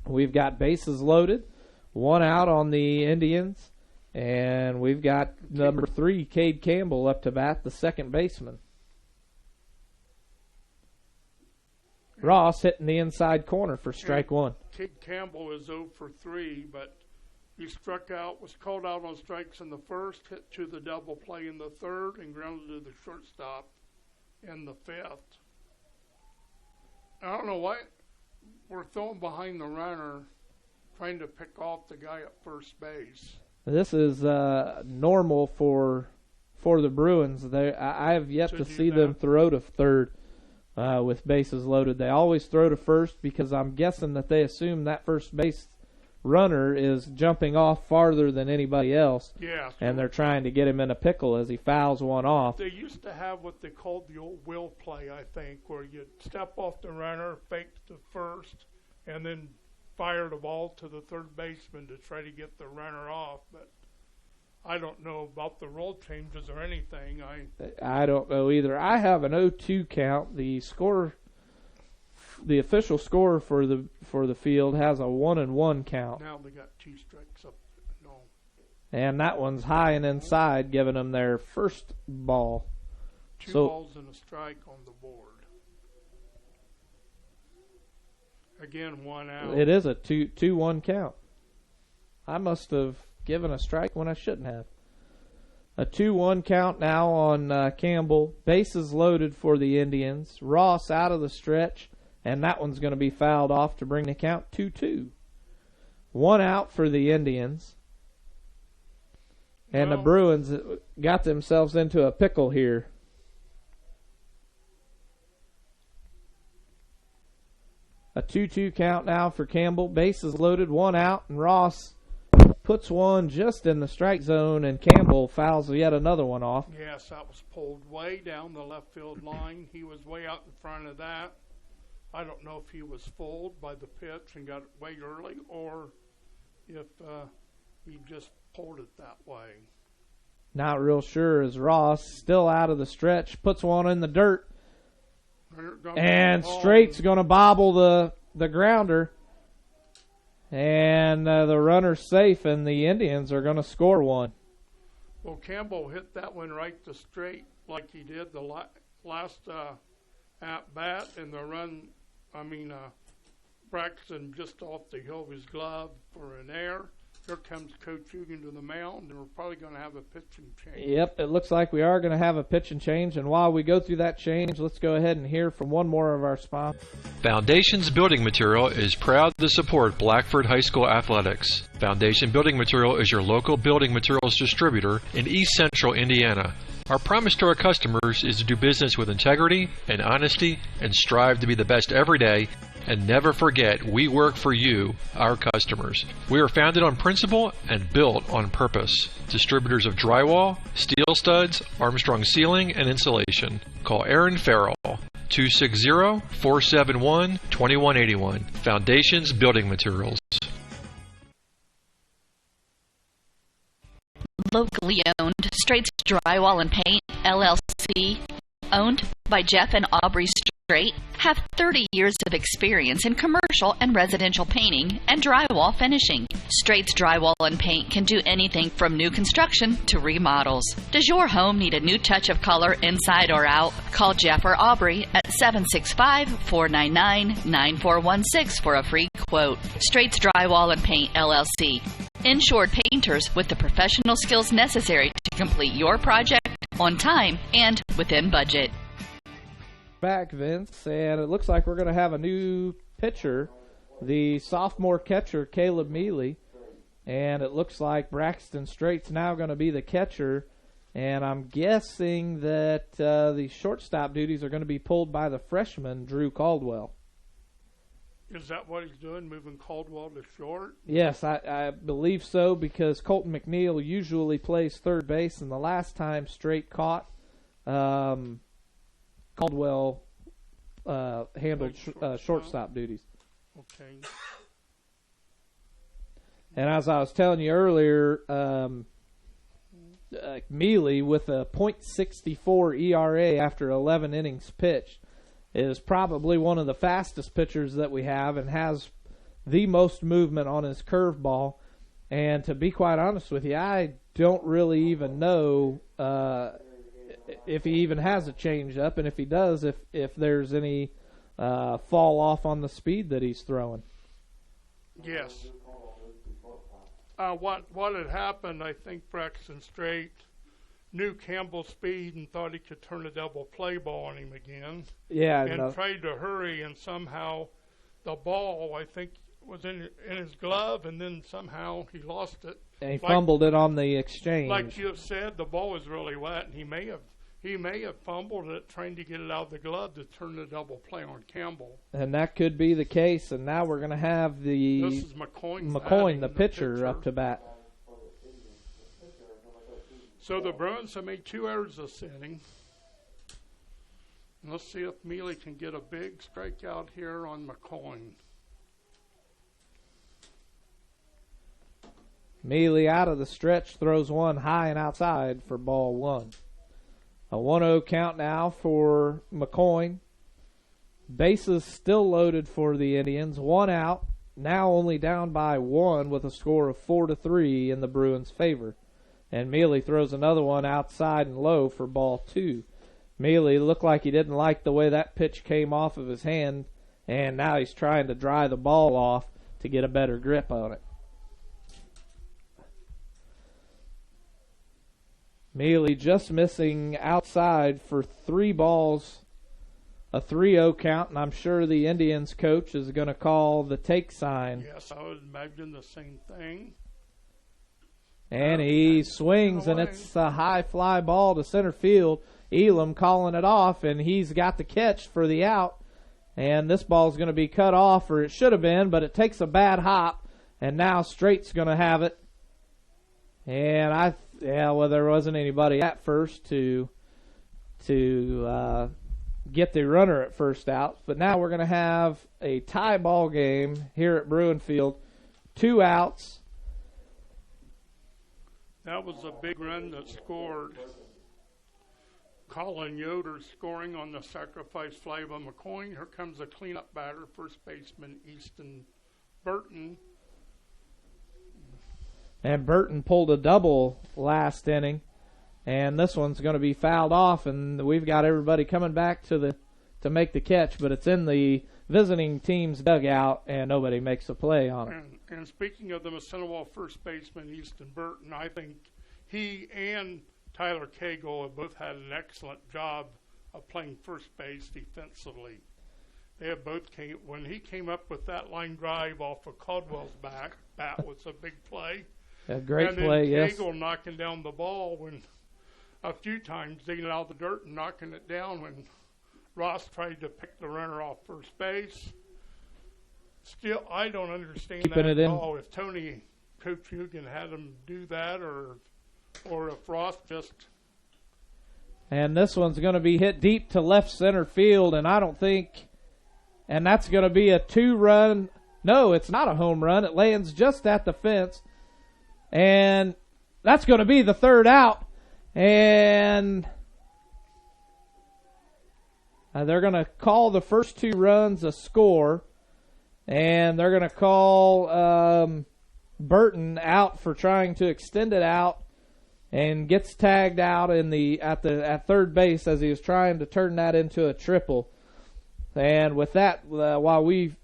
We've got bases loaded, one out on the Indians, and we've got number 3, Cade Campbell, up to bat, the second baseman. Ross hitting the inside corner for strike one. Cade Campbell is 0 for 3, but he struck out, was called out on strikes in the first, hit to the double play in the third, and grounded to the shortstop in the fifth. I don't know why we're throwing behind the runner, trying to pick off the guy at first base. This is normal for the Bruins. I have yet to see them throw to third with bases loaded. They always throw to first because I'm guessing that they assume that first base runner is jumping off farther than anybody else. Yeah. And they're trying to get him in a pickle as he fouls one off. They used to have what they called the old will play, I think, where you'd step off the runner, fake to first, and then fire the ball to the third baseman to try to get the runner off. But I don't know about the rule changes or anything. I don't know either. I have an 0-2 count. The official score for the field has a 1-1 count. Now they got 2 strikes up. No. And that one's high and inside, giving them their first ball. 2 balls and a strike on the board. Again, 1 out. It is a 2-1 count. I must have given a strike when I shouldn't have. A 2-1 count now on Campbell. Bases loaded for the Indians. Ross out of the stretch, and that one's going to be fouled off to bring the count 2-2. 1 out for the Indians. And the Bruins got themselves into a pickle here. A 2-2 count now for Campbell. Bases loaded, 1 out, and Ross puts one just in the strike zone, and Campbell fouls yet another one off. Yes, that was pulled way down the left field line. He was way out in front of that. I don't know if he was fooled by the pitch and got it way early, or if he just pulled it that way. Not real sure as Ross, still out of the stretch, puts one in the dirt. And Straight's going to bobble the grounder. And the runner's safe, and the Indians are going to score one. Well, Campbell hit that one right to Straight like he did the last at-bat, and the run, Braxton just off the heel of his glove for an error. Here comes Coach Hugan to the mound, and we're probably going to have a pitching change. Yep, it looks like we are going to have a pitching change. And while we go through that change, let's go ahead and hear from one more of our sponsors. Foundations Building Material is proud to support Blackford High School athletics. Foundation Building Material is your local building materials distributor in East Central Indiana. Our promise to our customers is to do business with integrity and honesty and strive to be the best every day. And never forget, we work for you, our customers. We are founded on principle and built on purpose. Distributors of drywall, steel studs, Armstrong ceiling, and insulation. Call Aaron Farrell, 260-471-2181. Foundations Building Materials. Locally owned, Straight's Drywall and Paint, LLC, owned by Jeff and Aubrey Straight have 30 years of experience in commercial and residential painting and drywall finishing. Straight's Drywall and Paint can do anything from new construction to remodels. Does your home need a new touch of color inside or out? Call Jeff or Aubrey at 765-499-9416 for a free quote. Straight's Drywall and Paint, LLC. Insured painters with the professional skills necessary to complete your project on time and within budget. Back, Vince, and it looks like we're going to have a new pitcher, the sophomore catcher, Caleb Mealy, and it looks like Braxton Straight's now going to be the catcher, and I'm guessing that the shortstop duties are going to be pulled by the freshman, Drew Caldwell. Is that what he's doing, moving Caldwell to short? Yes, I believe so, because Colton McNeil usually plays third base, and the last time Straight caught, Caldwell handled shortstop duties. Okay. And as I was telling you earlier, Mealy with a .64 ERA after 11 innings pitched is probably one of the fastest pitchers that we have and has the most movement on his curveball. And to be quite honest with you, I don't really even know if he even has a changeup, and if he does, if there's any fall off on the speed that he's throwing. Yes. What had happened, I think Braxton Straight knew Campbell's speed and thought he could turn a double play ball on him again. Yeah. And tried to hurry, and somehow the ball, I think, was in his glove, and then somehow he lost it. And he fumbled it on the exchange. Like you have said, the ball was really wet, and he may have fumbled it trying to get it out of the glove to turn the double play on Campbell. And that could be the case, and now we're going to have This is McCoyne, the pitcher, up to bat. So the Bruins have made 2 errors this inning. And let's see if Mealy can get a big strikeout here on McCoyne. Mealy out of the stretch throws one high and outside for ball 1. A 1-0 count now for McCoyne. Bases still loaded for the Indians. 1 out. Now only down by 1 with a score of 4-3 in the Bruins' favor. And Mealy throws another one outside and low for ball 2. Mealy looked like he didn't like the way that pitch came off of his hand, and now he's trying to dry the ball off to get a better grip on it. Mealy just missing outside for 3 balls, a 3-0 count, and I'm sure the Indians coach is going to call the take sign. Yes, I would imagine the same thing. And he swings, and it's a high fly ball to center field. Elam calling it off, and he's got the catch for the out. And this ball's going to be cut off, or it should have been, but it takes a bad hop, and now Straight's going to have it. And there wasn't anybody at first to get the runner at first out. But now we're going to have a tie ball game here at Bruin Field. 2 outs. That was a big run that scored. Colin Yoder scoring on the sacrifice fly by McCoyne. Here comes a cleanup batter, first baseman Easton Burton. And Burton pulled a double last inning, and this one's going to be fouled off, and we've got everybody coming back to make the catch, but it's in the visiting team's dugout, and nobody makes a play on it. And speaking of the Mississenewa first baseman Easton Burton, I think he and Tyler Cagle have both had an excellent job of playing first base defensively. They have both when he came up with that line drive off of Caldwell's bat was a big play. A great play, yes. And then Cagle knocking down the ball when a few times digging out of the dirt and knocking it down when Ross tried to pick the runner off first base. Still, I don't understand that at all. If Coach Hugan had him do that, or if Ross just. And this one's going to be hit deep to left center field, and I don't think, and that's going to be a 2-run. No, it's not a home run. It lands just at the fence, and that's going to be the 3rd out. And They're going to call the first 2 runs a score, and they're going to call Burton out for trying to extend it out, and gets tagged out at third base as he was trying to turn that into a triple. And with that, while we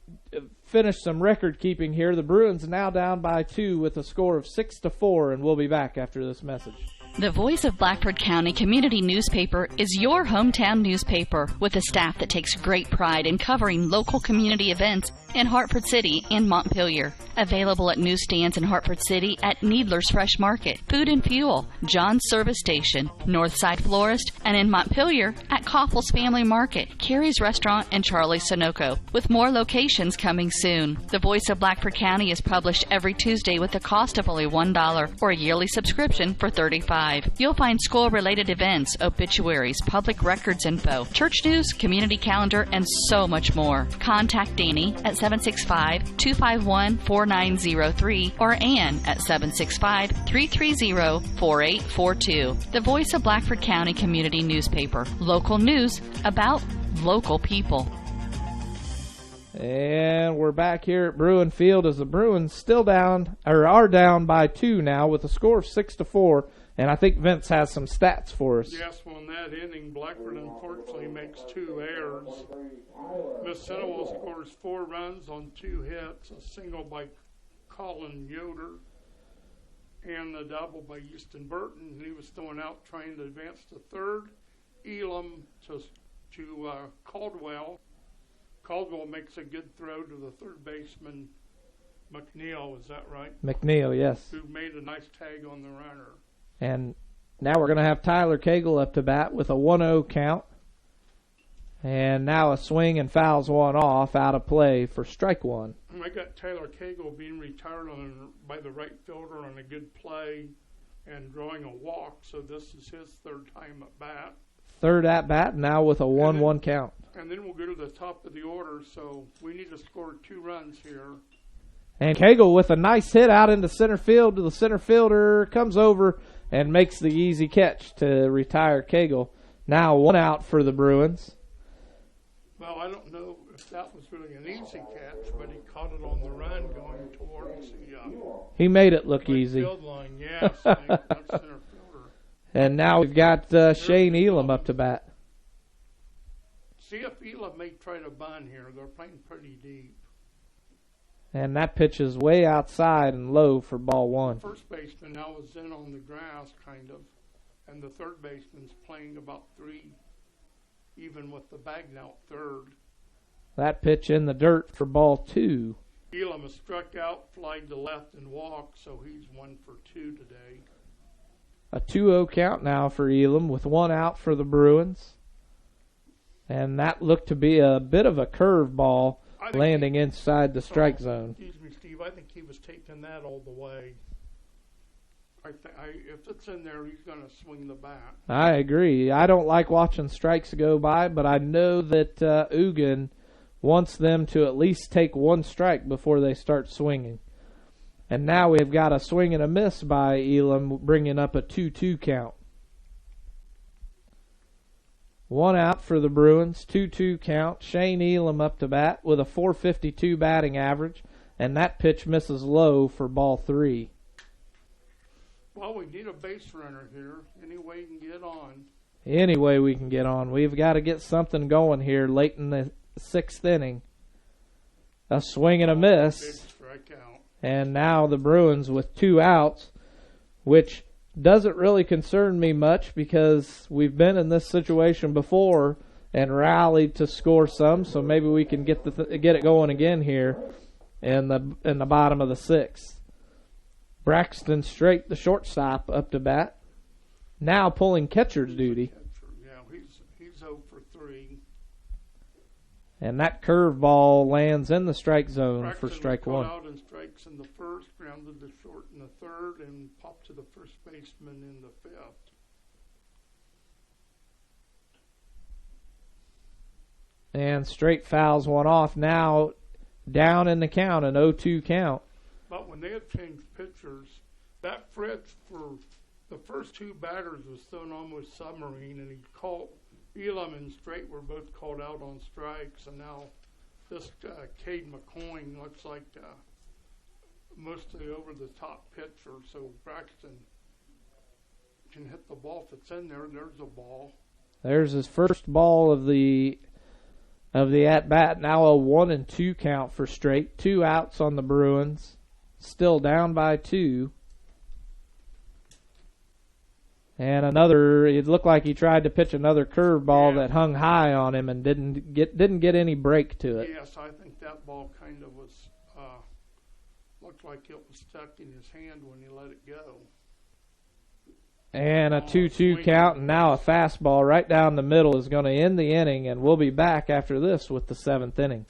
finish some record keeping here, the Bruins now down by 2 with a score of 6-4, and we'll be back after this message. The Voice of Blackford County Community Newspaper is your hometown newspaper with a staff that takes great pride in covering local community events in Hartford City and Montpelier. Available at newsstands in Hartford City at Needler's Fresh Market, Food and Fuel, John's Service Station, Northside Florist, and in Montpelier at Koffels Family Market, Carrie's Restaurant, and Charlie's Sunoco, with more locations coming soon. The Voice of Blackford County is published every Tuesday with a cost of only $1 or a yearly subscription for $35. You'll find school-related events, obituaries, public records info, church news, community calendar, and so much more. Contact Danny at 765-251-4903 or Ann at 765-330-4842. The Voice of Blackford County Community Newspaper. Local news about local people. And we're back here at Bruin Field as the Bruins still down, or are down by 2 now with a score of 6-4. And I think Vince has some stats for us. Yes, well, in that inning, Blackford unfortunately makes 2 errors. Mississenewa scores 4 runs on 2 hits, a single by Colin Yoder and a double by Houston Burton. He was thrown out trying to advance to third. Elam to Caldwell. Caldwell makes a good throw to the third baseman, McNeil, is that right? McNeil, yes. Who made a nice tag on the runner. And now we're going to have Tyler Cagle up to bat with a 1-0 count. And now a swing and fouls one off out of play for strike 1. I got Tyler Cagle being retired by the right fielder on a good play and drawing a walk, so this is his 3rd time at bat. 3rd at bat, now with a 1-1 count. And then we'll go to the top of the order, so we need to score 2 runs here. And Cagle with a nice hit out into center field to the center fielder, comes over and makes the easy catch to retire Cagle. Now 1 out for the Bruins. Well, I don't know if that was really an easy catch, but he caught it on the run going towards the he made it look easy. Field line. Yes, that's center fielder. And now we've got Shane Elam up to bat. See if Elam may try to bunt here. They're playing pretty deep. And that pitch is way outside and low for ball 1. The first baseman now is in on the grass, kind of, and the third baseman's playing about 3, even with the bag now third. That pitch in the dirt for ball 2. Elam has struck out, flied to left, and walked, so he's 1 for 2 today. A 2-0 count now for Elam with 1 out for the Bruins. And that looked to be a bit of a curve ball landing inside the strike zone. Excuse me, Steve. I think he was taking that all the way. If it's in there, he's going to swing the bat. I agree. I don't like watching strikes go by, but I know that Ugin wants them to at least take 1 strike before they start swinging. And now we've got a swing and a miss by Elam, bringing up a 2-2 count. 1 out for the Bruins, 2-2 count. Shane Elam up to bat with a .452 batting average, and that pitch misses low for ball 3. Well, we need a base runner here. Any way you can get on. Any way we can get on. We've got to get something going here late in the 6th inning. A swing and a miss. Big strikeout. And now the Bruins with 2 outs, which doesn't really concern me much because we've been in this situation before and rallied to score some, so maybe we can get it going again here in the bottom of the 6th. Braxton Strait, the shortstop, up to bat. Now pulling catcher's duty. Yeah, he's 0 for 3. And that curveball lands in the strike zone Braxton for strike 1. Out and strikes in the 1st, grounded to short in the 3rd, and popped to the first baseman in the 5th. And Strait fouls one off. Now down in the count, an 0-2 count. But when they had changed pitchers, that Fritz for the first 2 batters was thrown almost submarine, and he Elam and Strait were both called out on strikes, and now this Cade McCoy looks like mostly over-the-top pitcher, so Braxton can hit the ball if it's in there. There's a ball. There's his first ball of the at-bat. Now a 1-2 count for Strait. 2 outs on the Bruins. Still down by 2. And it looked like he tried to pitch another curveball that hung high on him and didn't get any break to it. Yes, I think that ball kind of was, looked like it was stuck in his hand when he let it go. And a 2-2 count, and now a fastball right down the middle is going to end the inning, and we'll be back after this with the 7th inning.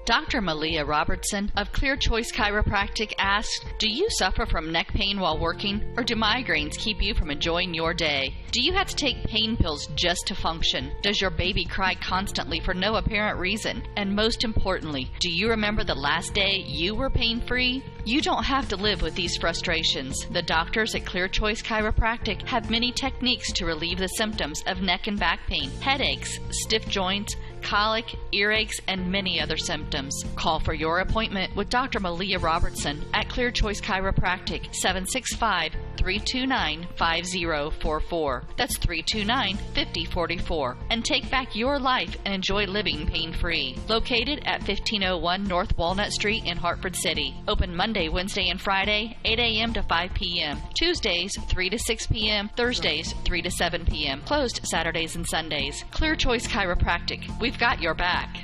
Dr. Malia Robertson of Clear Choice Chiropractic asks, do you suffer from neck pain while working, or do migraines keep you from enjoying your day? Do you have to take pain pills just to function? Does your baby cry constantly for no apparent reason? And most importantly, do you remember the last day you were pain-free? You don't have to live with these frustrations. The doctors at Clear Choice Chiropractic have many techniques to relieve the symptoms of neck and back pain, headaches, stiff joints, colic, earaches, and many other symptoms. Call for your appointment with Dr. Malia Robertson at Clear Choice Chiropractic, 765-329-5044. That's 329-5044. And take back your life and enjoy living pain-free. Located at 1501 North Walnut Street in Hartford City. Open Monday, Wednesday, and Friday, 8 a.m. to 5 p.m. Tuesdays, 3 to 6 p.m. Thursdays, 3 to 7 p.m. Closed Saturdays and Sundays. Clear Choice Chiropractic. We've got your back.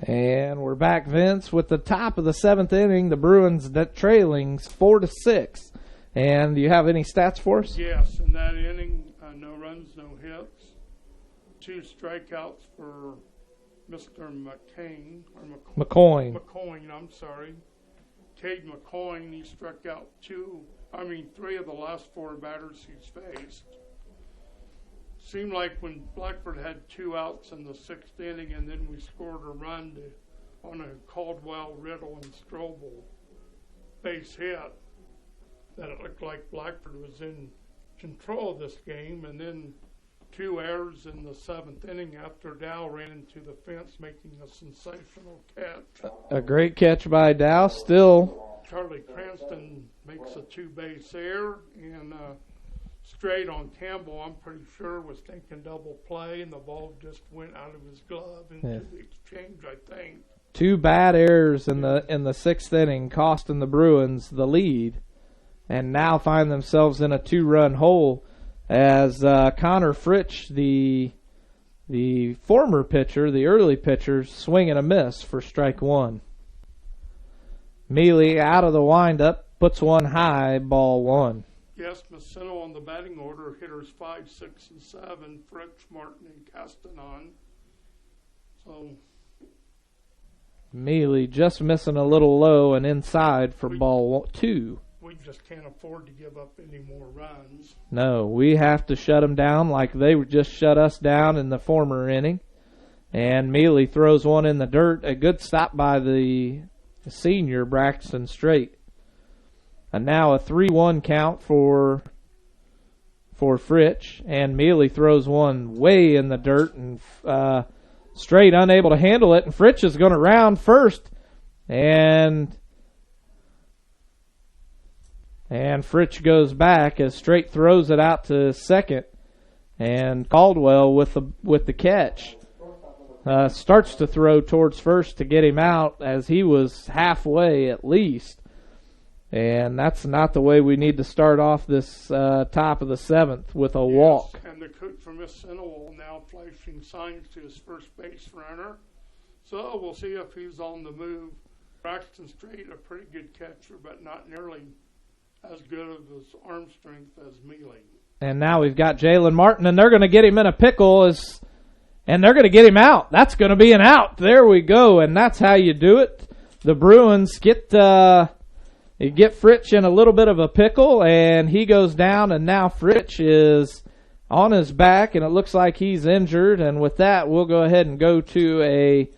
And we're back, Vince, with the top of the 7th inning. The Bruins trailing 4-6. And do you have any stats for us? Yes, in that inning, no runs, no hits. 2 strikeouts for Mr. McCoy, I'm sorry. Cade McCoy, he struck out 3 of the last 4 batters he's faced. Seemed like when Blackford had 2 outs in the 6th inning and then we scored a run on a Caldwell, Riddle, and Strobel base hit, that it looked like Blackford was in control of this game, and then 2 errors in the 7th inning after Dow ran into the fence, making a sensational catch. A great catch by Dow. Still, Charlie Cranston makes a 2-base error, and Straight on Campbell, I'm pretty sure, was thinking double play, and the ball just went out of his glove into the exchange, I think. 2 bad errors in the 6th inning, costing the Bruins the lead, and now find themselves in a 2-run hole as Connor Fritsch, the former pitcher, the early pitcher, swing and a miss for strike 1. Mealy out of the windup, puts one high, ball 1. Yes, Mississenewa on the batting order, hitters 5, 6, and 7, Fritsch, Martin, and Castanon. So Mealy just missing a little low and inside for ball 2. We just can't afford to give up any more runs. No, we have to shut them down like they just shut us down in the former inning. And Mealy throws one in the dirt. A good stop by the senior, Braxton Strait. And now a 3-1 count for Fritsch. And Mealy throws one way in the dirt. And Strait unable to handle it. And Fritsch is going to round first. And Fritsch goes back as Strait throws it out to second. And Caldwell with the catch. Starts to throw towards first to get him out as he was halfway at least. And that's not the way we need to start off this top of the 7th with a walk. And the coach from Mississenewa now flashing signs to his first base runner. So we'll see if he's on the move. Braxton Strait, a pretty good catcher, but not nearly as good of his arm strength as Mealy. And now we've got Jalen Martin, and they're going to get him in a pickle, and they're going to get him out. That's going to be an out. There we go, and that's how you do it. The Bruins get Fritsch in a little bit of a pickle, and he goes down, and now Fritsch is on his back, and it looks like he's injured. And with that, we'll go ahead and go to a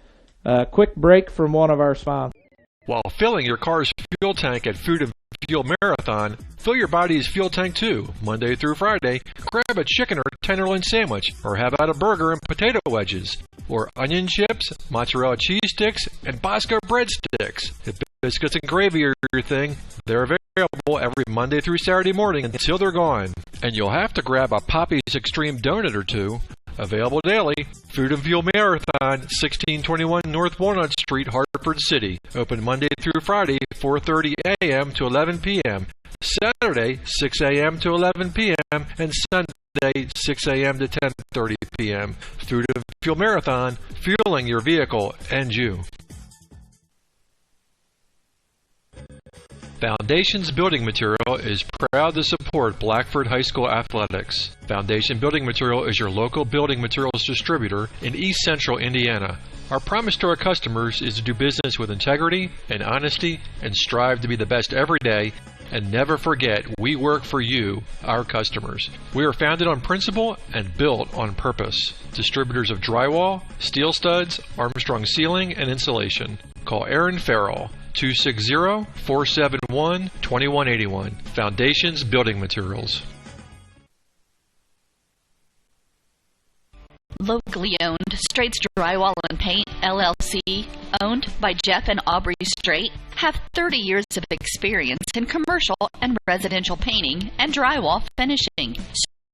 quick break from one of our sponsors. While filling your car's fuel tank at Food and Fuel Marathon, fill your body's fuel tank too. Monday through Friday, grab a chicken or tenderloin sandwich, or have out a burger and potato wedges, or onion chips, mozzarella cheese sticks, and Bosco breadsticks. If biscuits and gravy are your thing, they're available every Monday through Saturday morning until they're gone. And you'll have to grab a Poppy's Extreme donut or two. Available daily. Food and Fuel Marathon, 1621 North Walnut Street, Hartford City. Open Monday through Friday, 4:30 a.m. to 11 p.m. Saturday, 6 a.m. to 11 p.m. and Sunday, 6 a.m. to 10:30 p.m. Food and Fuel Marathon, fueling your vehicle and you. Foundations Building Material is proud to support Blackford High School athletics. Foundation Building Material is your local building materials distributor in East Central Indiana. Our promise to our customers is to do business with integrity and honesty and strive to be the best every day, and never forget we work for you, our customers. We are founded on principle and built on purpose. Distributors of drywall, steel studs, Armstrong ceiling, and insulation. Call Aaron Farrell, 260-471-2181. Foundations Building Materials. Locally owned, Straits Drywall and Paint, LLC, owned by Jeff and Aubrey Strait, have 30 years of experience in commercial and residential painting and drywall finishing.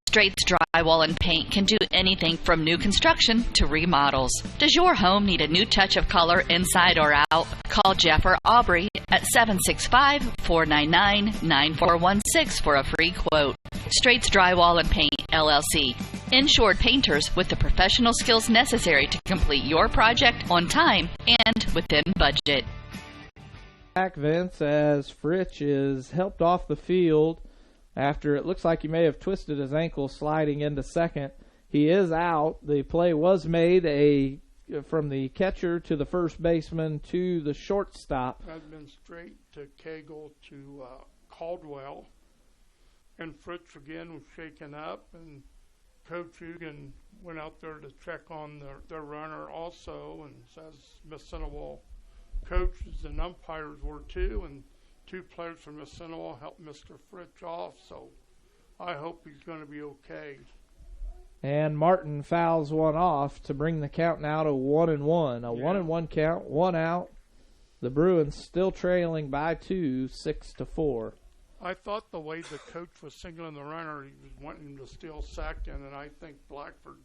Straits Drywall and Paint can do anything from new construction to remodels. Does your home need a new touch of color inside or out? Call Jeff or Aubrey at 765-499-9416 for a free quote. Straits Drywall and Paint, LLC. Insured painters with the professional skills necessary to complete your project on time and within budget. Back, Vince, as Fritch is helped off the field after it looks like he may have twisted his ankle sliding into second. He is out. The play was made from the catcher to the first baseman to the shortstop. I've been straight to Cagle to Caldwell. And Fritz again was shaken up, and Coach Hugan went out there to check on their runner also, and says Mississenewa coaches and umpires were too, and two players from Mississenewa helped Mr. Fritz off, so I hope he's going to be okay. And Martin fouls one off to bring the count now to 1-1. A 1-1 count, one out. The Bruins still trailing by 2, 6-4. I thought the way the coach was signaling the runner, he was wanting him to steal second, and I think Blackford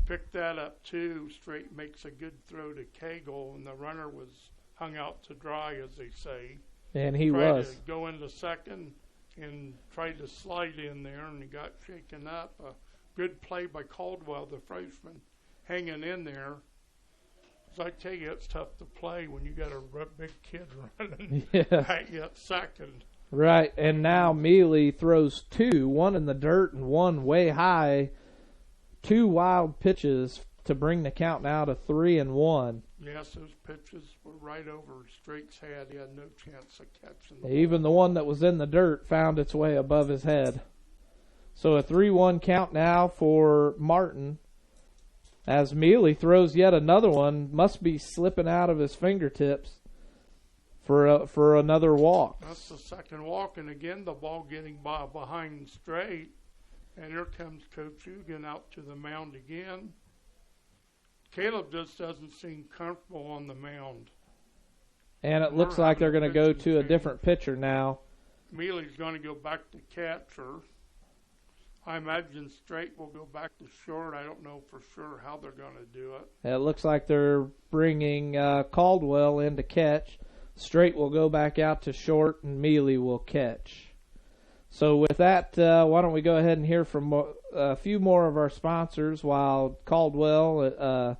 picked that up too. Straight makes a good throw to Cagle, and the runner was hung out to dry, as they say. And he tried was. to go into second and tried to slide in there, and he got shaken up. A good play by Caldwell, the freshman, hanging in there. As I tell you, it's tough to play when you got a big kid running at you at second. Right, and now Mealy throws two, one in the dirt and one way high. Two wild pitches to bring the count now to 3-1. Yes, those pitches were right over Straight's head. He had no chance of catching them. Even the one that was in the dirt found its way above his head. So a 3-1 count now for Martin. As Mealy throws yet another one, must be slipping out of his fingertips for another walk. That's the second walk, and again the ball getting behind Straight. And here comes Coach Hugan out to the mound again. Caleb just doesn't seem comfortable on the mound. And it looks like they're going to go to a different pitcher now. Mealy's going to go back to catcher. I imagine Straight will go back to short. I don't know for sure how they're going to do it. It looks like they're bringing Caldwell in to catch. Straight will go back out to short, and Mealy will catch. So with that, why don't we go ahead and hear from a few more of our sponsors while Caldwell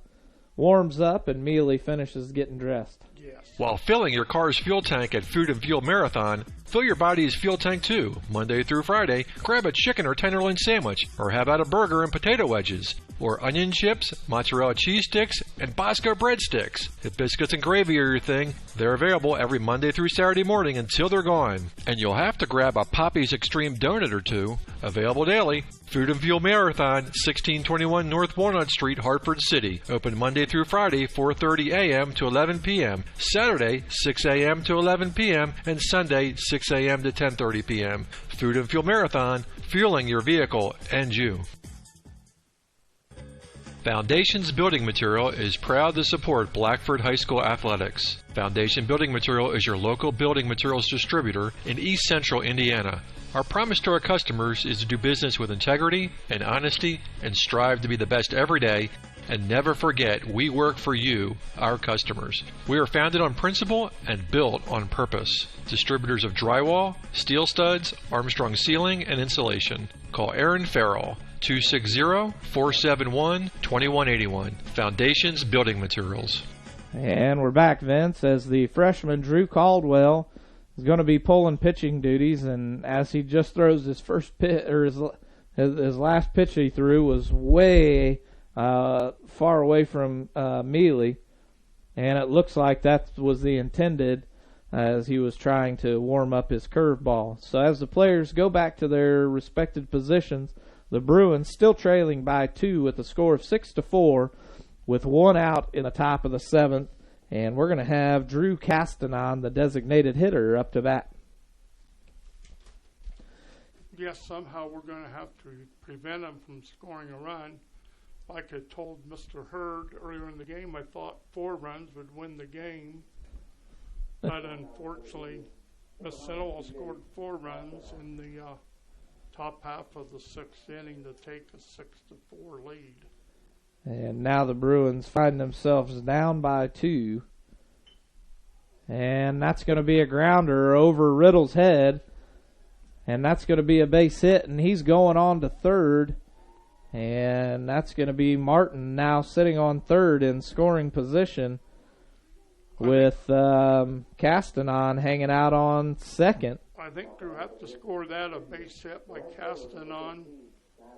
warms up and Mealy finishes getting dressed. Yes. While filling your car's fuel tank at Food and Fuel Marathon, fill your body's fuel tank too. Monday through Friday, grab a chicken or tenderloin sandwich, or have out a burger and potato wedges, or onion chips, mozzarella cheese sticks, and Bosco breadsticks. If biscuits and gravy are your thing, They're available every Monday through Saturday morning until they're gone. And you'll have to grab a Poppy's Extreme donut or two. Available daily. Food and Fuel Marathon, 1621 North Walnut Street, Hartford City. Open Monday through Friday, 4:30 a.m. to 11 p.m. Saturday, 6 a.m. to 11 p.m. and Sunday, 6 a.m. to 10:30 p.m. Food and Fuel Marathon, fueling your vehicle and you. Foundations Building Material is proud to support Blackford High School athletics. Foundation Building Material is your local building materials distributor in East Central Indiana. Our promise to our customers is to do business with integrity and honesty and strive to be the best every day, and never forget we work for you, our customers. We are founded on principle and built on purpose. Distributors of drywall, steel studs, Armstrong ceiling, and insulation. Call Aaron Farrell, 260-471-2181. Foundations Building Materials. And we're back, Vince, as the freshman Drew Caldwell is going to be pulling pitching duties, and as he just throws his first pitch, or his last pitch he threw was way far away from Mealy, and it looks like that was the intended as he was trying to warm up his curveball. So as the players go back to their respected positions, the Bruins still trailing by 2 with a score of 6-4 with 1 out in the top of the 7th. And we're going to have Drew Castanon, the designated hitter, up to bat. Yes, somehow we're going to have to prevent him from scoring a run. Like I told Mr. Hurd earlier in the game, I thought 4 runs would win the game. But unfortunately, Mississenewa scored 4 runs in the top half of the 6th inning to take a 6-4 lead. And now the Bruins find themselves down by 2. And that's going to be a grounder over Riddle's head. And that's going to be a base hit, and he's going on to third. And that's going to be Martin now sitting on third in scoring position with Castanon hanging out on second. I think you have to score that a base hit by Castanon,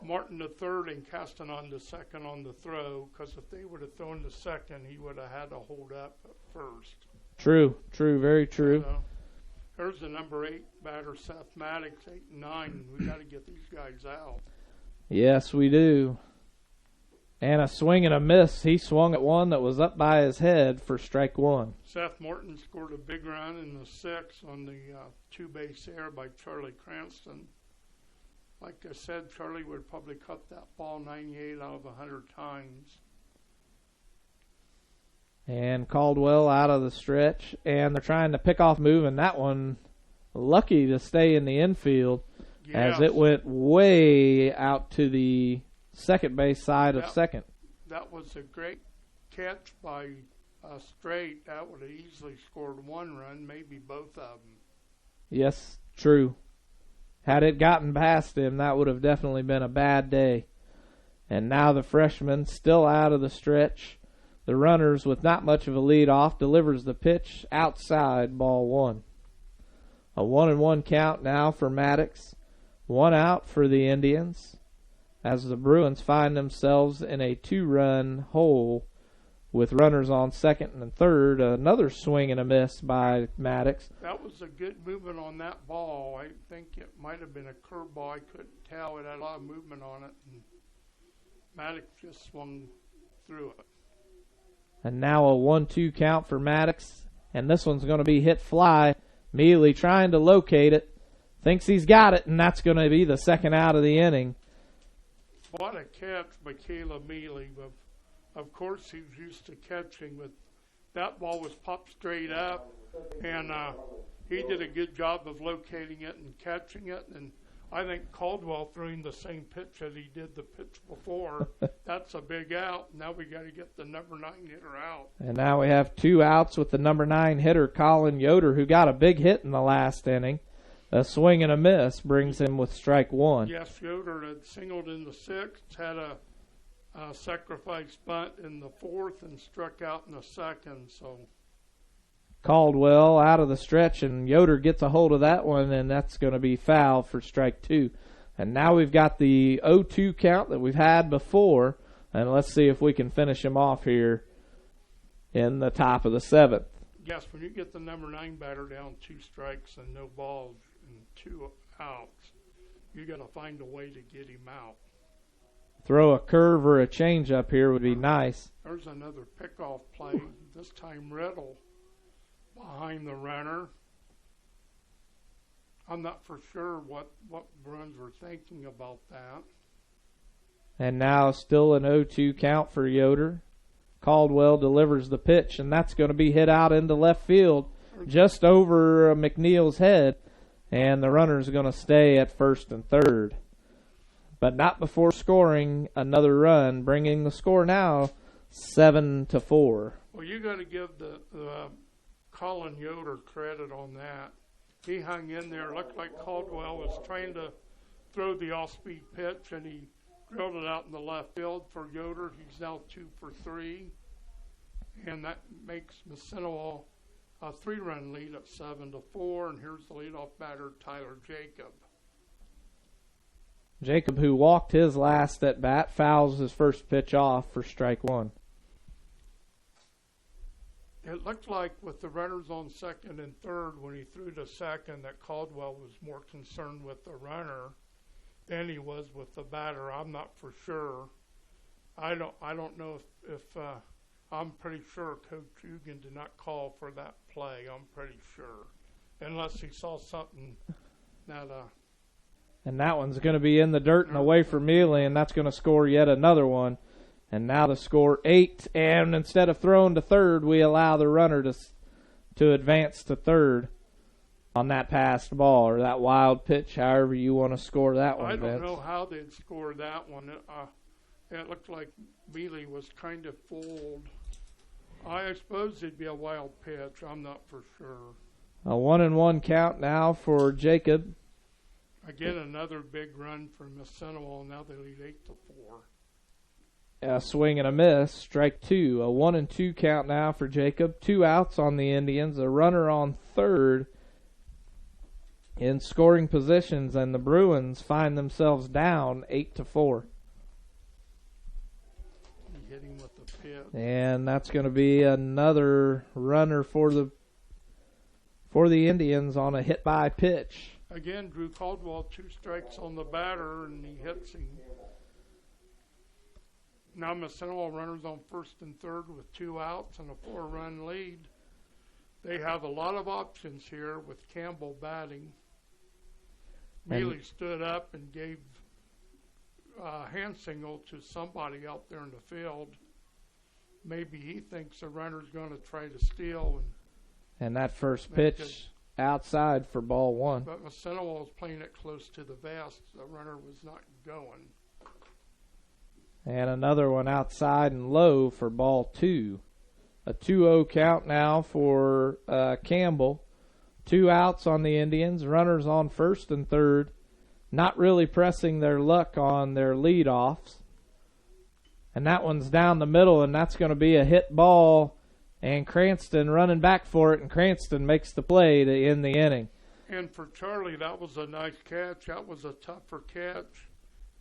Martin to third, and Castanon to second on the throw, because if they would have thrown to second, he would have had to hold up at first. True, very true. Here's the number 8 batter, Seth Maddox, 8 and 9. We got to get these guys out. Yes, we do. And a swing and a miss. He swung at one that was up by his head for strike 1. Seth Morton scored a big run in the 6th on the 2-base error by Charlie Cranston. Like I said, Charlie would probably cut that ball 98 out of 100 times. And Caldwell out of the stretch, and they're trying to pick off moving that one. Lucky to stay in the infield, as it went way out to the second base side of second. That was a great catch by Strait. That would have easily scored 1 run, maybe both of them. Yes, true. Had it gotten past him, that would have definitely been a bad day. And now the freshman, still out of the stretch. The runners, with not much of a lead off, delivers the pitch outside, ball 1. A 1-1 count now for Maddox. 1 out for the Indians, as the Bruins find themselves in a 2-run hole with runners on second and third. Another swing and a miss by Maddox. That was a good movement on that ball. I think it might have been a curveball. I couldn't tell. It had a lot of movement on it, and Maddox just swung through it. And now a 1-2 count for Maddox, and this one's going to be hit fly. Mealy trying to locate it. Thinks he's got it, and that's going to be the second out of the inning. What a catch by Caleb Mealy. Of course, he's used to catching, but that ball was popped straight up, and he did a good job of locating it and catching it. And I think Caldwell threw him the same pitch that he did the pitch before. That's a big out. Now we got to get the number 9 hitter out. And now we have 2 outs with the number 9 hitter, Colin Yoder, who got a big hit in the last inning. A swing and a miss brings him with strike 1. Yes, Yoder had singled in the 6th, had a sacrifice bunt in the 4th, and struck out in the 2nd. So Caldwell out of the stretch, and Yoder gets a hold of that one, and that's going to be foul for strike 2. And now we've got the 0-2 count that we've had before, and let's see if we can finish him off here in the top of the 7th. yes, when you get the number 9 batter down 2 strikes and no balls and 2 outs, you got to find a way to get him out. Throw a curve or a change up here would be nice. There's another pickoff play. This time Riddle behind the runner. I'm not for sure what Bruins were thinking about that. And now still an 0-2 count for Yoder. Caldwell delivers the pitch, and that's going to be hit out into left field just over McNeil's head. And the runner's going to stay at first and third. But not before scoring another run, bringing the score now 7-4. Well, you got to give the Colin Yoder credit on that. He hung in there. Looked like Caldwell was trying to throw the off-speed pitch, and he drilled it out in the left field for Yoder. He's now 2 for 3, and that makes Mississenewa a 3-run lead at 7-4. And here's the leadoff batter, Tyler Jacob. Jacob, who walked his last at bat, fouls his first pitch off for strike 1. It looked like with the runners on second and third when he threw to second that Caldwell was more concerned with the runner than he was with the batter. I'm not for sure. I don't know if I'm pretty sure Coach Hugan did not call for that play. I'm pretty sure, unless he saw something that. And that one's going to be in the dirt and away from Mealy, and that's going to score yet another one. And now the score 8, and instead of throwing to third, we allow the runner to advance to third on that passed ball or that wild pitch, however you want to score that one, I don't Vince. know how they'd score that one. It looked like Mealy was kind of fooled. I suppose it'd be a wild pitch. I'm not for sure. A 1-1 count now for Jacob. Again, another big run for Mississenewa. Now they lead 8-4. A swing and a miss, strike 2. A 1-2 count now for Jacob. 2 outs on the Indians. A runner on third in scoring positions, and the Bruins find themselves down 8-4. He hit him with the pitch. And that's going to be another runner for the Indians on a hit by pitch. Again, Drew Caldwell, 2 strikes on the batter, and he hits him. Now Mississenewa runners on first and third with 2 outs and a 4-run lead. They have a lot of options here with Campbell batting. Mealy stood up and gave a hand signal to somebody out there in the field. Maybe he thinks the runner's going to try to steal. And that first pitch outside for ball 1. But Mississenewa was playing it close to the vest. The runner was not going. And another one outside and low for ball 2. A 2-0 count now for Campbell. 2 outs on the Indians. Runners on first and third. Not really pressing their luck on their leadoffs. And that one's down the middle, and that's going to be a hit ball. And Cranston running back for it, and Cranston makes the play to end the inning. And for Charlie, that was a nice catch. That was a tougher catch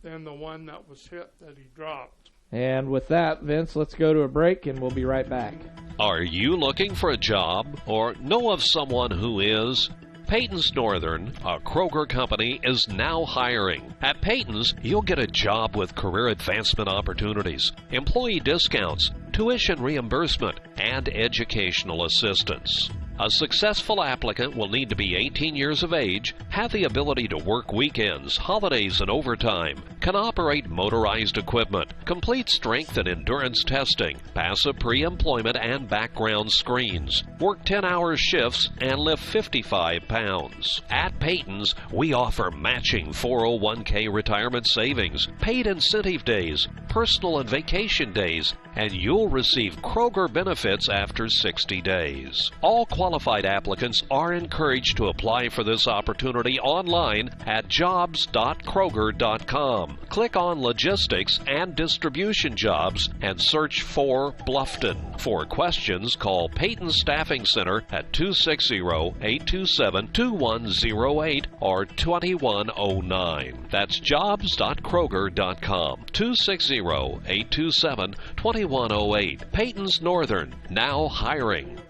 than the one that was hit that he dropped. And with that, Vince, let's go to a break, and we'll be right back. Are you looking for a job or know of someone who is? Peyton's Northern, a Kroger company, is now hiring. At Peyton's, you'll get a job with career advancement opportunities, employee discounts, tuition reimbursement, and educational assistance. A successful applicant will need to be 18 years of age, have the ability to work weekends, holidays, and overtime, can operate motorized equipment, complete strength and endurance testing, pass a pre-employment and background screens, work 10-hour shifts, and lift 55 pounds. At Peyton's, we offer matching 401k retirement savings, paid incentive days, personal and vacation days, and you'll receive Kroger benefits after 60 days. All qualified applicants are encouraged to apply for this opportunity online at jobs.kroger.com. Click on Logistics and Distribution Jobs and search for Bluffton. For questions, call Peyton Staffing Center at 260-827-2108 or 2109. That's jobs.kroger.com. 260-827-2108. Peyton's Northern, now hiring.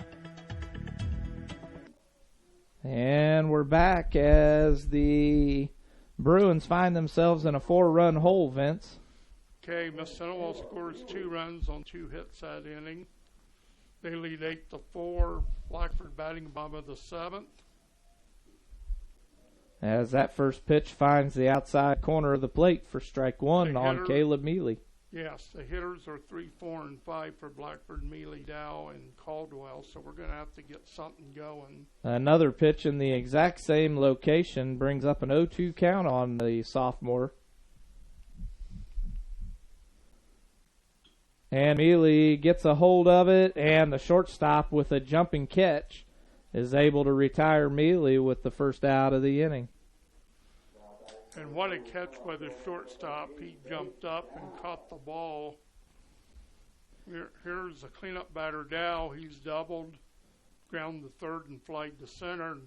And we're back as the Bruins find themselves in a 4-run hole, Vince. Okay, Mississenewa scores 2 runs on 2 hits that inning. They lead 8-4. Blackford batting bottom of the 7th. As that first pitch finds the outside corner of the plate for strike one on Caleb Mealy. Yes, the hitters are 3, 4, and 5 for Blackford, Mealy, Dow, and Caldwell, so we're going to have to get something going. Another pitch in the exact same location brings up an 0-2 count on the sophomore. And Mealy gets a hold of it, and the shortstop with a jumping catch is able to retire Mealy with the first out of the inning. And what a catch by the shortstop. He jumped up and caught the ball. Here's the cleanup batter, Dow. He's doubled, ground to third and flied to center, and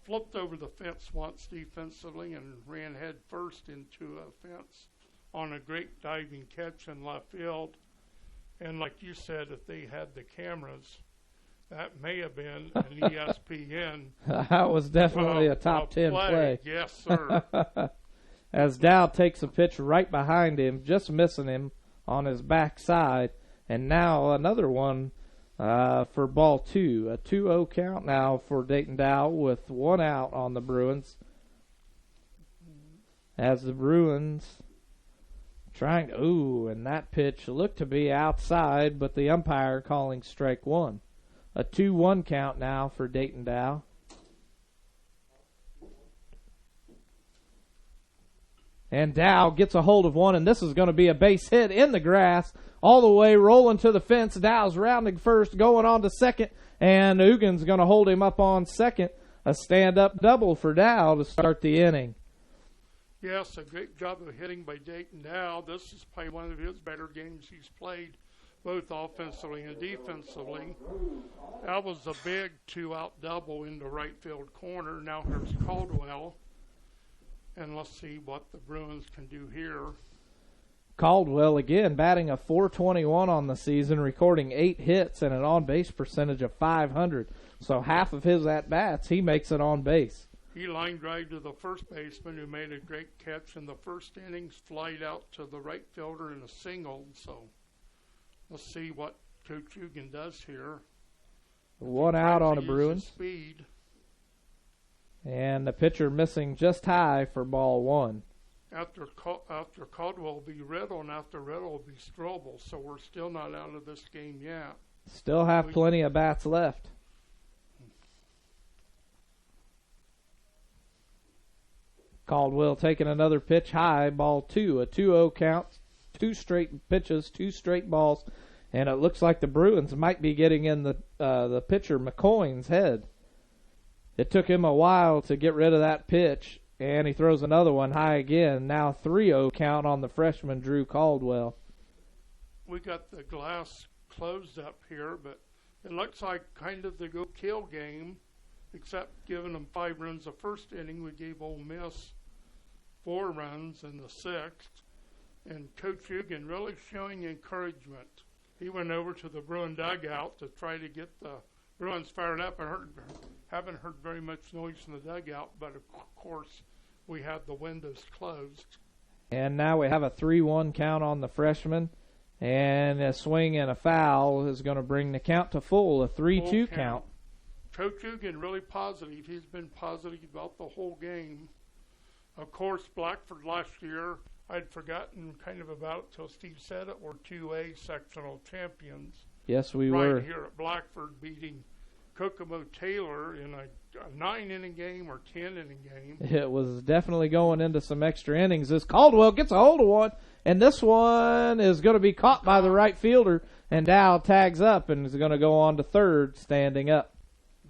flipped over the fence once defensively and ran head first into a fence on a great diving catch in left field. And like you said, if they had the cameras, that may have been an ESPN. That was definitely a top 10 play. Yes, sir. As Dow takes a pitch right behind him, just missing him on his backside. And now another one for ball 2. A 2-0 count now for Dayton Dow with 1 out on the Bruins. As the Bruins and that pitch looked to be outside, but the umpire calling strike 1. A 2-1 count now for Dayton Dow. And Dow gets a hold of one, and this is going to be a base hit in the grass, all the way rolling to the fence. Dow's rounding first, going on to second, and Ugan's going to hold him up on second. A stand-up double for Dow to start the inning. Yes, a great job of hitting by Dayton Dow. This is probably one of his better games he's played, both offensively and defensively. That was a big 2-out double into right field corner. Now here's Caldwell. And let's see what the Bruins can do here. Caldwell again batting a .421 on the season, recording 8 hits and an on-base percentage of .500. So half of his at-bats, he makes it on base. He line drive to the first baseman, who made a great catch in the first innings, flied out to the right fielder in a single. So let's see what Coach Ugan does here. 1 out on the Bruins. Speed. And the pitcher missing just high for ball 1. After Caldwell will be Riddle, and after Riddle will be Strobel. So we're still not out of this game yet. Still have plenty of bats left. Caldwell taking another pitch high, ball 2, a 2-0 count, 2 straight pitches, 2 straight balls, and it looks like the Bruins might be getting in the pitcher McCoy's head. It took him a while to get rid of that pitch, and he throws another one high again. Now 3-0 count on the freshman Drew Caldwell. We got the glass closed up here, but it looks like kind of the go-kill game, except giving them 5 runs the first inning. We gave Ole Miss 4 runs in the 6th, and Coach Ugan really showing encouragement. He went over to the Bruin dugout to try to get the Bruins fired up. I haven't heard very much noise in the dugout, but of course we had the windows closed. And now we have a 3-1 count on the freshman, and a swing and a foul is going to bring the count to full, a 3-2 count. Coach Ugan really positive. He's been positive about the whole game. Of course, Blackford last year, I'd forgotten kind of about it till Steve said it, were 2A sectional champions. Yes, we were. Right here at Blackford, beating Kokomo Taylor in a 9-inning game or 10-inning game. It was definitely going into some extra innings as Caldwell gets a hold of one, and this one is going to be caught by the right fielder, and Dow tags up and is going to go on to third, standing up.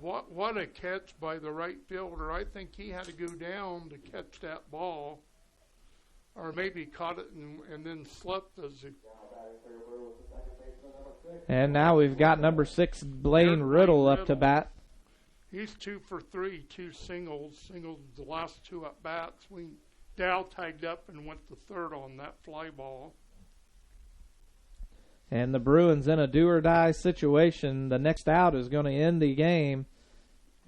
What a catch by the right fielder. I think he had to go down to catch that ball, or maybe caught it and then slipped as he... And now we've got number 6, Blaine Riddle, up to bat. He's 2 for 3, 2 singles the last 2 at bats. Dow tagged up and went to third on that fly ball. And the Bruins in a do-or-die situation. The next out is going to end the game.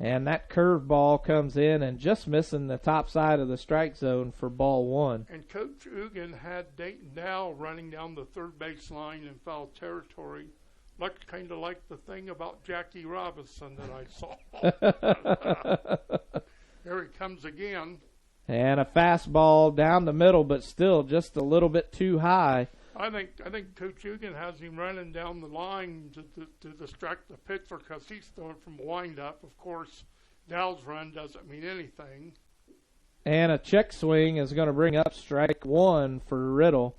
And that curveball comes in and just missing the top side of the strike zone for ball one. And Coach Ugan had Dayton Dow running down the third base line in foul territory. Looked kind of like the thing about Jackie Robinson that I saw. Here he comes again. And a fastball down the middle, but still just a little bit too high. I think Coach Ugan has him running down the line to distract the pitcher because he's throwing from a windup. Of course, Dow's run doesn't mean anything. And a check swing is going to bring up strike one for Riddle.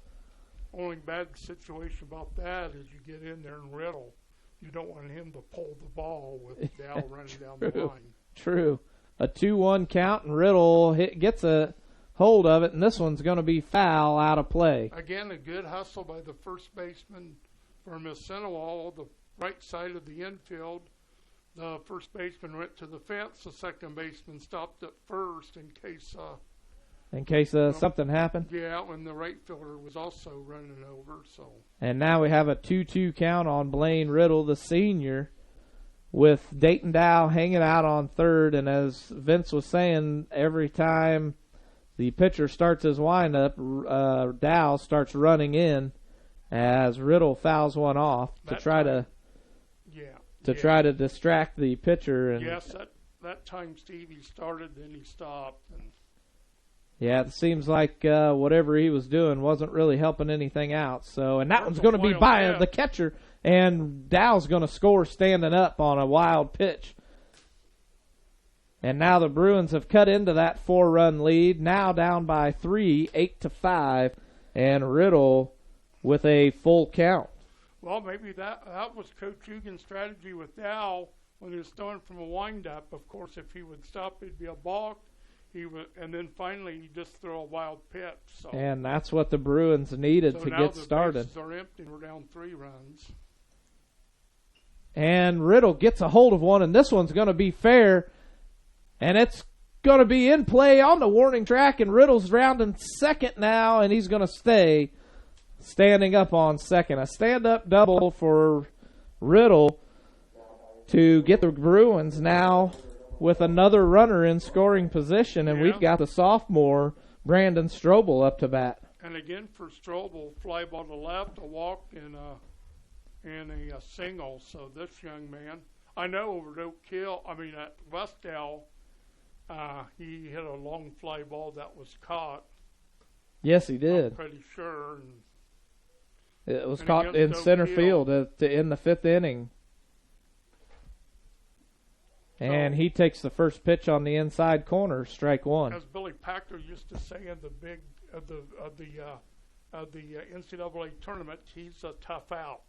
Only bad situation about that is you get in there and Riddle. You don't want him to pull the ball with Dow running down the line. True. A 2-1 count, and Riddle gets a hold of it, and this one's going to be foul out of play. Again, a good hustle by the first baseman for Mississenewa, the right side of the infield. The first baseman went to the fence. The second baseman stopped at first in case something happened. Yeah, when the right fielder was also running over. So. And now we have a 2-2 count on Blaine Riddle, the senior, with Dayton Dow hanging out on third. And as Vince was saying, every time the pitcher starts his windup, Dow starts running in as Riddle fouls one off to try to distract the pitcher. And yes, that time Stevie started, then he stopped. And yeah, it seems like whatever he was doing wasn't really helping anything out. So, and that one's going to be by the catcher, and Dow's going to score standing up on a wild pitch. And now the Bruins have cut into that 4-run lead, now down by 3, 8-5, and Riddle with a full count. Well, maybe that was Coach Ugan's strategy with Dow when he was throwing from a windup. Of course, if he would stop, it'd be a balk. And then finally, he just throw a wild pitch. So. And that's what the Bruins needed to get started. So now the bases are empty, and we're down 3 runs. And Riddle gets a hold of one, and this one's going to be fair. And it's going to be in play on the warning track, and Riddle's rounding second now, and he's going to stay standing up on second. A stand-up double for Riddle to get the Bruins now with another runner in scoring position, and we've got the sophomore, Brandon Strobel, up to bat. And again for Strobel, fly ball to left, a walk, and a single. So this young man, I know over at Westdale, he hit a long fly ball that was caught. Yes, he did. I'm pretty sure. It was caught in center field in the 5th inning. And he takes the first pitch on the inside corner, strike one. As Billy Packer used to say in the big of the NCAA tournament, he's a tough out.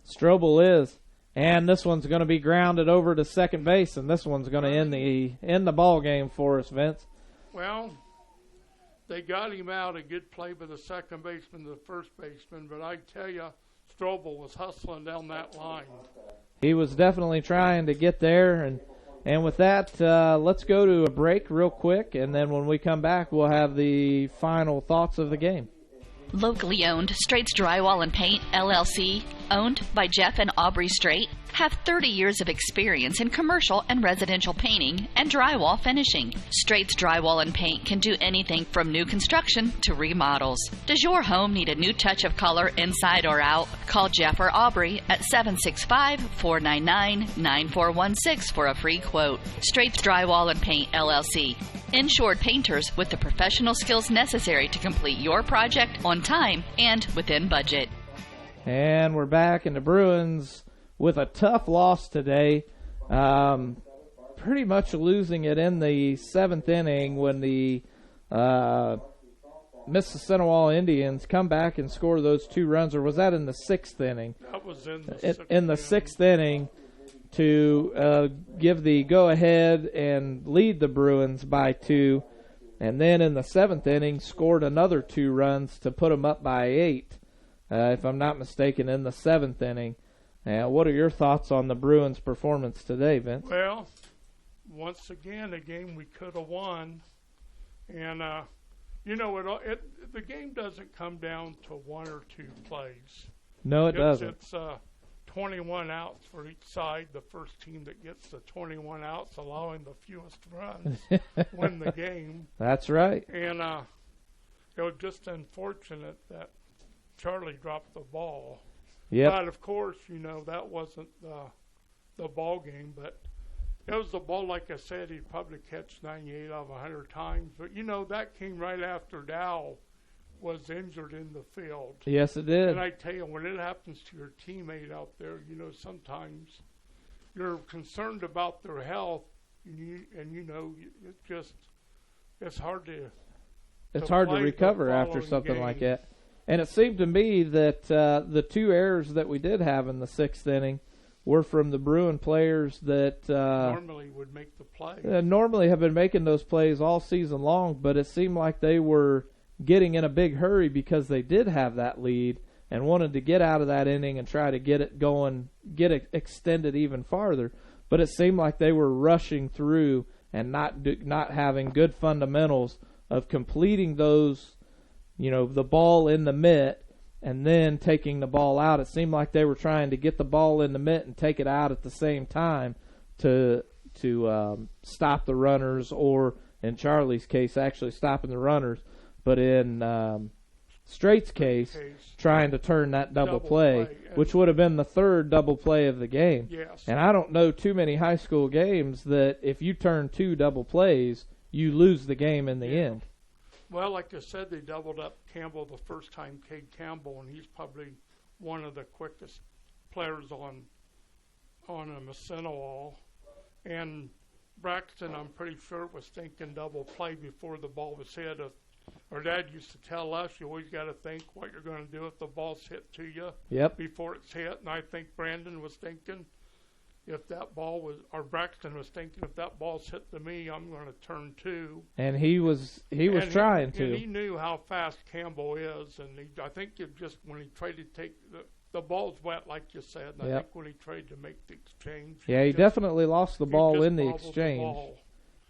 Strobel is. And this one's going to be grounded over to second base, and this one's going to end the ball game for us, Vince. Well, they got him out. A good play by the second baseman, the first baseman, but I tell you, Strobel was hustling down that line. He was definitely trying to get there, and with that, let's go to a break real quick, and then when we come back, we'll have the final thoughts of the game. Locally owned, Straits Drywall and Paint, LLC, owned by Jeff and Aubrey Strait, have 30 years of experience in commercial and residential painting and drywall finishing. Straits Drywall and Paint can do anything from new construction to remodels. Does your home need a new touch of color inside or out? Call Jeff or Aubrey at 765-499-9416 for a free quote. Straits Drywall and Paint, LLC. Insured painters with the professional skills necessary to complete your project on time and within budget. And we're back, and the Bruins with a tough loss today, pretty much losing it in the 7th inning when the Mississenewa Indians come back and score those 2 runs, or was that in the 6th inning? That was in the 6th inning to give the go-ahead and lead the Bruins by 2, and then in the 7th inning scored another 2 runs to put them up by 8, if I'm not mistaken, in the 7th inning. What are your thoughts on the Bruins' performance today, Vince? Well, once again, a game we could have won. And, the game doesn't come down to 1 or 2 plays. No, it doesn't. It's 21 outs for each side. The first team that gets the 21 outs, allowing the fewest runs, win the game. That's right. And it was just unfortunate that Charlie dropped the ball. Yep. But, of course, that wasn't the ball game. But it was the ball, like I said, he'd probably catch 98 out of 100 times. But, that came right after Dow was injured in the field. Yes, it did. And I tell you, when it happens to your teammate out there, sometimes you're concerned about their health, it's hard to It's hard to recover after something like that. And it seemed to me that the two errors that we did have in the sixth inning were from the Bruin players that normally would make the play. Normally have been making those plays all season long, but it seemed like they were getting in a big hurry because they did have that lead and wanted to get out of that inning and try to get it going, get it extended even farther. But it seemed like they were rushing through and not having good fundamentals of completing those, the ball in the mitt and then taking the ball out. It seemed like they were trying to get the ball in the mitt and take it out at the same time to stop the runners, or in Charlie's case, actually stopping the runners. But in Straight's case, trying to turn that double play, which would have been the third double play of the game. Yes. And I don't know too many high school games that if you turn two double plays, you lose the game in the end. Well, like I said, they doubled up Campbell the first time, Cade Campbell, and he's probably one of the quickest players on a Mississenewa. And Braxton, I'm pretty sure, was thinking double play before the ball was hit. Our dad used to tell us, you always got to think what you're going to do if the ball's hit to you before it's hit. And I think Brandon was thinking, Braxton was thinking, if that ball's hit to me, I'm going to turn two. And he was trying to. And he knew how fast Campbell is, and I think when he tried to take the ball's wet, like you said. And I think when he tried to make the exchange, he definitely lost the ball in the exchange.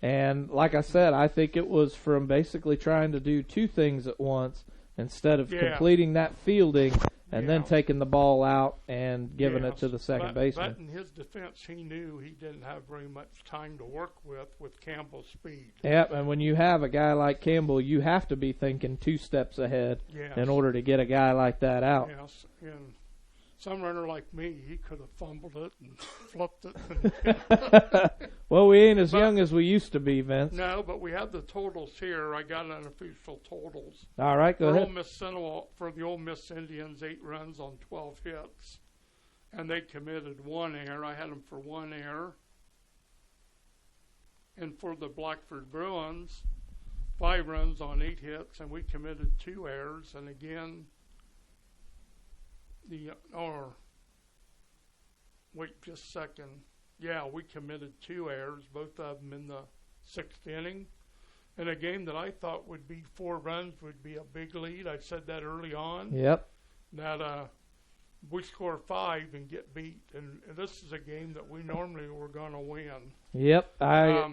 And like I said, I think it was from basically trying to do two things at once instead of completing that fielding and then taking the ball out and giving it to the second baseman. But in his defense, he knew he didn't have very much time to work with Campbell's speed. Yep, and when you have a guy like Campbell, you have to be thinking two steps ahead in order to get a guy like that out. Yes, and some runner like me, he could have fumbled it and flipped it. Well, we ain't as young as we used to be, Vince. No, but we have the totals here. I got unofficial totals. All right, go ahead. For the Ole Miss Indians, 8 runs on 12 hits. And they committed 1 error. I had them for 1 error. And for the Blackford Bruins, 5 runs on 8 hits, and we committed 2 errors. And again, wait just a second. Yeah, we committed 2 errors, both of them in the 6th inning. In a game that I thought would be 4 runs would be a big lead. I said that early on. Yep. That we score 5 and get beat. And this is a game that we normally were going to win. Yep, I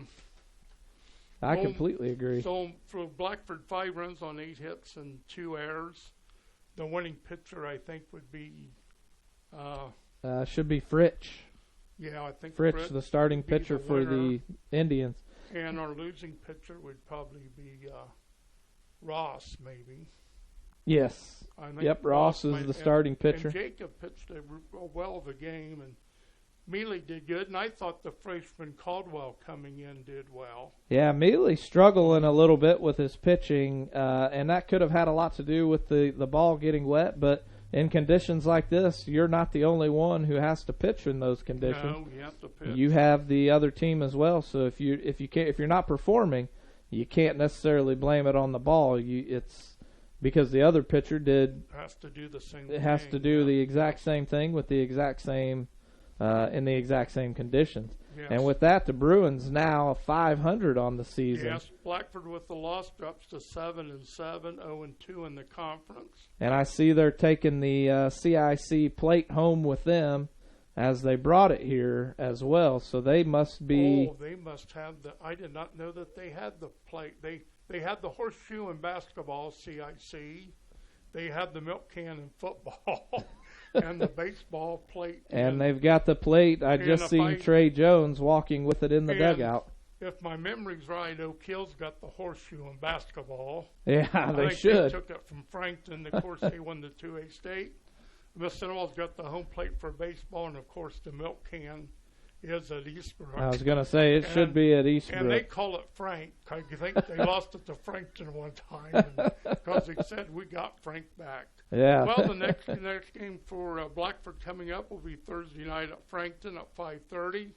completely agree. So for Blackford, 5 runs on 8 hits and 2 errors. The winning pitcher, I think, would be... should be Fritsch. Yeah, I think Fritsch, the starting pitcher for the Indians. And our losing pitcher would probably be Ross, maybe. Yes. Yep, Ross is the starting pitcher. And Jacob pitched a well of a game, and Mealy did good, and I thought the freshman Caldwell coming in did well. Yeah, Mealy struggling a little bit with his pitching, and that could have had a lot to do with the ball getting wet, but in conditions like this, you're not the only one who has to pitch in those conditions. No, you have to pitch. You have the other team as well. So if you're not performing, you can't necessarily blame it on the ball. It's because the other pitcher has to do the same. It has to do the exact same thing with the exact same in the exact same conditions. Yes. And with that, the Bruins now 500 on the season. Yes, Blackford with the loss drops to 7-7, 0-2 in the conference. And I see they're taking the CIC plate home with them, as they brought it here as well. So they must be. Oh, they must have the. I did not know that they had the plate. They had the horseshoe in basketball, CIC. They had the milk can in football. and the baseball plate. And they've got the plate. I just seen Trey Jones walking with it in the dugout. If my memory's right, Oak Hill's got the horseshoe in basketball. Yeah, they think should. They took it from Frankton. Of course, they won the 2A state. Mississenewa's got the home plate for baseball, and, of course, the milk can is at Eastbrook. I was going to say, it should be at Eastbrook. And they call it Frank, because you think they lost it to Frankton one time, because they said we got Frank back. Yeah. Well, the next game for Blackford coming up will be Thursday night at Frankton at 5:30.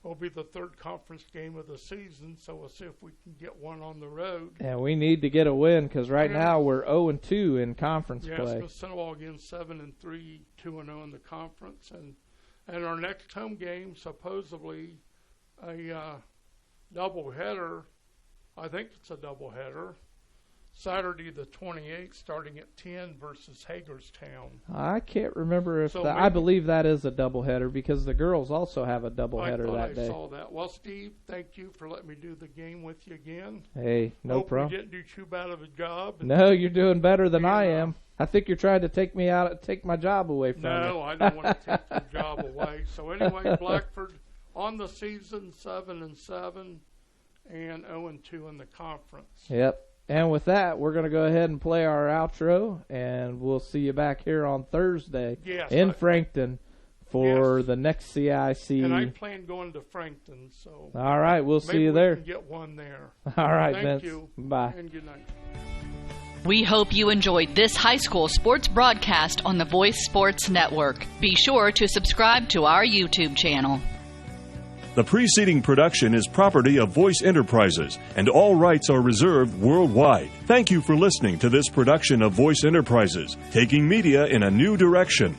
It'll be the third conference game of the season, so we'll see if we can get one on the road. And we need to get a win, because right now we're 0-2 in conference play. Yes, Mississenewa again 7-3, 2-0 in the conference, and our next home game supposedly a doubleheader. I think it's a doubleheader. Saturday the 28th, starting at 10 versus Hagerstown. I can't remember if I believe that is a doubleheader, because the girls also have a doubleheader that day. I saw that. Well, Steve, thank you for letting me do the game with you again. Hey, no problem. Hope we didn't do too bad of a job. No, you're doing better than I am. I think you're trying to take my job away from me. No, I don't want to take your job away. So anyway, Blackford on the season 7-7 and 0-2 in the conference. Yep. And with that, we're going to go ahead and play our outro, and we'll see you back here on Thursday in Frankton for the next CIC. And I plan going to Frankton, so all right, we'll see you there. Maybe we can get one there. All right, Thank Vince. you. Bye. And good night. We hope you enjoyed this high school sports broadcast on the Voice Sports Network. Be sure to subscribe to our YouTube channel. The preceding production is property of Voice Enterprises, and all rights are reserved worldwide. Thank you for listening to this production of Voice Enterprises, taking media in a new direction.